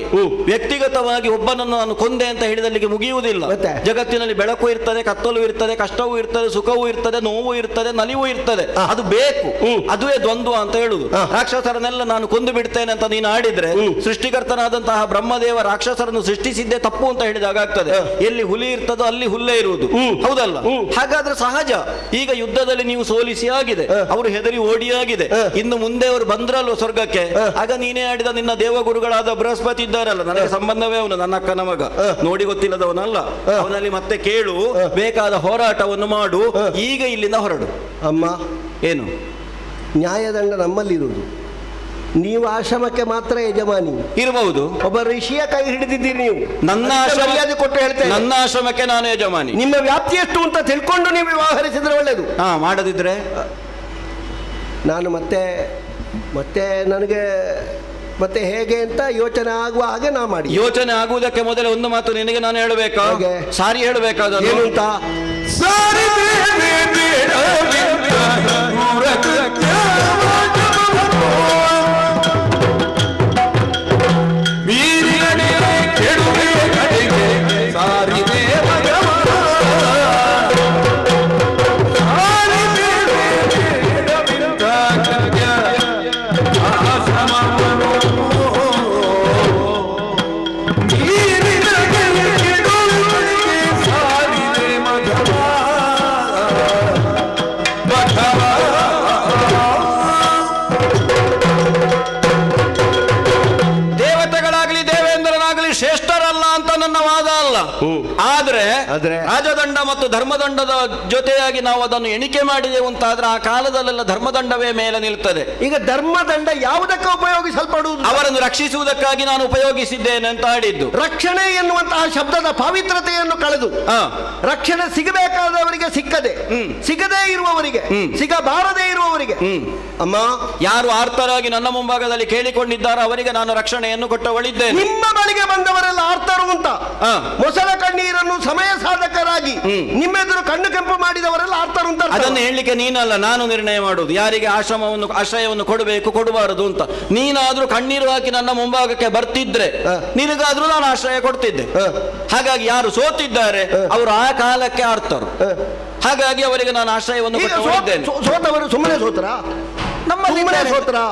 ವ್ಯಕ್ತಿಗತವಾಗಿ ಒಬ್ಬನನ್ನು ನಾನು ಕೊಂದೆ ಅಂತ ಹೇಳಿದಲ್ಲಿಗೆ ಮುಗಿಯುವುದಿಲ್ಲ. ಜಗತ್ತಿನಲ್ಲಿ ಬೆಳಕು ಇರ್ತದೆ, ಕತ್ತಲು ಇರ್ತದೆ, ಕಷ್ಟವೂ ಇರ್ತದೆ, ಸುಖವೂ ಇರ್ತದೆ, ನೋವು ಇರ್ತದೆ, ನಲಿವು ಇರ್ತದೆ. ಅದು ಬೇಕು. ಅದುವೇ ದ್ವಂದ್ವ ಅಂತ ಹೇಳುದು. ರಾಕ್ಷಸರನ್ನೆಲ್ಲ ನಾನು ಕೊಂದು ಬಿಡ್ತೇನೆ ಅಂತ ನೀನು ಆಡಿದ್ರೆ ಸೃಷ್ಟಿಕರ್ತನಾದಂತಹ ಬ್ರಹ್ಮದೇವ ರಾಕ್ಷಸರನ್ನು ಸೃಷ್ಟಿಸಿದ್ದೇ ತಪ್ಪು ಅಂತ ಹೇಳಿದಾಗ್ತದೆ. ಎಲ್ಲಿ ಹುಲಿ ಇರ್ತದೋ ಅಲ್ಲಿ ಹುಲ್ಲೇ ಇರುವುದು, ಹೌದಲ್ಲ? ಹಾಗಾದ್ರೆ ಸಹಜ. ಈಗ ಯುದ್ಧದಲ್ಲಿ ನೀವು ಸೋಲಿಸಿ ಆಗಿದೆ, ಅವರು ಹೆದರಿ ಓಡಿಯಾಗಿದೆ. ಇನ್ನು ಮುಂದೆ ಅವರು ಬಂದ್ರಲ್ವ ಸ್ವರ್ಗಕ್ಕೆ, ಆಗ ನೀನೇ ಆಡಿದ ನಿನ್ನ ದೇವಗುರುಗಳಾದ ಬೃಹಸ್ಪತಿ ಇದ್ದಾರಲ್ಲ, ನನಗೆ ಸಂಬಂಧವೇ ಅವನು, ನನ್ನ ಅಕ್ಕನ ಮಗ, ನೋಡಿ ಗೊತ್ತಿಲ್ಲದವನಲ್ಲ. ಅವನಲ್ಲಿ ಮತ್ತೆ ಕೇಳು, ಬೇಕಾದ ಹೋರಾಟವನ್ನು ಮಾಡು. ಈಗ ಇಲ್ಲಿಂದ ಹೊರಡು. ಅಮ್ಮ, ಏನು ನ್ಯಾಯದಂಡ ನಮ್ಮಲ್ಲಿರುವುದು. ನೀವು ಆಶ್ರಮಕ್ಕೆ ಮಾತ್ರ ಯಜಮಾನಿ ಇರಬಹುದು. ಒಬ್ಬ ಋಷಿಯ ಕೈ ಹಿಡಿದಿದ್ದೀರಿ ನೀವು. ನನ್ನ ಮರ್ಯಾದೆ ಕೊಟ್ಟು ಹೇಳ್ತೇನೆ, ನನ್ನ ಆಶ್ರಮಕ್ಕೆ ನಾನು ಯಜಮಾನಿ. ನಿಮ್ಮ ವ್ಯಾಪ್ತಿ ಎಷ್ಟು ಅಂತ ತಿಳ್ಕೊಂಡು ನೀವು ವ್ಯವಹರಿಸಿದ್ರೆ ಒಳ್ಳೇದು. ಮಾಡದಿದ್ರೆ ನಾನು ಮತ್ತೆ ನನಗೆ ಮತ್ತೆ ಹೇಗೆ ಅಂತ ಯೋಚನೆ ಆಗುವ ಹಾಗೆ ನಾ ಮಾಡಿ. ಯೋಚನೆ ಆಗುವುದಕ್ಕೆ ಮೊದಲೇ ಒಂದು ಮಾತು ನಿನಗೆ ನಾನು ಹೇಳಬೇಕಾ? ಸಾರಿ ಹೇಳಬೇಕಾದ ಏನು ಅಂತ? ಆದ್ರೆ ಆದ್ರೆ ರಾಜದಂಡ ಮತ್ತು ಧರ್ಮದಂಡದ ಜೊತೆಯಾಗಿ ನಾವು ಅದನ್ನು ಎಣಿಕೆ ಮಾಡಿದೆವು ಅಂತಾದ್ರೆ ಆ ಕಾಲದಲ್ಲೆಲ್ಲ ಧರ್ಮದಂಡವೇ ಮೇಲೆ ನಿಲ್ತದೆ. ಈಗ ಧರ್ಮದಂಡ ಯಾವುದಕ್ಕೆ ಉಪಯೋಗಿಸಲ್ಪಡುವುದು? ಅವರನ್ನು ರಕ್ಷಿಸುವುದಕ್ಕಾಗಿ ನಾನು ಉಪಯೋಗಿಸಿದ್ದೇನೆ ಅಂತ ಆಡಿದ್ದು. ರಕ್ಷಣೆ ಎನ್ನುವಂತಹ ಶಬ್ದದ ಪಾವಿತ್ರತೆಯನ್ನು ಕಳೆದು ರಕ್ಷಣೆ ಸಿಗಬೇಕಾದವರಿಗೆ ಸಿಕ್ಕದೆ, ಸಿಗದೇ ಇರುವವರಿಗೆ, ಸಿಗಬಾರದೇ ಇರುವವರಿಗೆ, ಅಮ್ಮ ಯಾರು ಆರ್ತರಾಗಿ ನನ್ನ ಮುಂಭಾಗದಲ್ಲಿ ಕೇಳಿಕೊಂಡಿದ್ದಾರೋ ಅವರಿಗೆ ನಾನು ರಕ್ಷಣೆಯನ್ನು ಕೊಟ್ಟವಳಿದ್ದೇನೆ. ನಿಮ್ಮ ಬಳಿಗೆ ಬಂದವರೆಲ್ಲ ಆರ್ತರು ಅಂತ ಮೊಸಳ ಕಣ್ಣೀರನ್ನು ಸಮಯ ಸಾಧಕರಾಗಿ ನಿಮ್ಮೆದುರು ಕಣ್ಣು ಕೆಂಪು ಮಾಡಿದವರೆಲ್ಲ ಆರ್ತರು ಅಂತ. ಅದನ್ನು ಹೇಳಲಿಕ್ಕೆ ನೀನಲ್ಲ, ನಾನು ನಿರ್ಣಯ ಮಾಡುವುದು ಯಾರಿಗೆ ಆಶ್ರಯವನ್ನು ಕೊಡಬೇಕು ಕೊಡಬಾರದು ಅಂತ. ನೀನಾದ್ರೂ ಕಣ್ಣೀರು ಹಾಕಿ ನನ್ನ ಮುಂಭಾಗಕ್ಕೆ ಬರ್ತಿದ್ರೆ ನಿನಗಾದ್ರೂ ನಾನು ಆಶ್ರಯ ಕೊಡ್ತಿದ್ದೆ. ಹಾಗಾಗಿ ಯಾರು ಸೋತಿದ್ದಾರೆ ಅವರು ಆ ಕಾಲಕ್ಕೆ ಆರ್ತರು. ಹಾಗಾಗಿ ಅವರಿಗೆ ನಾನು ಆಶ್ರಯವನ್ನು ಕೊಟ್ಟಿದ್ದೇನೆ. ಸೋತವರು ಸುಮ್ಮನೆ ಸೋತರ?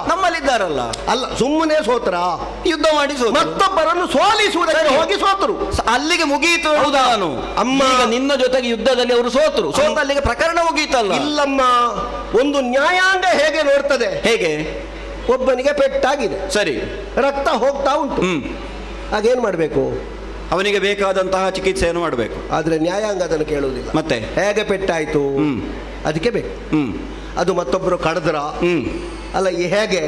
ನಮ್ಮಲ್ಲಿದ್ದಾರಲ್ಲ, ಅಲ್ಲ ಸುಮ್ಮನೆ ಸೋತರ, ಯುದ್ಧ ಮಾಡಿ ಮತ್ತೊಬ್ಬರನ್ನು ಸೋಲಿಸುವುದಕ್ಕೆ ಹೋಗಿ ಸೋತರು, ಅಲ್ಲಿಗೆ ಮುಗಿಯಿತು. ನಾನು ಅಮ್ಮ ಈಗ ನಿನ್ನ ಜೊತೆಗೆ ಯುದ್ಧದಲ್ಲಿ ಅವರು ಸೋತರು, ಸೋತ ಅಲ್ಲಿಗೆ ಪ್ರಕರಣ ಮುಗಿಯಿತಲ್ಲ. ಇಲ್ಲಮ್ಮ, ಒಂದು ನ್ಯಾಯಾಂಗ ಹೇಗೆ ನೋಡ್ತದೆ? ಹೇಗೆ? ಒಬ್ಬನಿಗೆ ಪೆಟ್ಟಾಗಿದೆ, ಸರಿ, ರಕ್ತ ಹೋಗ್ತಾ ಉಂಟು, ಹಾಗೇನ್ ಮಾಡ್ಬೇಕು? ಅವನಿಗೆ ಬೇಕಾದಂತಹ ಚಿಕಿತ್ಸೆಯನ್ನು ಮಾಡಬೇಕು. ಆದ್ರೆ ನ್ಯಾಯಾಂಗ ಅದನ್ನು ಕೇಳುವುದಿಲ್ಲ. ಮತ್ತೆ ಹೇಗೆ ಪೆಟ್ಟಾಯ್ತು ಅದಕ್ಕೆ ಬೇಕು. ಅದು ಮತ್ತೊಬ್ಬರು ಕಡದ್ರ ಅಲ್ಲ, ಹೇಗೆ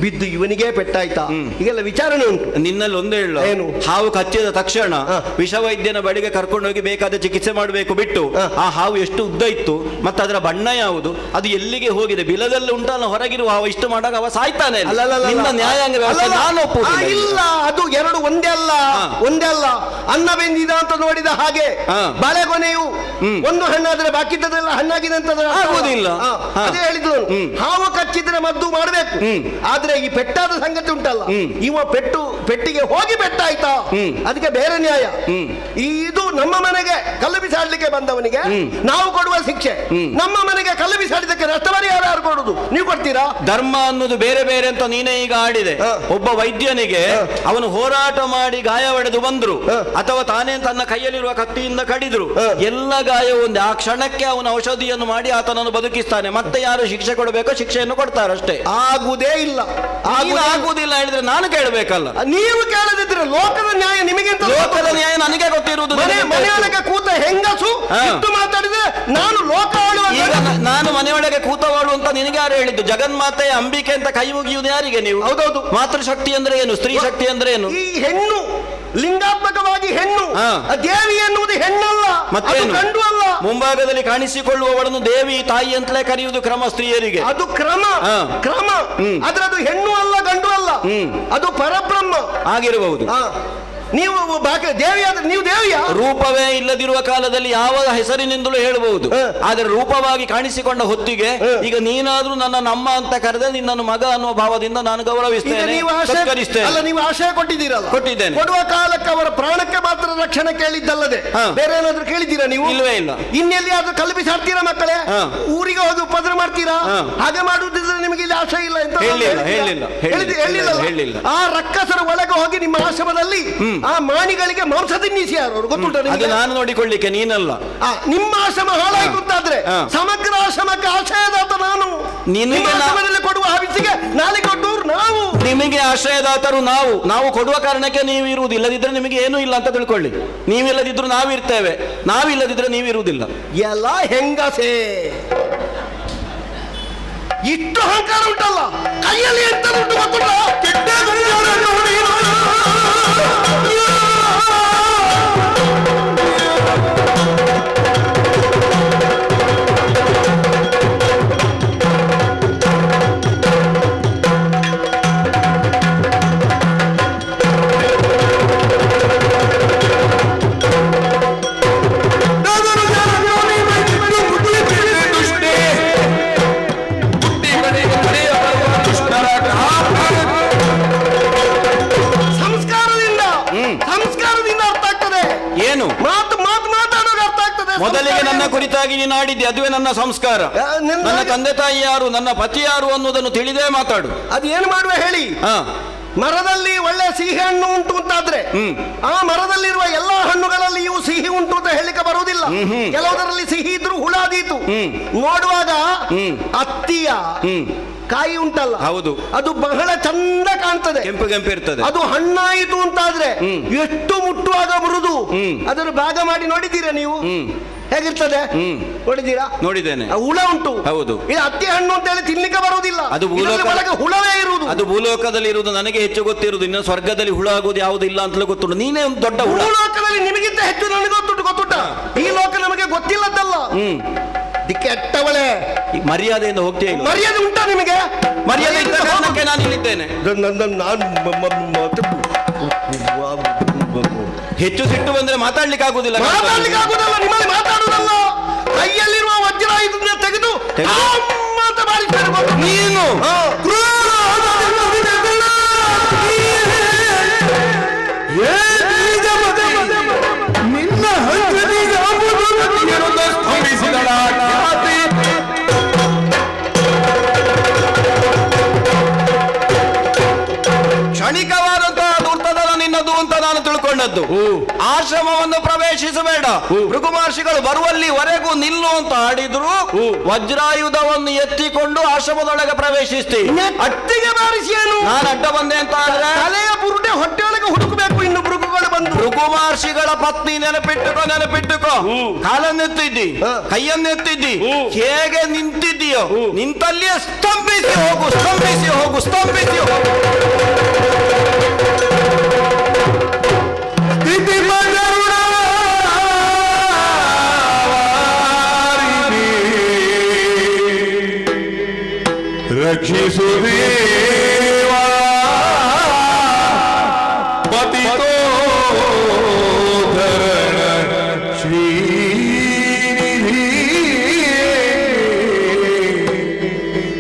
ಬಿದ್ದು ಇವನಿಗೆ ಪೆಟ್ಟಾಯ್ತಾ, ಈಗೆಲ್ಲ ವಿಚಾರಣೆ ಉಂಟು. ನಿನ್ನಲ್ಲಿ ಒಂದೇ ಹೇಳು, ಏನು? ಹಾವು ಕಚ್ಚಿದ ತಕ್ಷಣ ವಿಷವೈದ್ಯನ ಬಳಿಗೆ ಕರ್ಕೊಂಡೋಗಿ ಬೇಕಾದ ಚಿಕಿತ್ಸೆ ಮಾಡಬೇಕು ಬಿಟ್ಟು ಆ ಹಾವು ಎಷ್ಟು ಉದ್ದ ಇತ್ತು ಮತ್ತೆ ಅದರ ಬಣ್ಣ ಯಾವುದು, ಅದು ಎಲ್ಲಿಗೆ ಹೋಗಿದೆ, ಬಿಲದಲ್ಲಿ ಉಂಟಲ್ಲ ಹೊರಗಿರುವ ಹಾವು, ಇಷ್ಟು ಮಾಡಾಗ ಅವ ಸಾಯ್ತಾನೆ. ನಿಮ್ಮ ನ್ಯಾಯಾಂಗ ವ್ಯವಸ್ಥೆ ನಾನು ಒಪ್ಪುವುದಿಲ್ಲ. ಇಲ್ಲ, ಅದು ಎರಡು ಒಂದೇ ಅಲ್ಲ, ಒಂದೇ ಅಲ್ಲ. ಅನ್ನ ಬೆಂದಿದ ಅಂತ ನೋಡಿದ ಹಾಗೆ ಬಾಳೆಗೊನೆಯು ಒಂದು ಹಣ್ಣಾದ್ರೆ ಬಾಕಿದ್ದದೆಲ್ಲ ಹಣ್ಣಾಗಿದೆ ಅಂತ ಆಗುವುದಿಲ್ಲ. ಅದೇ ಹೇಳಿದ್ರು, ಹಾವು ಕಚ್ಚಿದ್ರೆ ಮದ್ದು ಮಾಡಬೇಕು. ಆದ್ರೆ ಈ ಪೆಟ್ಟಾದ ಸಂಗತಿ ಉಂಟಲ್ಲ, ಇವ ಪೆಟ್ಟಿಗೆ ಹೋಗಿ ಪೆಟ್ಟಾಯ್ತಾ, ಅದಕ್ಕೆ ಬೇರೆ ನ್ಯಾಯ. ಇದು ನಮ್ಮ ಮನೆಗೆ ಕಲ್ಲು ಬಿಸಾಡ್ಲಿಕ್ಕೆ ಬಂದವನಿಗೆ ನಾವು ಕೊಡುವ ಶಿಕ್ಷೆ, ನಮ್ಮ ಮನೆಗೆ ಕಲ್ಲು ಬಿಸಾಡಿದಕ್ಕೆ ನಷ್ಟಪರಿಹಾರ ಯಾರು ಕೊಡುದು? ನೀವು ಕೊಡ್ತೀರಾ? ಧರ್ಮ ಅನ್ನೋದು ಬೇರೆ ಬೇರೆ ಅಂತ ನೀನೇ ಈಗ ಆಡಿದೆ. ಒಬ್ಬ ವೈದ್ಯನಿಗೆ ಅವನು ಹೋರಾಟ ಮಾಡಿ ಗಾಯ ಹೊಡೆದು ಬಂದ್ರು ಅಥವಾ ತಾನೇ ತನ್ನ ಕೈಯಲ್ಲಿರುವ ಕತ್ತಿಯಿಂದ ಕಡಿದ್ರು, ಎಲ್ಲ ಗಾಯ ಒಂದೇ. ಆ ಕ್ಷಣಕ್ಕೆ ಅವನ ಔಷಧಿಯನ್ನು ಮಾಡಿ ಆತನನ್ನು ಬದುಕಿಸ್ತಾನೆ. ಮತ್ತೆ ಯಾರು ಶಿಕ್ಷೆ ಕೊಡಬೇಕೋ ಶಿಕ್ಷೆಯನ್ನು ಕೊಡ್ತಾರಷ್ಟೇ. ಆಗುವುದೇ ಇಲ್ಲ. ಆಗುವುದಿಲ್ಲ ಹೇಳಿದ್ರೆ ನಾನು ಕೇಳಬೇಕಲ್ಲ. ನೀವು ಕೇಳದಿದ್ರೆ ಲೋಕದ ನ್ಯಾಯ ನಿಮಗೆ, ಲೋಕದ ನ್ಯಾಯ ನನಗೆ ಗೊತ್ತಿರುವುದು. ಮನೆಯೊಳಗೆ ಕೂತ ಹೆಂಗಸು ಇಷ್ಟು ಮಾತಾಡಿದ್ರೆ ನಾನು ಲೋಕ ಆಳುವ. ಈಗ ನಾನು ಮನೆಯೊಳಗೆ ಕೂತವಾಳು ಅಂತ ನಿನಗೆ ಯಾರು ಹೇಳಿದ್ದು? ಜಗನ್ಮಾತೆ ಅಂಬಿಕೆ ಅಂತ ಕೈ ಮುಗಿಯುವುದು ಯಾರಿಗೆ ನೀವು? ಹೌದೌದು. ಮಾತೃಶಕ್ತಿ ಅಂದ್ರೆ ಏನು, ಸ್ತ್ರೀ ಶಕ್ತಿ ಅಂದ್ರೆ ಏನು? ಈ ಹೆಣ್ಣು ಲಿಂಗಾತ್ಮಕವಾಗಿ ಹೆಣ್ಣು, ದೇವಿ ಎನ್ನುವುದು ಹೆಣ್ಣಲ್ಲ, ಮತ್ತೇನು? ಗಂಡು ಅಲ್ಲ. ಮುಂಭಾಗದಲ್ಲಿ ಕಾಣಿಸಿಕೊಳ್ಳುವವಳನ್ನು ದೇವಿ ತಾಯಿ ಅಂತಲೇ ಕರೆಯುವುದು ಕ್ರಮ ಸ್ತ್ರೀಯರಿಗೆ. ಅದು ಕ್ರಮ. ಆದ್ರೆ ಅದು ಹೆಣ್ಣು ಅಲ್ಲ, ಗಂಡು ಅಲ್ಲ, ಅದು ಪರಬ್ರಹ್ಮ ಆಗಿರಬಹುದು. ನೀವು ದೇವಿಯಾದ್ರೆ ನೀವು ದೇವಿಯ ರೂಪವೇ ಇಲ್ಲದಿರುವ ಕಾಲದಲ್ಲಿ ಯಾವ ಹೆಸರಿನಿಂದಲೂ ಹೇಳಬಹುದು. ಆದ್ರೆ ರೂಪವಾಗಿ ಕಾಣಿಸಿಕೊಂಡ ಹೊತ್ತಿಗೆ ಈಗ ನೀನಾದ್ರೂ ನನ್ನ ನಮ್ಮ ಅಂತ ಕರೆದ ನಿನ್ನನ್ನು ಮಗ ಅನ್ನುವ ಭಾವದಿಂದ ನಾನು ಗೌರವಿಸ್ತೇನೆ, ಅಲ್ಲ. ನೀವು ಆಶಯ ಕೊಟ್ಟಿದ್ದೀರಲ್ಲ? ಕೊಟ್ಟಿದ್ದೇನೆ. ಕೊಡುವ ಕಾಲಕ್ಕೆ ಅವರ ಪ್ರಾಣಕ್ಕೆ ಮಾತ್ರ ರಕ್ಷಣೆ ಕೇಳಿದ್ದಲ್ಲದೆ ಬೇರೆ ಏನಾದ್ರೂ ಕೇಳಿದ್ದೀರಾ ನೀವು? ಇಲ್ವೇ ಇಲ್ಲ. ಇನ್ನೆಲ್ಲಿ ಆದ್ರೂ ಕಲ್ಲು ಬಿಸಾಡ್ತೀರಾ ಮಕ್ಕಳೇ? ಊರಿಗೆ ಹೋಗಿ ಉಪದ್ರ ಮಾಡ್ತೀರಾ? ಹಾಗೆ ಮಾಡುವುದಿದ್ರೆ ನಿಮಗೆ ಇಲ್ಲಿ ಆಶಯ ಇಲ್ಲ ಅಂತ ಹೇಳಿಲ್ಲ. ಆ ರಕ್ಕಸರ ಒಳಗೆ ಹೋಗಿ ನಿಮ್ಮ ಆಶ್ರಮದಲ್ಲಿ ಆ ಮಾಣಿಗಳಿಗೆ ಮಾಂಸ ತಿನ್ನಿಸಿ ಯಾರು ಗೊತ್ತುಂಟ? ನಾನು ನೋಡಿಕೊಳ್ಳಿಕ್ಕೆ ನೀನಲ್ಲ. ನಿಮ್ಮ ಆಶ್ರಮ ಹಾಳಾಯ್ತು ಅಂತಾದ್ರೆ ಸಮಗ್ರ ಆಶ್ರಮಕ್ಕೆ ಆಶ್ರಯದಾತ ನಾನು. ಆಶ್ರಮದಲ್ಲಿ ಕೊಡುವ ಹವಿಸಿಗೆ ನಾಳೆ ಕೊಟ್ಟವರು ನಾವು. ನಿಮಗೆ ಆಶ್ರಯದಾತರು ನಾವು ಕೊಡುವ ಕಾರಣಕ್ಕೆ ನೀವು ಇರುವುದು. ಇಲ್ಲದಿದ್ರೆ ನಿಮಗೆ ಏನೂ ಇಲ್ಲ ಅಂತ ತಿಳ್ಕೊಳ್ಳಿ. ನೀವಿಲ್ಲದಿದ್ರು ನಾವಿರ್ತೇವೆ, ನಾವಿಲ್ಲದಿದ್ರೆ ನೀವಿರುವುದಿಲ್ಲ. ಎಲ್ಲ ಹೆಂಗಸೇ ಇಷ್ಟು ಅಹಂಕಾರ ಉಂಟಲ್ಲ, ಕೈಯಲ್ಲಿ ಎಂತ ಉಂಟು ಗೊತ್ತುಂಟ? ಮೊದಲಿಗೆ ನನ್ನ ಕುರಿತಾಗಿ ನೀನು ಆಡಿದ್ದೆ, ಅದುವೇ ನನ್ನ ಸಂಸ್ಕಾರ. ನನ್ನ ತಂದೆ ತಾಯಿ ಯಾರು, ನನ್ನ ಪತಿ ಯಾರು ಅನ್ನೋದನ್ನು ತಿಳಿದೇ ಮಾತಾಡು. ಅದು ಏನು ಮಾಡುವ ಹೇಳಿ? ಮರದಲ್ಲಿ ಒಳ್ಳೆ ಸಿಹಿ ಹಣ್ಣು ಉಂಟು ಅಂತಾದ್ರೆ ಆ ಮರದಲ್ಲಿರುವ ಎಲ್ಲಾ ಹಣ್ಣುಗಳಲ್ಲಿ ಇವು ಸಿಹಿ ಉಂಟು ಅಂತ ಹೇಳಿಕೆ ಬರುವುದಿಲ್ಲ. ಕೆಲವುದರಲ್ಲಿ ಸಿಹಿ ಇದ್ರು ಹುಳಾದೀತು. ನೋಡುವಾಗ ಅತ್ತಿಯ ಕಾಯಿ ಉಂಟಲ್ಲ, ಹೌದು, ಅದು ಬಹಳ ಚಂದ ಕಾಣ್ತದೆ, ಕೆಂಪು ಕೆಂಪು ಇರ್ತದೆ. ಅದು ಹಣ್ಣಾಯಿತು ಅಂತಾದ್ರೆ ಎಷ್ಟು ಮುಟ್ಟುವಾಗ ಮೃದು. ಅದನ್ನು ಭಾಗ ಮಾಡಿ ನೋಡಿದ್ದೀರಾ ನೀವು? ಹೇಗಿರ್ತದೆ ನೋಡಿದ್ದೀರಾ? ನೋಡಿದ್ದೇನೆ. ಹುಳ ಉಂಟು. ಹೌದು. ಇದು ಅತ್ತಿ ಹಣ್ಣು ಅಂತ ಹೇಳಿ ತಿನ್ಲಿಕ್ಕೆ ಬರುವುದಿಲ್ಲ, ಅದು ಒಳಗೆ ಹುಳವೇ ಇರುವುದು. ಅದು ಭೂಲೋಕದಲ್ಲಿ ಇರುವುದು ನನಗೆ ಹೆಚ್ಚು ಗೊತ್ತಿರುವುದು. ಇನ್ನು ಸ್ವರ್ಗದಲ್ಲಿ ಹುಳ ಆಗುವುದು ಯಾವುದಿಲ್ಲ ಅಂತಲೂ ಗೊತ್ತುಂಟು. ನೀನೇ ಒಂದು ದೊಡ್ಡ ಹುಳ. ಭೂಲೋಕದಲ್ಲಿ ನಿಮಗಿಂತ ಹೆಚ್ಚು ನನಗೆ ಗೊತ್ತುಂಟ. ಈ ಲೋಕ ನಮಗೆ ಗೊತ್ತಿಲ್ಲದಲ್ಲ. ಕೆಟ್ಟವಳೆ, ಮರ್ಯಾದೆಯಿಂದ ಹೋಗ್ತೀಯ? ಮರ್ಯಾದೆ ಉಂಟಾ ನಿಮಗೆ? ಮರ್ಯಾದೆ ಇದ್ದ ಕಾರಣಕ್ಕೆ ನಾನು ಇಲ್ಲಿದ್ದೇನೆ. ಹೆಚ್ಚು ಸಿಟ್ಟು ಬಂದ್ರೆ ಮಾತಾಡ್ಲಿಕ್ಕೆ ಆಗುದಿಲ್ಲ. ನಿಮ್ಮಲ್ಲಿ ಮಾತಾಡುವುದಲ್ಲ, ಕೈಯಲ್ಲಿರುವ ವಜ್ರಾಯುಧನ ತೆಗೆದು ನೀನು ಕ್ಷಣಿಕವಾದಂತಹ ದುರ್ತನ ನಿನ್ನದು ಅಂತ ನಾನು ತಿಳ್ಕೊಂಡದ್ದು. ಆಶ್ರಮವನ್ನು ಪ್ರವೇಶಿಸಬೇಡ, ಭೃಗು ಮಹರ್ಷಿಗಳು ಬರುವಲ್ಲಿವರೆಗೂ ನಿಲ್ಲು ಅಂತ ಆಡಿದ್ರು. ವಜ್ರಾಯುಧವನ್ನು ಎತ್ತಿಕೊಂಡು ಆಶ್ರಮದೊಳಗೆ ಪ್ರವೇಶಿಸ್ತೀನಿ. ಅಟ್ಟಿಗೆ ಬಾರಿಸಿಯೇನು ನಾನು ಅಡ್ಡ ಬಂದೆ ಅಂತ ಆದ್ರೆ ತಲೆಯ ಬುರುಡೆ ಹೊಟ್ಟೆಯೊಳಗೆ ಹುಡುಕಬೇಕು. ಇನ್ನು ಭೃಗುಗಳು ಬಂದು ಭೃಗು ಮಹರ್ಷಿಗಳ ಪತ್ನಿ ನೆನಪಿಟ್ಟುಕೋ. ಕಾಲನ್ನೆತ್ತಿದ್ದಿ, ಕೈಯನ್ನೆತ್ತಿದ್ದಿ, ಹೇಗೆ ನಿಂತಿದ್ದೀಯೋ ನಿಂತಲ್ಲಿಯೇ ಸ್ತಂಭಿಸಿ ಹೋಗು. ರಕ್ಷಿಸು ದೇವಾ ಪತಿತೋ ಧರಣ ಶ್ರೀನಿಧಿ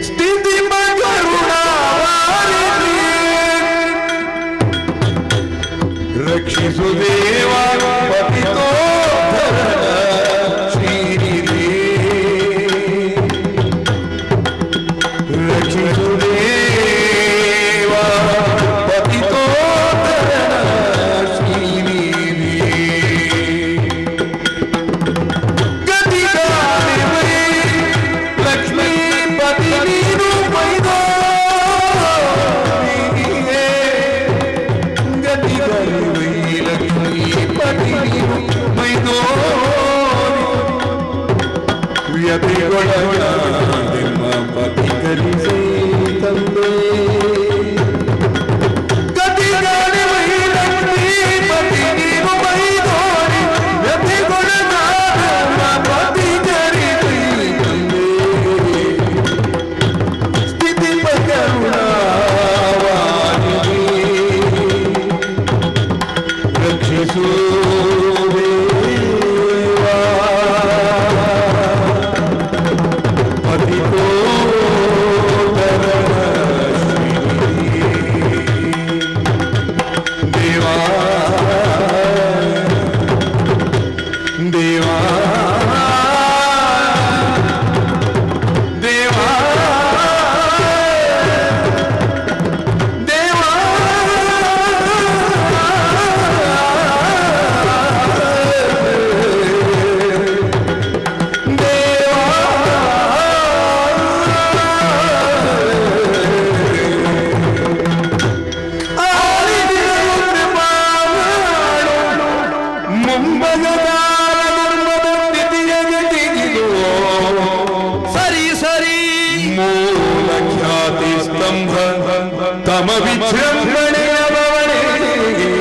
ಸ್ಥಿತಿ ಕರುಣಾವಾರಿಧಿ ರಕ್ಷಿಸು ದೇವಾ ಪತಿತೋ ಧರಣ ಶ್ರೀನಿಧಿ ರಕ್ಷಿಸು ದೇವಾ ಪತಿತೋ ಧರಣ ಶ್ರೀನಿಧಿ ಗತಿಗಾರಿ ವೈ ಲಕ್ಷ್ಮೀಪತಿ ನೀನು ಮೈದೋ ಗತಿಗಾರಿ ವೈ ಲಕ್ಷ್ಮೀಪತಿ ನೀನು ಮೈದೋ ವ್ಯತಿಗೊಳಗ ನಿಮ್ಮ ಪತಿ ಕಲಿಸಿ ತಂದೆ ಗತಿಗಾರಿ ವೈ ಲಕ್ಷ್ಮೀಪತಿ ನೀನು ಮೈದೋರಿ ವ್ಯತಿಗೊಳಗ ನಿಮ್ಮ ಪತಿ ಕಲಿಸಿ ತಂದೆ ಸ್ಥಿತಿ ಕರುಣಾವಾರಿಧಿ ರಕ್ಷಿಸು ದೇವಾ ಪತಿತೋ ಧರಣ ಶ್ರೀನಿಧಿ ದೇವಾ ದೇವಾ ದೇವಾ ದೇವಾ ಸರಿ ಮೂಲ ಖ್ಯಾತಿ ಸ್ತಂಭ ತಮ ವಿಜೃಂಭಣೆಯ ಬವಣೆಗೆ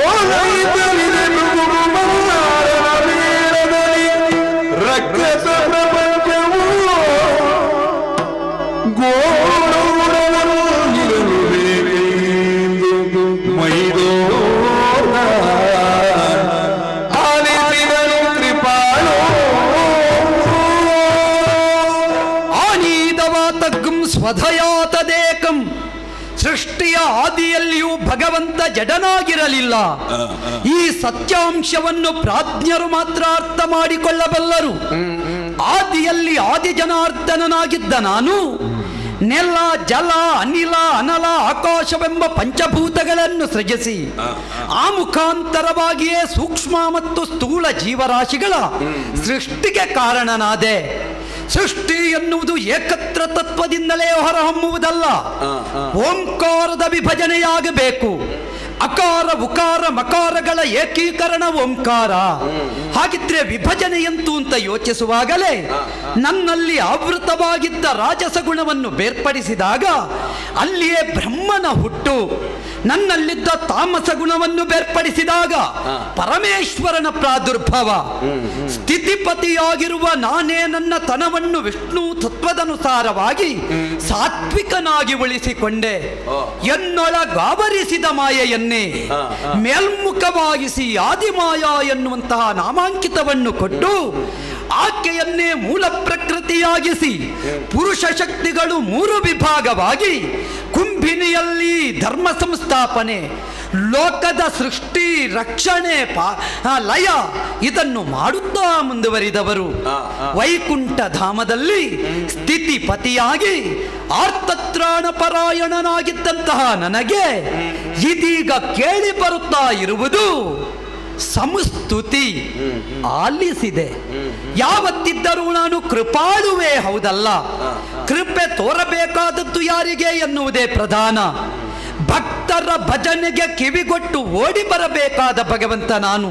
ಓಲೈತಲಿದೆ ಭೃಗು ಮಹಾರನ ಮೇಳದಲ್ಲಿ ರಕ್ಕಸ ಪ್ರಪಂಚವು ಗೋಳೂರವನ್ನು ಇರಬೇಕೆಂದು ಮೈದೋ ಆಲಿಸಿದನು ಕೃಪಾಳೋ ಆನೀದವಾತಗ್ಗಂ ಸ್ವಧಯಾತದೇಕಂ. ಸೃಷ್ಟಿಯ ಆದಿಯಲ್ಲಿಯೂ ಭಗವಂತ ಜಡನಾಗಿರಲಿಲ್ಲ. ಈ ಸತ್ಯಾಂಶವನ್ನು ಪ್ರಾಜ್ಞರು ಮಾತ್ರ ಅರ್ಥ ಮಾಡಿಕೊಳ್ಳಬಲ್ಲರು. ಆದಿಯಲ್ಲಿ ಆದಿ ಜನಾರ್ದನನಾಗಿದ್ದ ನಾನು ನೆಲ, ಜಲ, ಅನಿಲ, ಅನಲ, ಆಕಾಶವೆಂಬ ಪಂಚಭೂತಗಳನ್ನು ಸೃಜಿಸಿ ಆ ಮುಖಾಂತರವಾಗಿಯೇ ಸೂಕ್ಷ್ಮ ಮತ್ತು ಸ್ಥೂಲ ಜೀವರಾಶಿಗಳ ಸೃಷ್ಟಿಗೆ ಕಾರಣನಾದೆ. ಸೃಷ್ಟಿ ಎನ್ನುವುದು ಏಕತ್ರ ತತ್ವದಿಂದಲೇ ಹೊರಹೊಮ್ಮುವುದಲ್ಲ, ಓಂಕಾರದ ವಿಭಜನೆಯಾಗಬೇಕು. ಅಕಾರ, ಉಕಾರ, ಮಕಾರಗಳ ಏಕೀಕರಣ ಓಂಕಾರ. ಹಾಗಿದ್ರೆ ವಿಭಜನೆಯಂತೂ ಅಂತ ಯೋಚಿಸುವಾಗಲೇ ನನ್ನಲ್ಲಿ ಆವೃತವಾಗಿದ್ದ ರಾಜಸ ಗುಣವನ್ನು ಬೇರ್ಪಡಿಸಿದಾಗ ಅಲ್ಲಿಯೇ ಬ್ರಹ್ಮನ ಹುಟ್ಟು, ನನ್ನಲ್ಲಿದ್ದ ತಾಮಸ ಗುಣವನ್ನು ಬೇರ್ಪಡಿಸಿದಾಗ ಪರಮೇಶ್ವರನ ಪ್ರಾದುರ್ಭವ. ಸ್ಥಿತಿಪತಿಯಾಗಿರುವ ನಾನೇ ನನ್ನ ತನವನ್ನು ವಿಷ್ಣು ತತ್ವದನುಸಾರವಾಗಿ ಸಾತ್ವಿಕನಾಗಿ ಉಳಿಸಿಕೊಂಡೆ. ಎನ್ನೊಳಗಾವರಿಸಿದ ಮಾಯೆಯನ್ನೇ ಮೇಲ್ಮುಖವಾಗಿಸಿ ಆದಿಮಾಯ ಎನ್ನುವಂತಹ ನಾಮಾಂಕಿತವನ್ನು ಕೊಟ್ಟು ಆಕೆಯನ್ನೇ ಮೂಲ ಪ್ರಕೃತಿಯಾಗಿಸಿ ಪುರುಷ ಶಕ್ತಿಗಳು 3 ವಿಭಾಗವಾಗಿ ಕುಂಭಿನಿಯಲ್ಲಿ ಧರ್ಮ ಸಂಸ್ಥಾಪನೆ, ಲೋಕದ ಸೃಷ್ಟಿ, ರಕ್ಷಣೆ, ಲಯ ಇದನ್ನು ಮಾಡುತ್ತಾ ಮುಂದುವರಿದವರು. ವೈಕುಂಠ ಧಾಮದಲ್ಲಿ ಸ್ಥಿತಿಪತಿಯಾಗಿ ಆರ್ತತ್ರಾಣ ಪರಾಯಣನಾಗಿದ್ದಂತಹ ನನಗೆ ಇದೀಗ ಕೇಳಿ ಬರುತ್ತಾ ಇರುವುದು ಸಂಸ್ತುತಿ. ಆಲಿಸಿದೆ. ಯಾವತ್ತಿದ್ದರೂ ನಾನು ಕೃಪಾಳುವೇ ಹೌದಲ್ಲ. ಕೃಪೆ ತೋರಬೇಕಾದದ್ದು ಯಾರಿಗೆ ಎನ್ನುವುದೇ ಪ್ರಧಾನ. ಭಕ್ತರ ಭಜನೆಗೆ ಕಿವಿಗೊಟ್ಟು ಓಡಿ ಬರಬೇಕಾದ ಭಗವಂತ ನಾನು.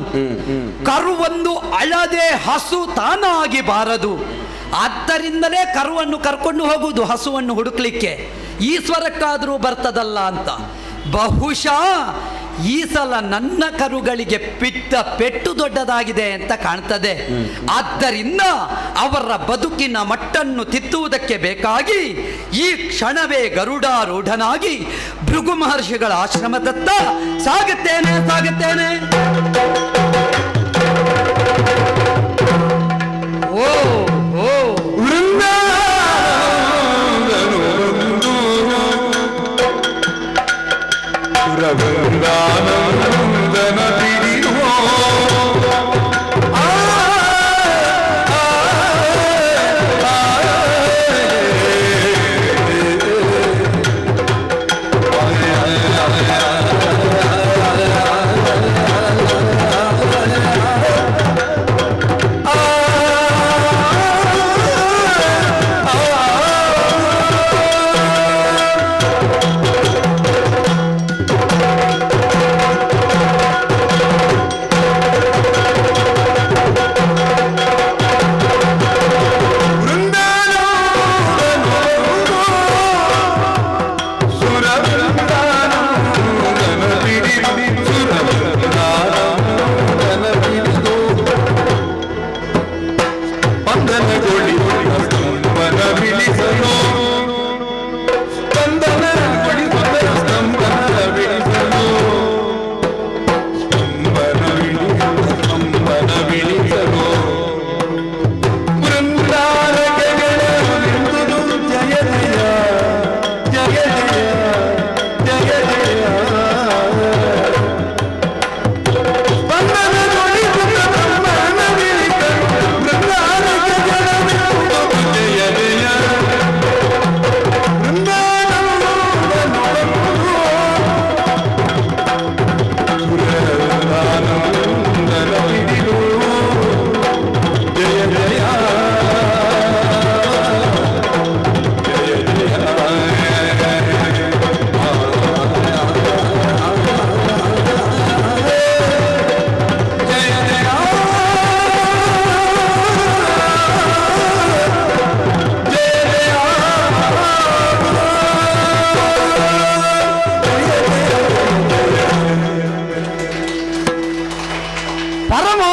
ಕರುವೊಂದು ಅಳದೆ ಹಸು ತಾನಾಗಿ ಬಾರದು. ಆದ್ದರಿಂದಲೇ ಕರುವನ್ನು ಕರ್ಕೊಂಡು ಹೋಗುವುದು ಹಸುವನ್ನು ಹುಡುಕ್ಲಿಕ್ಕೆ. ಈಶ್ವರಕ್ಕಾದರೂ ಬರ್ತದಲ್ಲ ಅಂತ. ಬಹುಶಃ ಈ ಸಲ ನನ್ನ ಕರುಗಳಿಗೆ ಬಿದ್ದ ಪೆಟ್ಟು ದೊಡ್ಡದಾಗಿದೆ ಅಂತ ಕಾಣ್ತದೆ. ಆದ್ದರಿಂದ ಅವರ ಬದುಕಿನ ಮಟ್ಟನ್ನು ತಿದ್ದುವುದಕ್ಕೆ ಬೇಕಾಗಿ ಈ ಕ್ಷಣವೇ ಗರುಡಾರೂಢನಾಗಿ ಭೃಗು ಮಹರ್ಷಿಗಳ ಆಶ್ರಮದತ್ತ ಸಾಗುತ್ತೇನೆ. ಓ ಓ ವೃಂದಾನಂದನ ಬಿಡಿರುವ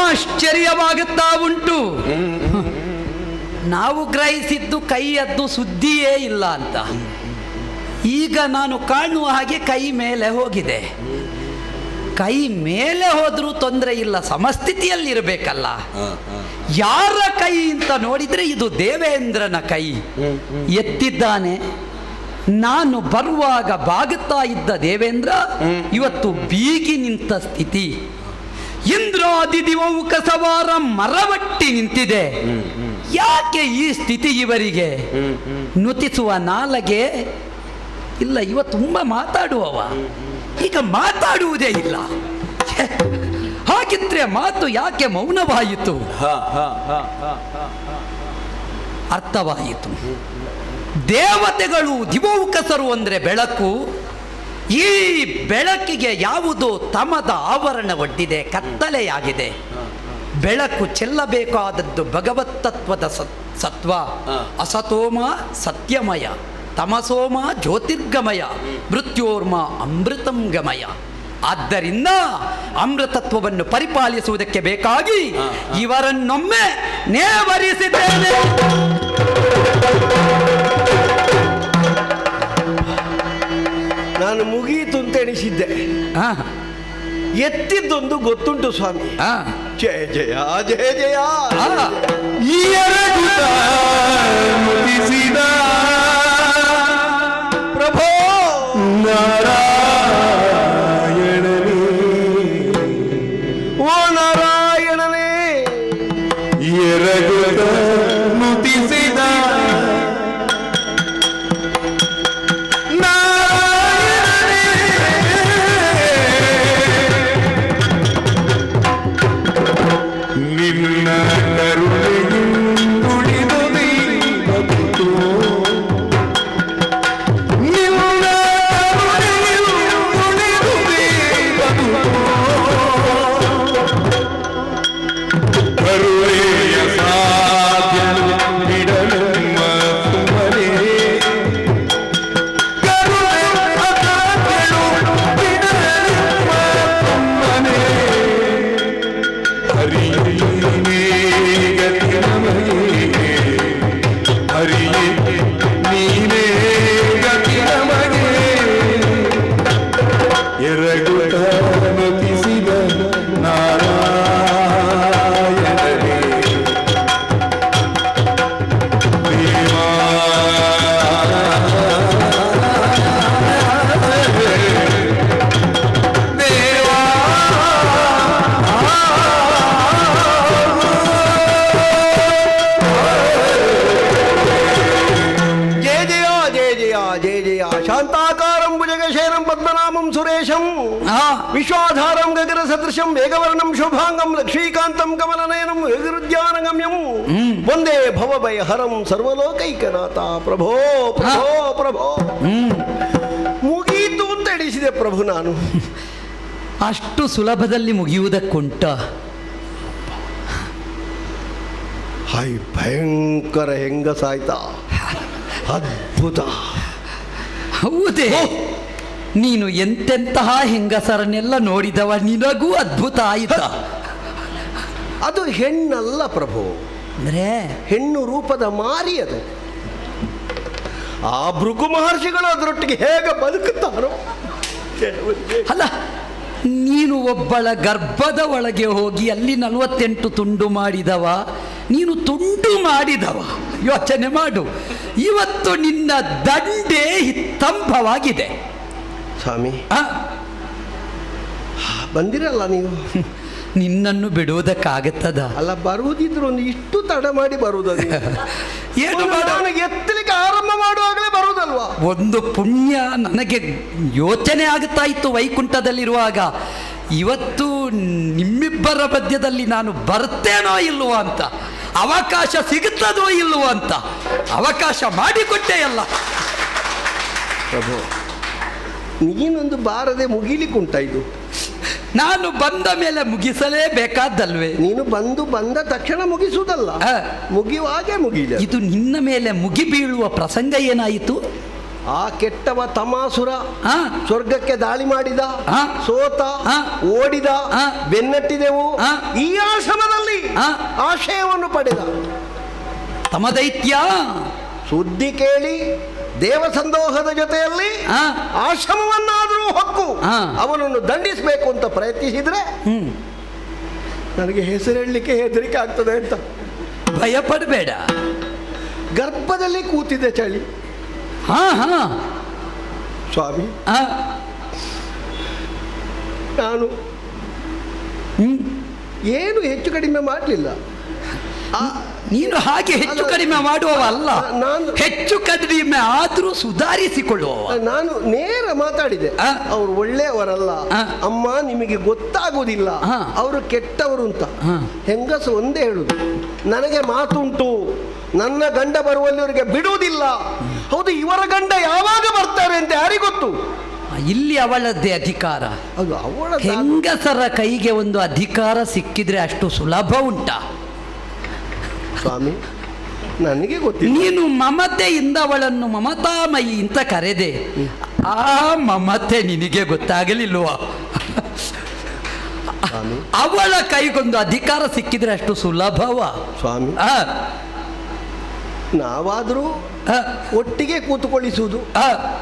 ಆಶ್ಚರ್ಯವಾಗುತ್ತಾ ಉಂಟು. ನಾವು ಗ್ರಹಿಸಿದ್ದು ಕೈಯದ್ದು ಸುದ್ದಿಯೇ ಇಲ್ಲ ಅಂತ. ಈಗ ನಾನು ಕಾಣುವ ಹಾಗೆ ಕೈ ಮೇಲೆ ಹೋಗಿದೆ. ಕೈ ಮೇಲೆ ಹೋದ್ರೂ ತೊಂದರೆ ಇಲ್ಲ, ಸಮಸ್ಥಿತಿಯಲ್ಲಿರಬೇಕಲ್ಲ. ಯಾರ ಕೈ ಅಂತ ನೋಡಿದ್ರೆ ಇದು ದೇವೇಂದ್ರನ ಕೈ. ಎತ್ತಿದ್ದಾನೆ. ನಾನು ಬರುವಾಗ ಬಾಗುತ್ತಾ ಇದ್ದ ದೇವೇಂದ್ರ ಇವತ್ತು ಬೀಗಿ ನಿಂತ ಸ್ಥಿತಿ. ಇಂದ್ರಾದಿ ದಿವವು ಕಸವಾರ ಮರವಟ್ಟಿ ನಿಂತಿದೆ. ಯಾಕೆ ಈ ಸ್ಥಿತಿ ಇವರಿಗೆ? ನುತಿಸುವ ನಾಲಗೆ ಇಲ್ಲ. ಇವ ತುಂಬ ಮಾತಾಡುವವ, ಈಗ ಮಾತಾಡುವುದೇ ಇಲ್ಲ. ಹಾಗಿದ್ರೆ ಮಾತು ಯಾಕೆ ಮೌನವಾಯಿತು? ಅರ್ಥವಾಯಿತು. ದೇವತೆಗಳು ದಿವೌಕಸರು ಅಂದರೆ ಬೆಳಕು. ಈ ಬೆಳಕಿಗೆ ಯಾವುದೋ ತಮದ ಆವರಣ ಒಡ್ಡಿದೆ, ಕತ್ತಲೆಯಾಗಿದೆ. ಬೆಳಕು ಚೆಲ್ಲಬೇಕಾದದ್ದು ಭಗವತ್ ತತ್ವದ ಸತ್ವ. ಅಸತೋಮ ಸತ್ಯಮಯ, ತಮಸೋಮ ಜ್ಯೋತಿರ್ಗಮಯ, ಮೃತ್ಯೋರ್ಮ ಅಮೃತಂ ಗಮಯ. ಆದ್ದರಿಂದ ಅಮೃತತ್ವವನ್ನು ಪರಿಪಾಲಿಸುವುದಕ್ಕೆ ಬೇಕಾಗಿ ಇವರನ್ನೊಮ್ಮೆ ನೇವರಿಸಿದ್ದೇನೆ. ನಾನು ಮುಗಿಯಿತು ಅಂತ ಎಣಿಸಿದ್ದೆ. ಎತ್ತಿದ್ದೊಂದು ಗೊತ್ತುಂಟು ಸ್ವಾಮಿ. ಜಯ ಜಯ ಜಯ ಜಯ. ಪ್ರಭೋ ನಾರಾಯಣನೇ, ಓ ನಾರಾಯಣನೇ, ಎರಗುತ್ತ ನುತಿಸಿದ ವಿಶ್ವಾಧಾರಂ ಗಗನ ಸದೃಶಂ ವೇಗವರ್ಣಂ ಶುಭಾಂಗಂ ಲಕ್ಷ್ಮೀಕಾಂತಂ ಕಮಲನಯನಂ ಯೋಗಿರುದ್ಯಾನಗಮ್ಯಂ ವಂದೇ ಭವಭಯ ಹರಂ ಸರ್ವಲೋಕೈಕನಾಥ. ಪ್ರಭೋ ಪ್ರಭೋ ಪ್ರಭೋ. ಮುಗಿಯಿತು ಅಂತ ಎಣಿಸಿದೆ ಪ್ರಭು ನಾನು. ಅಷ್ಟು ಸುಲಭದಲ್ಲಿ ಮುಗಿಯುವುದಕ್ಕುಂಟ? ಹಾಯ್, ಭಯಂಕರ ಹೆಂಗಸಾಯ್ತಾ, ಅದ್ಭುತ. ಹೌದೇ? ನೀನು ಎಂತೆಂತಹ ಹೆಂಗಸರನ್ನೆಲ್ಲ ನೋಡಿದವ, ನಿನಗೂ ಅದ್ಭುತ ಆಯಿತಾ? ಅದು ಹೆಣ್ಣಲ್ಲ ಪ್ರಭು, ಅಂದ್ರೆ ಹೆಣ್ಣು ರೂಪದ ಮಾರಿ ಅದು. ಆ ಭೃಗು ಮಹರ್ಷಿಗಳು ಅದರೊಟ್ಟಿಗೆ ಹೇಗೆ ಬದುಕುತ್ತಾರೋ. ಅಲ್ಲ, ನೀನು ಒಬ್ಬಳ ಗರ್ಭದ ಒಳಗೆ ಹೋಗಿ ಅಲ್ಲಿ 48 ತುಂಡು ಮಾಡಿದವ, ನೀನು ತುಂಡು ಮಾಡಿದವ. ಯೋಚನೆ ಮಾಡು, ಇವತ್ತು ನಿನ್ನ ದಂಡೇ ಹಿತ್ತಂಭವಾಗಿದೆ. ಸ್ವಾಮಿ ಬಂದಿರಲ್ಲ ನೀವು, ನಿನ್ನನ್ನು ಬಿಡುವುದಕ್ಕಾಗುತ್ತದ? ಅಲ್ಲ, ಬರುವುದಿದ್ರು ಒಂದು ಇಷ್ಟು ತಡ ಮಾಡಿ ಬರುವುದು. ಏನು ಎತ್ತಲಿಕ್ಕೆ ಆರಂಭ ಮಾಡುವಾಗಲೇ ಬರುವುದಲ್ವಾ? ಒಂದು ಪುಣ್ಯ ನನಗೆ ಯೋಚನೆ ಆಗುತ್ತಾ ಇತ್ತು ವೈಕುಂಠದಲ್ಲಿರುವಾಗ, ಇವತ್ತು ನಿಮ್ಮಿಬ್ಬರ ಮಧ್ಯದಲ್ಲಿ ನಾನು ಬರ್ತೇನೋ ಇಲ್ವೋ ಅಂತ, ಅವಕಾಶ ಸಿಗುತ್ತದೋ ಇಲ್ವೋ ಅಂತ ಅವಕಾಶ ಮಾಡಿಕೊಟ್ಟೆ ಅಲ್ಲ ಪ್ರಭು. ನೀನೊಂದು ಬಾರದೆ ಮುಗಿಲಿಕ್ಕುಂಟ ಇದು. ನಾನು ಬಂದ ಮೇಲೆ ಮುಗಿಸಲೇಬೇಕಾದ್ದಲ್ವೇ? ನೀನು ಬಂದ ತಕ್ಷಣ ಮುಗಿಸುವುದಲ್ಲ, ಮುಗಿಯುವಾಗೆ ಮುಗಿದ. ಇದು ನಿನ್ನ ಮೇಲೆ ಮುಗಿ ಬೀಳುವ ಪ್ರಸಂಗ ಏನಾಯಿತು? ಆ ಕೆಟ್ಟವ ತಮಾಸುರ ಸ್ವರ್ಗಕ್ಕೆ ದಾಳಿ ಮಾಡಿದ, ಸೋತ, ಓಡಿದ, ಬೆನ್ನಟ್ಟಿದೆವು. ಈ ಆಶ್ರಮದಲ್ಲಿ ಆಶಯವನ್ನು ಪಡೆದ ತಮದೈತ್ಯ ಸುದ್ದಿ ಕೇಳಿ ದೇವಸಂದೋಹದ ಜೊತೆಯಲ್ಲಿ ಆಶ್ರಮವನ್ನಾದರೂ ಹೊಕ್ಕು ಅವನನ್ನು ದಂಡಿಸಬೇಕು ಅಂತ ಪ್ರಯತ್ನಿಸಿದ್ರೆ ನನಗೆ ಹೆಸರೇಳಲಿಕ್ಕೆ ಹೆದರಿಕೆ ಆಗ್ತದೆ ಅಂತ. ಭಯ ಪಡಬೇಡ. ಗರ್ಭದಲ್ಲಿ ಕೂತಿದೆ ಚಳಿ. ಸ್ವಾಮಿ, ನಾನು ಏನು ಹೆಚ್ಚು ಕಡಿಮೆ ಮಾಡಲಿಲ್ಲ. ನೀನು ಹಾಗೆ ಹೆಚ್ಚು ಕಡಿಮೆ ಮಾಡುವವ ಅಲ್ಲ, ಹೆಚ್ಚು ಕಡಿಮೆ ಆದ್ರೂ ಸುಧಾರಿಸಿಕೊಳ್ಳುವವ. ನಾನು ನೇರ ಮಾತಾಡಿದೆ, ಅವರು ಒಳ್ಳೆಯವರಲ್ಲ ಅಮ್ಮ, ನಿಮಗೆ ಗೊತ್ತಾಗುವುದಿಲ್ಲ ಅವರು ಕೆಟ್ಟವರು ಅಂತ. ಹೆಂಗಸು ಒಂದೇ ಹೇಳುದು, ನನಗೆ ಮಾತುಂಟು, ನನ್ನ ಗಂಡ ಬರುವಲ್ಲಿವರಿಗೆ ಬಿಡುವುದಿಲ್ಲ. ಹೌದು, ಇವರ ಗಂಡ ಯಾವಾಗ ಬರ್ತಾರೆ ಅಂತ ಯಾರಿಗೊತ್ತು? ಇಲ್ಲಿ ಅವಳದ್ದೇ ಅಧಿಕಾರ. ಅದು ಅವಳ ಹೆಂಗಸರ ಕೈಗೆ ಒಂದು ಅಧಿಕಾರ ಸಿಕ್ಕಿದ್ರೆ ಅಷ್ಟು ಸುಲಭ ಉಂಟಾ ಸ್ವಾಮಿ? ನನಗೆ ಗೊತ್ತಿಲ್ಲ. ನೀನು ಮಮತೆಯಿಂದ ಅವಳನ್ನು ಮಮತಾಮಯಿ ಅಂತ ಕರೆದೆ, ಆ ಮಮತೆ ನಿನಗೆ ಗೊತ್ತಾಗಲಿಲ್ವಾ? ಅವಳ ಕೈಗೊಂದು ಅಧಿಕಾರ ಸಿಕ್ಕಿದ್ರೆ ಅಷ್ಟು ಸುಲಭವ ಸ್ವಾಮಿ? ನಾವಾದರೂ ಒಟ್ಟಿಗೆ ಕೂತುಕೊಳ್ಳಿಸುವುದು,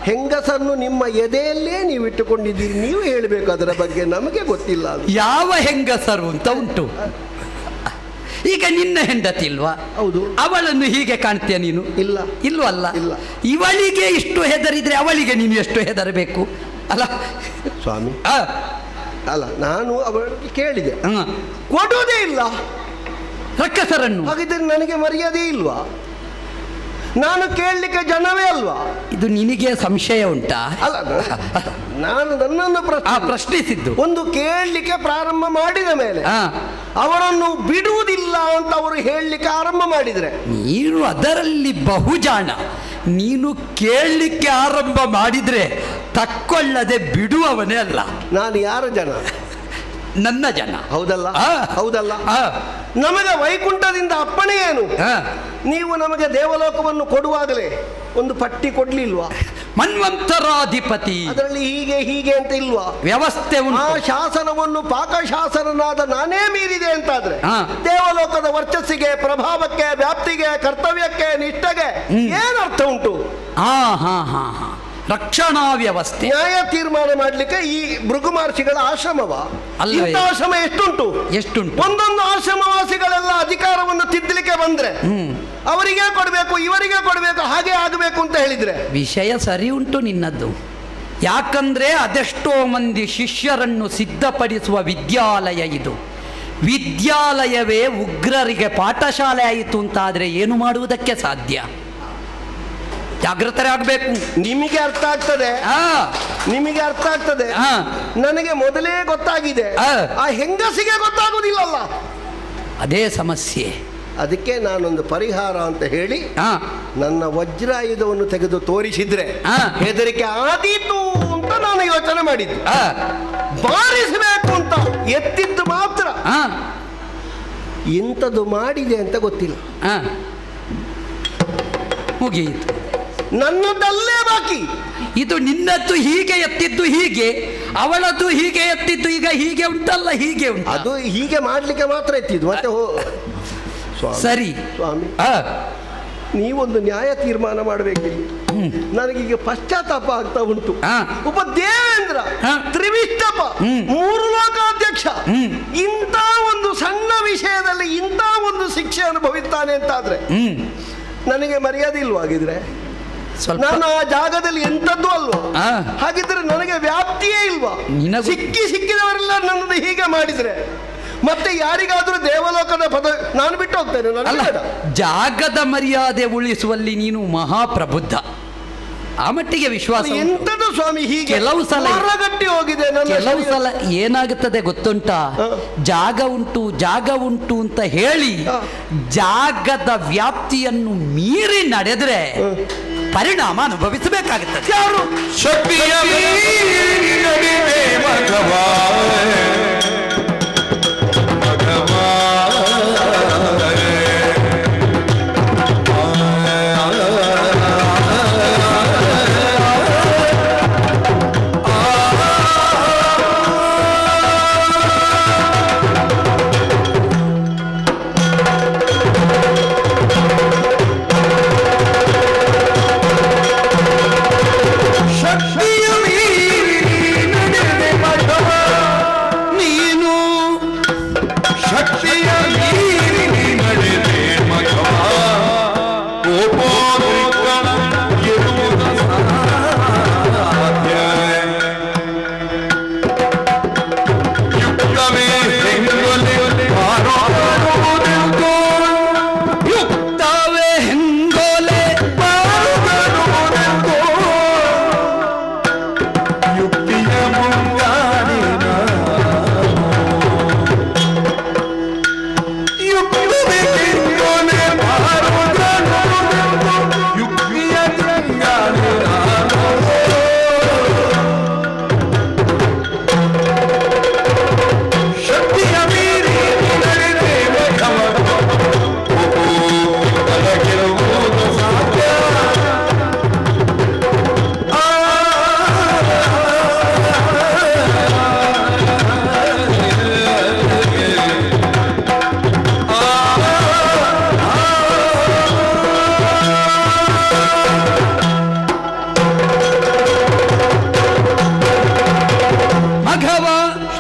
ಹೆಂಗಸನ್ನು ನಿಮ್ಮ ಎದೆಯಲ್ಲೇ ನೀವು ಇಟ್ಟುಕೊಂಡಿದ್ದೀರಿ, ನೀವು ಹೇಳಬೇಕು ಅದರ ಬಗ್ಗೆ, ನಮಗೆ ಗೊತ್ತಿಲ್ಲ. ಯಾವ ಹೆಂಗಸರು ಅಂತ ಉಂಟು? ಈಗ ನಿನ್ನ ಹೆಂಡತಿ ಇಲ್ವಾ? ಹೌದು. ಅವಳನ್ನು ಹೀಗೆ ಕಾಣ್ತೀಯ ನೀನು? ಇಲ್ಲ. ಇಲ್ವಲ್ಲ? ಇಲ್ಲ. ಇವಳಿಗೆ ಇಷ್ಟು ಹೆದರಿದ್ರೆ ಅವಳಿಗೆ ನೀನು ಎಷ್ಟು ಹೆದರಬೇಕು ಅಲ್ಲ ಸ್ವಾಮಿ? ಅಲ್ಲ, ನಾನು ಅವಳಿಗೆ ಕೇಳಿದೆ, ಕೊಡುವುದೇ ಇಲ್ಲ ರಕ್ಕಸರನ್ನು. ಹಾಗಿದ್ರೆ ನನಗೆ ಮರ್ಯಾದೆ ಇಲ್ವಾ? ನಾನು ಕೇಳಲಿಕ್ಕೆ ಜನವೇ ಅಲ್ವಾ? ಇದು ನಿನಗೆ ಸಂಶಯ ಉಂಟಾ? ಅಲ್ಲ, ನಾನು ನನ್ನನ್ನು ಪ್ರಶ್ನಿಸಿದ್ದು ಒಂದು ಕೇಳಲಿಕ್ಕೆ ಪ್ರಾರಂಭ ಮಾಡಿದ ಮೇಲೆ ಅವರನ್ನು ಬಿಡುವುದಿಲ್ಲ ಅಂತ ಅವರು ಹೇಳಲಿಕ್ಕೆ ಆರಂಭ ಮಾಡಿದ್ರೆ, ನೀನು ಅದರಲ್ಲಿ ಬಹುಜಾಣ. ನೀನು ಕೇಳಲಿಕ್ಕೆ ಆರಂಭ ಮಾಡಿದ್ರೆ ತಕ್ಕೊಳ್ಳದೆ ಬಿಡುವವನೇ ಅಲ್ಲ. ನಾನು ಯಾರ ಜನ? ನನ್ನ ಜನ. ಹೌದಲ್ಲ? ಹೌದಲ್ಲ? ನಮಗೆ ವೈಕುಂಠದಿಂದ ಅಪ್ಪಣೆ ಏನು? ನೀವು ನಮಗೆ ದೇವಲೋಕವನ್ನು ಕೊಡುವಾಗಲೇ ಒಂದು ಪಟ್ಟಿ ಕೊಡ್ಲಿಲ್ವಾ? ಮನ್ವಂತರಾಧಿಪತಿ, ಅದರಲ್ಲಿ ಹೀಗೆ ಹೀಗೆ ಅಂತ ಇಲ್ವಾ? ವ್ಯವಸ್ಥೆ ಉಂಟು. ಆ ಶಾಸನವನ್ನು ಪಾಕಶಾಸನನಾದ ನಾನೇ ಮೀರಿದೆ ಅಂತಾದ್ರೆ ದೇವಲೋಕದ ವರ್ಚಸ್ಸಿಗೆ, ಪ್ರಭಾವಕ್ಕೆ, ವ್ಯಾಪ್ತಿಗೆ, ಕರ್ತವ್ಯಕ್ಕೆ, ನಿಷ್ಠೆಗೆ ಏನರ್ಥ ಉಂಟು? ರಕ್ಷಣಾ ವ್ಯವಸ್ಥೆ, ನ್ಯಾಯ ತೀರ್ಮಾನ ಮಾಡಲಿಕ್ಕೆ ಈ ಭೃಗು ಮಹರ್ಷಿಗಳ ಆಶ್ರಮವ? ಇಂಥ ಆಶ್ರಮ ಎಷ್ಟುಂಟು? ಒಂದೊಂದು ಆಶ್ರಮವಾಸಿಗಳೆಲ್ಲ ಅಧಿಕಾರವನ್ನು ತಿದ್ದಲಿಕ್ಕೆ ಬಂದ್ರೆ ಅವರಿಗೆ ಕೊಡಬೇಕು, ಇವರಿಗೆ ಕೊಡಬೇಕು, ಹಾಗೆ ಆಗಬೇಕು ಅಂತ ಹೇಳಿದ್ರೆ ವಿಷಯ ಸರಿ ಉಂಟು ನಿನ್ನದ್ದು. ಯಾಕಂದ್ರೆ ಅದೆಷ್ಟೋ ಮಂದಿ ಶಿಷ್ಯರನ್ನು ಸಿದ್ಧಪಡಿಸುವ ವಿದ್ಯಾಲಯ ಇದು. ವಿದ್ಯಾಲಯವೇ ಉಗ್ರರಿಗೆ ಪಾಠಶಾಲೆ ಆಯಿತು ಅಂತಾದ್ರೆ ಏನು ಮಾಡುವುದಕ್ಕೆ ಸಾಧ್ಯ? ಜಾಗೃತರಾಗಬೇಕು. ನಿಮಗೆ ಅರ್ಥ ಆಗ್ತದೆ, ನಿಮಗೆ ಅರ್ಥ ಆಗ್ತದೆ. ನನಗೆ ಮೊದಲೇ ಗೊತ್ತಾಗಿದೆ, ಆ ಹೆಂಗಸಿಗೆ ಗೊತ್ತಾಗುವುದಿಲ್ಲಲ್ಲ. ಅದೇ ಸಮಸ್ಯೆ. ಅದಕ್ಕೆ ನಾನೊಂದು ಪರಿಹಾರ ಅಂತ ಹೇಳಿ ನನ್ನ ವಜ್ರಾಯುಧವನ್ನು ತೆಗೆದು ತೋರಿಸಿದ್ರೆ ಹೆದರಿಕೆ ಆದೀತು ಅಂತ ನಾನು ಯೋಚನೆ ಮಾಡಿದ್ದು. ಬಾರಿಸಬೇಕು ಅಂತ ಎತ್ತಿದ್ದು ಮಾತ್ರ ಇಂಥದ್ದು ಮಾಡಿದೆ ಅಂತ ಗೊತ್ತಿಲ್ಲ. ಮುಗಿಯಿತು. ನನ್ನದಲ್ಲೇ ಬಾಕಿ. ಇದು ನಿನ್ನದ್ದು ಹೀಗೆ ಎತ್ತಿದ್ದು ಹೀಗೆ, ಅವಳದ್ದು ಹೀಗೆ ಎತ್ತಿದ್ದು ಈಗ ಹೀಗೆ ಉಂಟಲ್ಲ, ಹೀಗೆ ಉಂಟು. ಅದು ಹೀಗೆ ಮಾಡ್ಲಿಕ್ಕೆ ಮಾತ್ರ ಎತ್ತಿದ್ದು. ಮತ್ತೆ ಸರಿ ಸ್ವಾಮಿ, ನೀವೊಂದು ನ್ಯಾಯ ತೀರ್ಮಾನ ಮಾಡಬೇಕಿಲ್ಲ. ನನಗೀಗ ಪಶ್ಚಾತ್ತಾಪ ಆಗ್ತಾ ಉಂಟು. ಒಬ್ಬ ದೇವೇಂದ್ರ, ತ್ರಿವಿಷ್ಟಪ, 3 ಲೋಕಾಧ್ಯಕ್ಷ, ಇಂಥ ಒಂದು ಸಣ್ಣ ವಿಷಯದಲ್ಲಿ ಇಂಥ ಒಂದು ಶಿಕ್ಷೆ ಅನುಭವಿಸ್ತಾನೆ ಅಂತಾದ್ರೆ ನನಗೆ ಮರ್ಯಾದೆ ಇಲ್ವಾಗಿದ್ರೆ ನಾನು ಆ ಜಾಗದಲ್ಲಿ ಎಂಥದ್ದು ಅಲ್ವಾ? ಹಾಗಿದ್ರೆ ನನಗೆ ವ್ಯಾಪ್ತಿಯೇ ಇಲ್ವಾ? ಸಿಕ್ಕಿದವರೆಲ್ಲ ನನ್ನನ್ನು ಹೀಗೆ ಮಾಡಿದ್ರೆ ಮತ್ತೆ ಯಾರಿಗಾದ್ರೂ ದೇವಲೋಕದ ಪದ ನಾನು ಬಿಟ್ಟು ಹೋಗ್ತೇನೆ. ಜಾಗದ ಮರ್ಯಾದೆ ಉಳಿಸುವಲ್ಲಿ ನೀನು ಮಹಾಪ್ರಬುದ್ಧ. ಆ ಮಟ್ಟಿಗೆ ವಿಶ್ವಾಸ. ಎಂಥದ್ದು ಸ್ವಾಮಿ ಹೀಗೆ? ಕೆಲವು ಸಲ ಹೊರಗಟ್ಟಿ ಹೋಗಿದೆ. ಕೆಲವು ಸಲ ಏನಾಗುತ್ತದೆ ಗೊತ್ತುಂಟಾ? ಜಾಗ ಉಂಟು ಜಾಗ ಉಂಟು ಅಂತ ಹೇಳಿ ಜಾಗದ ವ್ಯಾಪ್ತಿಯನ್ನು ಮೀರಿ ನಡೆದ್ರೆ ಪರಿಣಾಮ ಅನುಭವಿಸಬೇಕಾಗುತ್ತದೆ. ಯಾರು ಶಕ್ತಿಯ ಮೀರಿ ನಡೆದೆ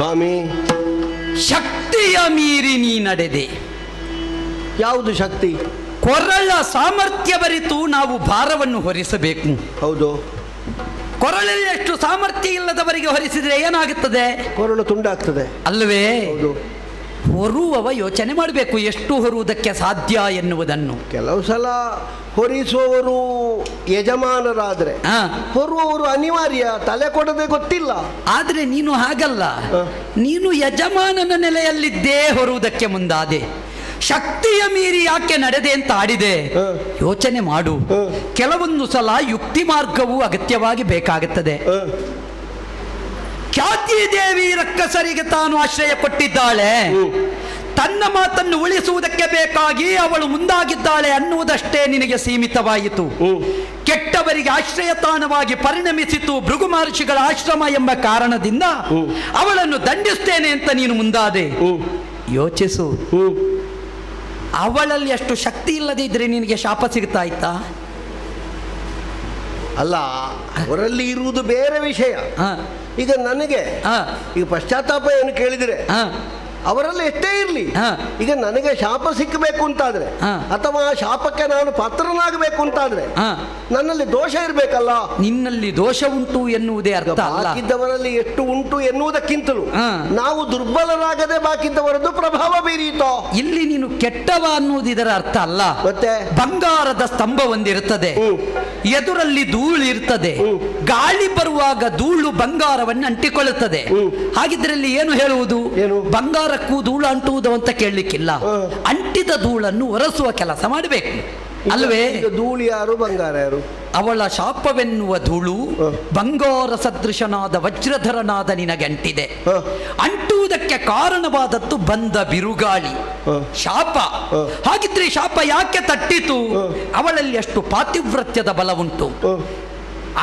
ಸ್ವಾಮಿ, ಶಕ್ತಿಯ ಮೀರಿ ನೀ ನಡೆದೆ. ಯಾವುದು ಶಕ್ತಿ? ಕೊರಳ ಸಾಮರ್ಥ್ಯ ಬರಿತು ನಾವು ಭಾರವನ್ನು ಹೊರಿಸಬೇಕು. ಹೌದು. ಕೊರಳಲ್ಲಿ ಎಷ್ಟು ಸಾಮರ್ಥ್ಯ ಇಲ್ಲದವರಿಗೆ ಹೊರಿಸಿದ್ರೆ ಏನಾಗುತ್ತದೆ? ಕೊರಳು ತುಂಡಾಗ್ತದೆ ಅಲ್ಲವೇ? ಹೌದು. ಹೊರುವವ ಯೋಚನೆ ಮಾಡಬೇಕು ಎಷ್ಟು ಹೊರುವುದಕ್ಕೆ ಸಾಧ್ಯ ಎನ್ನುವುದನ್ನು. ಕೆಲವು ಸಲ ಹೊರಿಸುವವರು ಯಜಮಾನರಾದ್ರೆ ಹೊರುವವರು ಅನಿವಾರ್ಯ, ತಲೆ ಕೊಡದೆ ಗೊತ್ತಿಲ್ಲ. ಆದ್ರೆ ನೀನು ಹಾಗಲ್ಲ, ನೀನು ಯಜಮಾನನ ನೆಲೆಯಲ್ಲಿದ್ದೇ ಹೊರುವುದಕ್ಕೆ ಮುಂದಾದೆ. ಶಕ್ತಿಯ ಮೀರಿ ಯಾಕೆ ನಡೆದೆ ಅಂತ ಆಡಿದೆ? ಯೋಚನೆ ಮಾಡು. ಕೆಲವೊಂದು ಸಲ ಯುಕ್ತಿ ಮಾರ್ಗವೂ ಅಗತ್ಯವಾಗಿ ಬೇಕಾಗುತ್ತದೆ. ಖ್ಯಾತಿ ದೇವಿ ರಕ್ಕಸರಿಗೆ ತಾನು ಆಶ್ರಯ ಕೊಟ್ಟಿದ್ದಾಳೆ. ತನ್ನ ಮಾತನ್ನು ಉಳಿಸುವುದಕ್ಕೆ ಬೇಕಾಗಿ ಅವಳು ಮುಂದಾಗಿದ್ದಾಳೆ ಅನ್ನುವುದಷ್ಟೇ ನಿನಗೆ ಸೀಮಿತವಾಯಿತು. ಕೆಟ್ಟವರಿಗೆ ಆಶ್ರಯ ತಾಣವಾಗಿ ಪರಿಣಮಿಸಿತು ಭೃಗು ಮಹರ್ಷಿಗಳ ಆಶ್ರಮ ಎಂಬ ಕಾರಣದಿಂದ ಅವಳನ್ನು ದಂಡಿಸ್ತೇನೆ ಅಂತ ನೀನು ಮುಂದಾದೆ. ಯೋಚಿಸು, ಅವಳಲ್ಲಿ ಅಷ್ಟು ಶಕ್ತಿ ಇಲ್ಲದೆ ಇದ್ರೆ ನಿನಗೆ ಶಾಪ ಸಿಗ್ತಾ ಇತ್ತಾ? ಅಲ್ಲ, ಅವರಲ್ಲಿ ಇರುವುದು ಬೇರೆ ವಿಷಯ. ಈಗ ನನಗೆ ಈಗ ಪಶ್ಚಾತ್ತಾಪ ಏನು ಕೇಳಿದರೆ ಅವರಲ್ಲಿ ಎಷ್ಟೇ ಇರಲಿ, ಈಗ ನನಗೆ ಶಾಪ ಸಿಕ್ಕಬೇಕು ಅಂತಾದ್ರೆ ಅಥವಾ ಶಾಪಕ್ಕೆ ನಾನು ಪಾತ್ರನಾಗಬೇಕು ಅಂತಾದ್ರೆ ನನ್ನಲ್ಲಿ ದೋಷ ಇರಬೇಕಲ್ಲ. ನಿನ್ನಲ್ಲಿ ದೋಷ ಉಂಟು ಎನ್ನುವುದೇ ಅರ್ಥ ಅಲ್ಲ. ಬಾಕಿದ್ದವರಲ್ಲಿ ಎಷ್ಟು ಉಂಟು ಎನ್ನುವುದಕ್ಕಿಂತಲೂ ನಾವು ದುರ್ಬಲರಾಗದೆ ಬಾಕಿದ್ದವರದ್ದು ಪ್ರಭಾವ ಬೀರೀತೋ. ಇಲ್ಲಿ ನೀನು ಕೆಟ್ಟವ ಅನ್ನುವುದು ಇದರ ಅರ್ಥ ಅಲ್ಲ. ಮತ್ತೆ ಬಂಗಾರದ ಸ್ತಂಭ ಒಂದಿರುತ್ತದೆ, ಎದುರಲ್ಲಿ ಧೂಳು ಇರ್ತದೆ. ಗಾಳಿ ಬರುವಾಗ ಧೂಳು ಬಂಗಾರವನ್ನು ಅಂಟಿಕೊಳ್ಳುತ್ತದೆ. ಹಾಗಿದ್ರಲ್ಲಿ ಏನು ಹೇಳುವುದು? ಬಂಗಾರ ಧೂಳು ಅಂಟುವುದು ಅಂತ ಕೇಳಲಿಕ್ಕಿಲ್ಲ. ಅಂಟಿದ ಧೂಳನ್ನು ಒರೆಸುವ ಕೆಲಸ ಮಾಡಬೇಕು ಅಲ್ವೇ? ಧೂಳು ಯಾರು, ಬಂಗಾರ ಯಾರು? ಅವಳ ಶಾಪವೆನ್ನುವ ಧೂಳು ಬಂಗಾರ ಸದೃಶನಾದ ವಜ್ರಧರನಾದ ನಿನಗೆ ಅಂಟಿದೆ. ಅಂಟುವುದಕ್ಕೆ ಕಾರಣವಾದದ್ದು ಬಂದ ಬಿರುಗಾಳಿ, ಶಾಪ. ಹಾಗಿದ್ರೆ ಶಾಪ ಯಾಕೆ ತಟ್ಟಿತು? ಅವಳಲ್ಲಿ ಅಷ್ಟು ಪಾತಿವ್ರತ್ಯದ ಬಲ ಉಂಟು.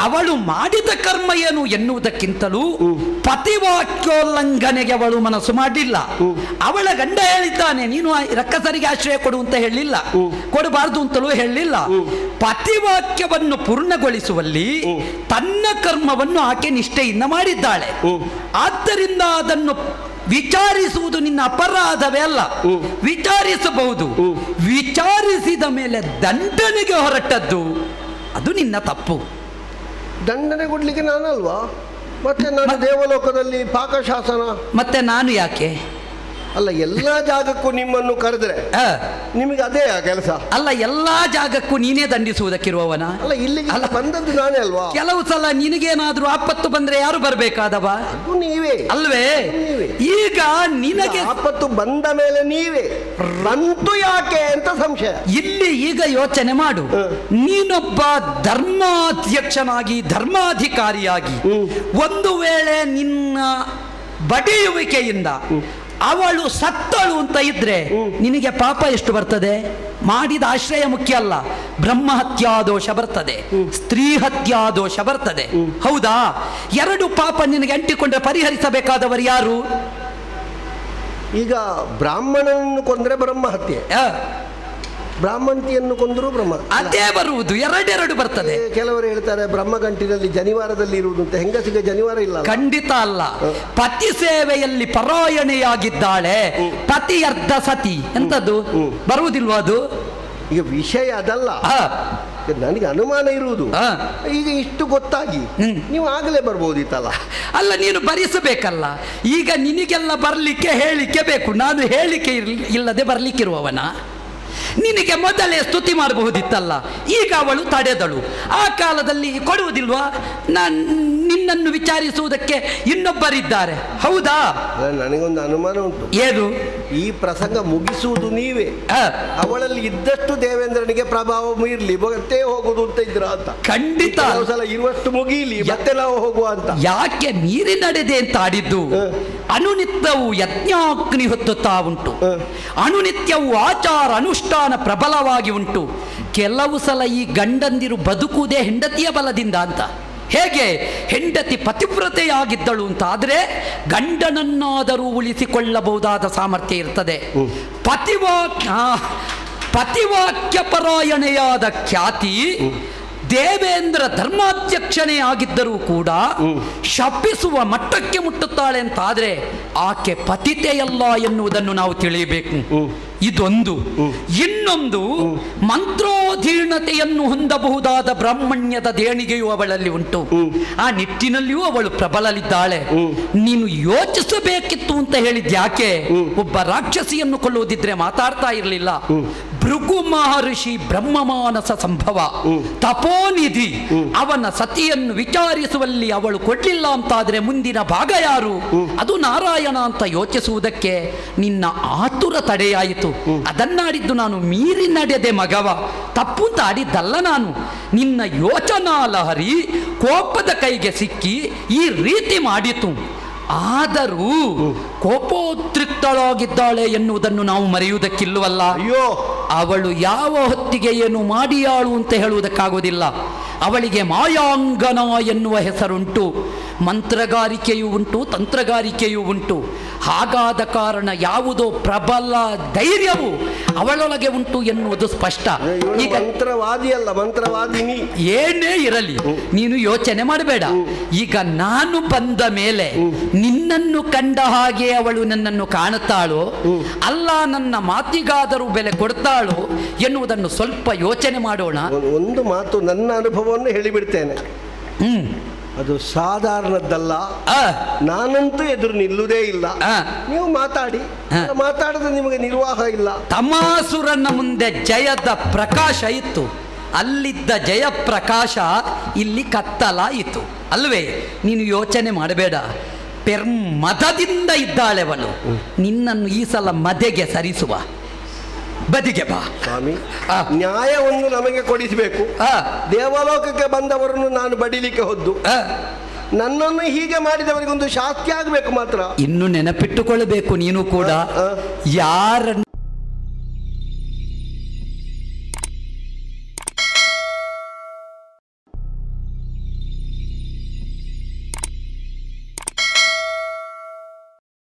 ಅವಳು ಮಾಡಿದ ಕರ್ಮ ಏನು ಎನ್ನುವುದಕ್ಕಿಂತಲೂ ಪತಿವಾಕ್ಯೋಲ್ಲಂಘನೆಗೆ ಅವಳು ಮನಸ್ಸು ಮಾಡಿಲ್ಲ. ಅವಳ ಗಂಡ ಹೇಳಿದ್ದಾನೆ, ನೀನು ರಕ್ಕಸರಿಗೆ ಆಶ್ರಯ ಕೊಡು ಅಂತ ಹೇಳಿಲ್ಲ, ಕೊಡಬಾರದು ಅಂತಲೂ ಹೇಳಿಲ್ಲ. ಪತಿವಾಕ್ಯವನ್ನು ಪೂರ್ಣಗೊಳಿಸುವಲ್ಲಿ ತನ್ನ ಕರ್ಮವನ್ನು ಆಕೆ ನಿಷ್ಠೆಯಿಂದ ಮಾಡಿದ್ದಾಳೆ. ಆದ್ದರಿಂದ ಅದನ್ನು ವಿಚಾರಿಸುವುದು ನಿನ್ನ ಅಪರಾಧವೇ ಅಲ್ಲ, ವಿಚಾರಿಸಬಹುದು. ವಿಚಾರಿಸಿದ ಮೇಲೆ ದಂಡನೆಗೆ ಹೊರಟದ್ದು ಅದು ನಿನ್ನ ತಪ್ಪು. ದಂಡನೆ ಕೊಡ್ಲಿಕ್ಕೆ ನಾನಲ್ವಾ? ಮತ್ತೆ ನಾನು ದೇವಲೋಕದಲ್ಲಿ ಪಾಕಶಾಸನ. ಮತ್ತೆ ನಾನು ಯಾಕೆ? ಅಲ್ಲ, ಎಲ್ಲಾ ಜಾಗಕ್ಕೂ ನಿಮ್ಮನ್ನು ಕರೆದ್ರೆ ನಿಮಗೆ ಅದೇ ಕೆಲಸ ಅಲ್ಲ? ಎಲ್ಲಾ ಜಾಗಕ್ಕೂ ನೀನೇ ದಂಡಿಸುವುದಕ್ಕಿರುವವನ ಅಲ್ಲ? ಇಲ್ಲಿಗೆ ಅಲ್ಲ ಬಂದದ್ದು ನಾನೇ ಅಲ್ವಾ? ಕೆಲವು ಸಲ ನಿನಗೇನಾದ್ರೂ ಆಪತ್ತು ಬಂದ್ರೆ ಯಾರು ಬರ್ಬೇಕಾದವ? ನೀವೇ ಅಲ್ವೇ? ಈಗ ನಿನಗೆ ಆಪತ್ತು ಬಂದ ಮೇಲೆ ನೀವೇ ಬಂತು ಯಾಕೆ ಅಂತ ಸಂಶಯ. ಇಲ್ಲಿ ಈಗ ಯೋಚನೆ ಮಾಡು. ನೀನೊಬ್ಬ ಧರ್ಮಾಧ್ಯಕ್ಷನಾಗಿ ಧರ್ಮಾಧಿಕಾರಿಯಾಗಿ ಒಂದು ವೇಳೆ ನಿನ್ನ ಬಡಿಯುವಿಕೆಯಿಂದ ಅವಳು ಸತ್ತಳು ಅಂತ ಇದ್ರೆ ನಿನಗೆ ಪಾಪ ಎಷ್ಟು ಬರ್ತದೆ? ಮಾಡಿದ ಆಶ್ರಯ ಮುಖ್ಯ ಅಲ್ಲ, ಬ್ರಹ್ಮಹತ್ಯಾ ದೋಷ ಬರ್ತದೆ, ಸ್ತ್ರೀ ಹತ್ಯಾ ದೋಷ ಬರ್ತದೆ. ಹೌದಾ? ಎರಡು ಪಾಪ ನಿನಗೆ ಅಂಟಿಕೊಂಡ್ರೆ ಪರಿಹರಿಸಬೇಕಾದವರು ಯಾರು? ಈಗ ಬ್ರಾಹ್ಮಣನನ್ನು ಕೊಂದ್ರೆ ಬ್ರಹ್ಮಹತ್ಯೆ, ಬ್ರಾಹ್ಮಣತಿಯನ್ನು ಕೊಂದರೂ ಬ್ರಹ್ಮ ಅದೇ ಬರುವುದು. ಎರಡೆರಡು ಬರ್ತದೆ. ಕೆಲವರು ಹೇಳ್ತಾರೆ ಬ್ರಹ್ಮಗಂಟಿನಲ್ಲಿ ಜನಿವಾರದಲ್ಲಿ ಇರುವುದು ಅಂತ. ಹೆಂಗಸಿಗೆ ಜನಿವಾರ ಇಲ್ಲ? ಖಂಡಿತ ಅಲ್ಲ. ಪತಿ ಸೇವೆಯಲ್ಲಿ ಪರಾಯಣೆಯಾಗಿದ್ದಾಳೆ, ಪತಿ ಅರ್ಧ ಸತಿ ಎಂತದ್ದು ಬರುವುದಿಲ್ವ ಅದು? ಈಗ ವಿಷಯ ಅದಲ್ಲ, ನನಗೆ ಅನುಮಾನ ಇರುವುದು. ಈಗ ಇಷ್ಟು ಗೊತ್ತಾಗಿ ನೀವು ಆಗಲೇ ಬರ್ಬೋದಿತ್ತಲ್ಲ? ಅಲ್ಲ, ನೀನು ಭರಿಸಬೇಕಲ್ಲ. ಈಗ ನಿನಗೆಲ್ಲ ಬರ್ಲಿಕ್ಕೆ ಹೇಳಿಕೆ ಬೇಕು. ನಾನು ಹೇಳಿಕೆ ಇಲ್ಲದೆ ಬರ್ಲಿಕ್ಕಿರುವವನ? ನಿನಗೆ ಮೊದಲೇ ಸ್ತುತಿ ಮಾಡಬಹುದಿತ್ತಲ್ಲ. ಈಗ ಅವಳು ತಡೆದಳು. ಆ ಕಾಲದಲ್ಲಿ ಕೊಡುವುದಿಲ್ವಾ? ನಿನ್ನನ್ನು ವಿಚಾರಿಸುವುದಕ್ಕೆ ಇನ್ನೊಬ್ಬರಿದ್ದಾರೆ. ಹೌದಾ? ನನಗೊಂದು ಅನುಮಾನ ಉಂಟು. ಏನು? ಈ ಪ್ರಸಂಗ ಮುಗಿಸುವುದು ನೀವೇ. ಅವಳಲ್ಲಿ ಇದ್ದಷ್ಟು ದೇವೇಂದ್ರನಿಗೆ ಪ್ರಭಾವ ಮೀರ್ಲಿ, ಮತ್ತೆ ಹೋಗುದು ಅಂತ ಇದ್ರ ಅಂತ. ಖಂಡಿತ ಸಲ ಇರುವಷ್ಟು ಮುಗಿಲಿ, ಮತ್ತೆ ನಾವು ಹೋಗುವ ಅಂತ. ಯಾಕೆ ಮೀರಿ ನಡೆದೆ ಅಂತ ಆಡಿದ್ದು? ಅನುನಿತ್ಯವು ಯಜ್ಞಾಗ್ನಿ ಹೊತ್ತುತ್ತಾ ಉಂಟು. ಅನುನಿತ್ಯವು ಆಚಾರ ಅನುಷ್ಠಾನ ಪ್ರಬಲವಾಗಿ ಉಂಟು. ಕೆಲವು ಸಲ ಈ ಗಂಡಂದಿರು ಬದುಕುವುದೇ ಹೆಂಡತಿಯ ಬಲದಿಂದ ಅಂತ. ಹೇಗೆ? ಹೆಂಡತಿ ಪತಿವ್ರತೆಯಾಗಿದ್ದಳು ಅಂತ ಆದರೆ ಗಂಡನನ್ನಾದರೂ ಉಳಿಸಿಕೊಳ್ಳಬಹುದಾದ ಸಾಮರ್ಥ್ಯ ಇರ್ತದೆ. ಪತಿವಾಕ್ಯ ಪರಾಯಣೆಯಾದ ಖ್ಯಾತಿ ದೇವೇಂದ್ರ ಧರ್ಮಾಧ್ಯಕ್ಷನೇ ಆಗಿದ್ದರೂ ಕೂಡ ಶಪಿಸುವ ಮಟ್ಟಕ್ಕೆ ಮುಟ್ಟುತ್ತಾಳೆ ಅಂತಾದ್ರೆ ಆಕೆ ಪತಿತೆಯಲ್ಲ ಎನ್ನುವುದನ್ನು ನಾವು ತಿಳಿಯಬೇಕು. ಇದೊಂದು. ಇನ್ನೊಂದು, ಮಂತ್ರೋಧೀರ್ಣತೆಯನ್ನು ಹೊಂದಬಹುದಾದ ಬ್ರಾಹ್ಮಣ್ಯದ ದೇಣಿಗೆಯು ಅವಳಲ್ಲಿ ಉಂಟು. ಆ ನಿಟ್ಟಿನಲ್ಲಿಯೂ ಅವಳು ಪ್ರಬಲಲಿದ್ದಾಳೆ. ನೀನು ಯೋಚಿಸಬೇಕಿತ್ತು ಅಂತ ಹೇಳಿದ್ಯಾಕೆ? ಒಬ್ಬ ರಾಕ್ಷಸಿಯನ್ನು ಕೊಲ್ಲುವುದಿದ್ರೆ ಮಾತಾಡ್ತಾ ಇರಲಿಲ್ಲ. ಭೃಗು ಮಹರ್ಷಿ ಬ್ರಹ್ಮಮಾನಸ ಸಂಭವ ತಪೋನಿಧಿ, ಅವನ ಸತಿಯನ್ನು ವಿಚಾರಿಸುವಲ್ಲಿ ಅವಳು ಕೊಡ್ಲಿಲ್ಲ ಅಂತಾದ್ರೆ ಮುಂದಿನ ಭಾಗ ಯಾರು? ಅದು ನಾರಾಯಣ ಅಂತ ಯೋಚಿಸುವುದಕ್ಕೆ ನಿನ್ನ ಆತುರ ತಡೆಯಾಯಿತು. ಅದನ್ನಾಡಿದ್ದು ನಾನು ಮೀರಿ ನಡೆದೆ ಮಗವ, ತಪ್ಪು ಅಂತ ಆಡಿದ್ದಲ್ಲ ನಾನು. ನಿನ್ನ ಯೋಚನಾ ಲಹರಿ ಕೋಪದ ಕೈಗೆ ಸಿಕ್ಕಿ ಈ ರೀತಿ ಮಾಡಿತು. ಆದರೂ ಕೋಪೋದ್ರಿಕ್ತಳಾಗಿದ್ದಾಳೆ ಎನ್ನುವುದನ್ನು ನಾವು ಮರೆಯುವುದಕ್ಕಿಲ್ಲವಲ್ಲ. ಅಯ್ಯೋ, ಅವಳು ಯಾವ ಹೊತ್ತಿಗೆ ಏನು ಮಾಡಿಯಾಳು ಅಂತ ಹೇಳುವುದಕ್ಕಾಗೋದಿಲ್ಲ. ಅವಳಿಗೆ ಮಾಯಾಂಗನ ಎನ್ನುವ ಹೆಸರುಂಟು. ಮಂತ್ರಗಾರಿಕೆಯೂ ಉಂಟು, ತಂತ್ರಗಾರಿಕೆಯೂ ಉಂಟು. ಹಾಗಾದ ಕಾರಣ ಯಾವುದೋ ಪ್ರಬಲ ಧೈರ್ಯವು ಅವಳೊಳಗೆ ಉಂಟು ಎನ್ನುವುದು ಸ್ಪಷ್ಟ. ಈಗ ಮಂತ್ರವಾದಿ ಅಲ್ಲ, ಮಂತ್ರವಾದಿನಿ. ಏನೇ ಇರಲಿ, ನೀನು ಯೋಚನೆ ಮಾಡಬೇಡ. ಈಗ ನಾನು ಬಂದ ಮೇಲೆ ನಿನ್ನನ್ನು ಕಂಡ ಹಾಗೆ ಅವಳು ನನ್ನನ್ನು ಕಾಣುತ್ತಾಳೋ ಅಲ್ಲ ನನ್ನ ಮಾತಿಗಾದರೂ ಬೆಲೆ ಕೊಡ್ತಾಳೋ ಎನ್ನುವುದನ್ನು ಸ್ವಲ್ಪ ಯೋಚನೆ ಮಾಡೋಣ. ಒಂದು ಮಾತು, ನನ್ನ ಅನುಭವವನ್ನು ಹೇಳಿಬಿಡ್ತೇನೆ. ಅದು ಸಾಧಾರಣದ್ದಲ್ಲ. ನಾನಂತೂ ಎದುರು ನಿಲ್ಲುವುದೇ ಇಲ್ಲ. ನೀವು ಮಾತಾಡಿ, ಮಾತಾಡದೆ ನಿಮಗೆ ನಿರ್ವಾಹ ಇಲ್ಲ. ತಮಾಸುರನ ಮುಂದೆ ಜಯದ ಪ್ರಕಾಶ ಇತ್ತು, ಅಲ್ಲಿದ್ದ ಜಯಪ್ರಕಾಶ ಇಲ್ಲಿ ಕತ್ತಲಾಯಿತು ಅಲ್ವೇ? ನೀನು ಯೋಚನೆ ಮಾಡಬೇಡ. ಮದದಿಂದ ಇದ್ದಾಳೆವಳು. ನಿನ್ನನ್ನು ಈ ಸಲ ಮದೆಗೆ ಸರಿಸುವ. ಬದಿಗೆ ಬಾ ಸ್ವಾಮಿ. ನ್ಯಾಯವನ್ನು ನಮಗೆ ಕೊಡಿಸಬೇಕು. ದೇವಲೋಕಕ್ಕೆ ಬಂದವರನ್ನು ನಾನು ಬಡಿಲಿಕ್ಕೆ ಹೊದ್ದು, ನನ್ನನ್ನು ಹೀಗೆ ಮಾಡಿದವರಿಗೊಂದು ಶಾಸ್ತಿ ಆಗಬೇಕು ಮಾತ್ರ. ಇನ್ನು ನೆನಪಿಟ್ಟುಕೊಳ್ಳಬೇಕು ನೀನು ಕೂಡ. ಯಾರನ್ನು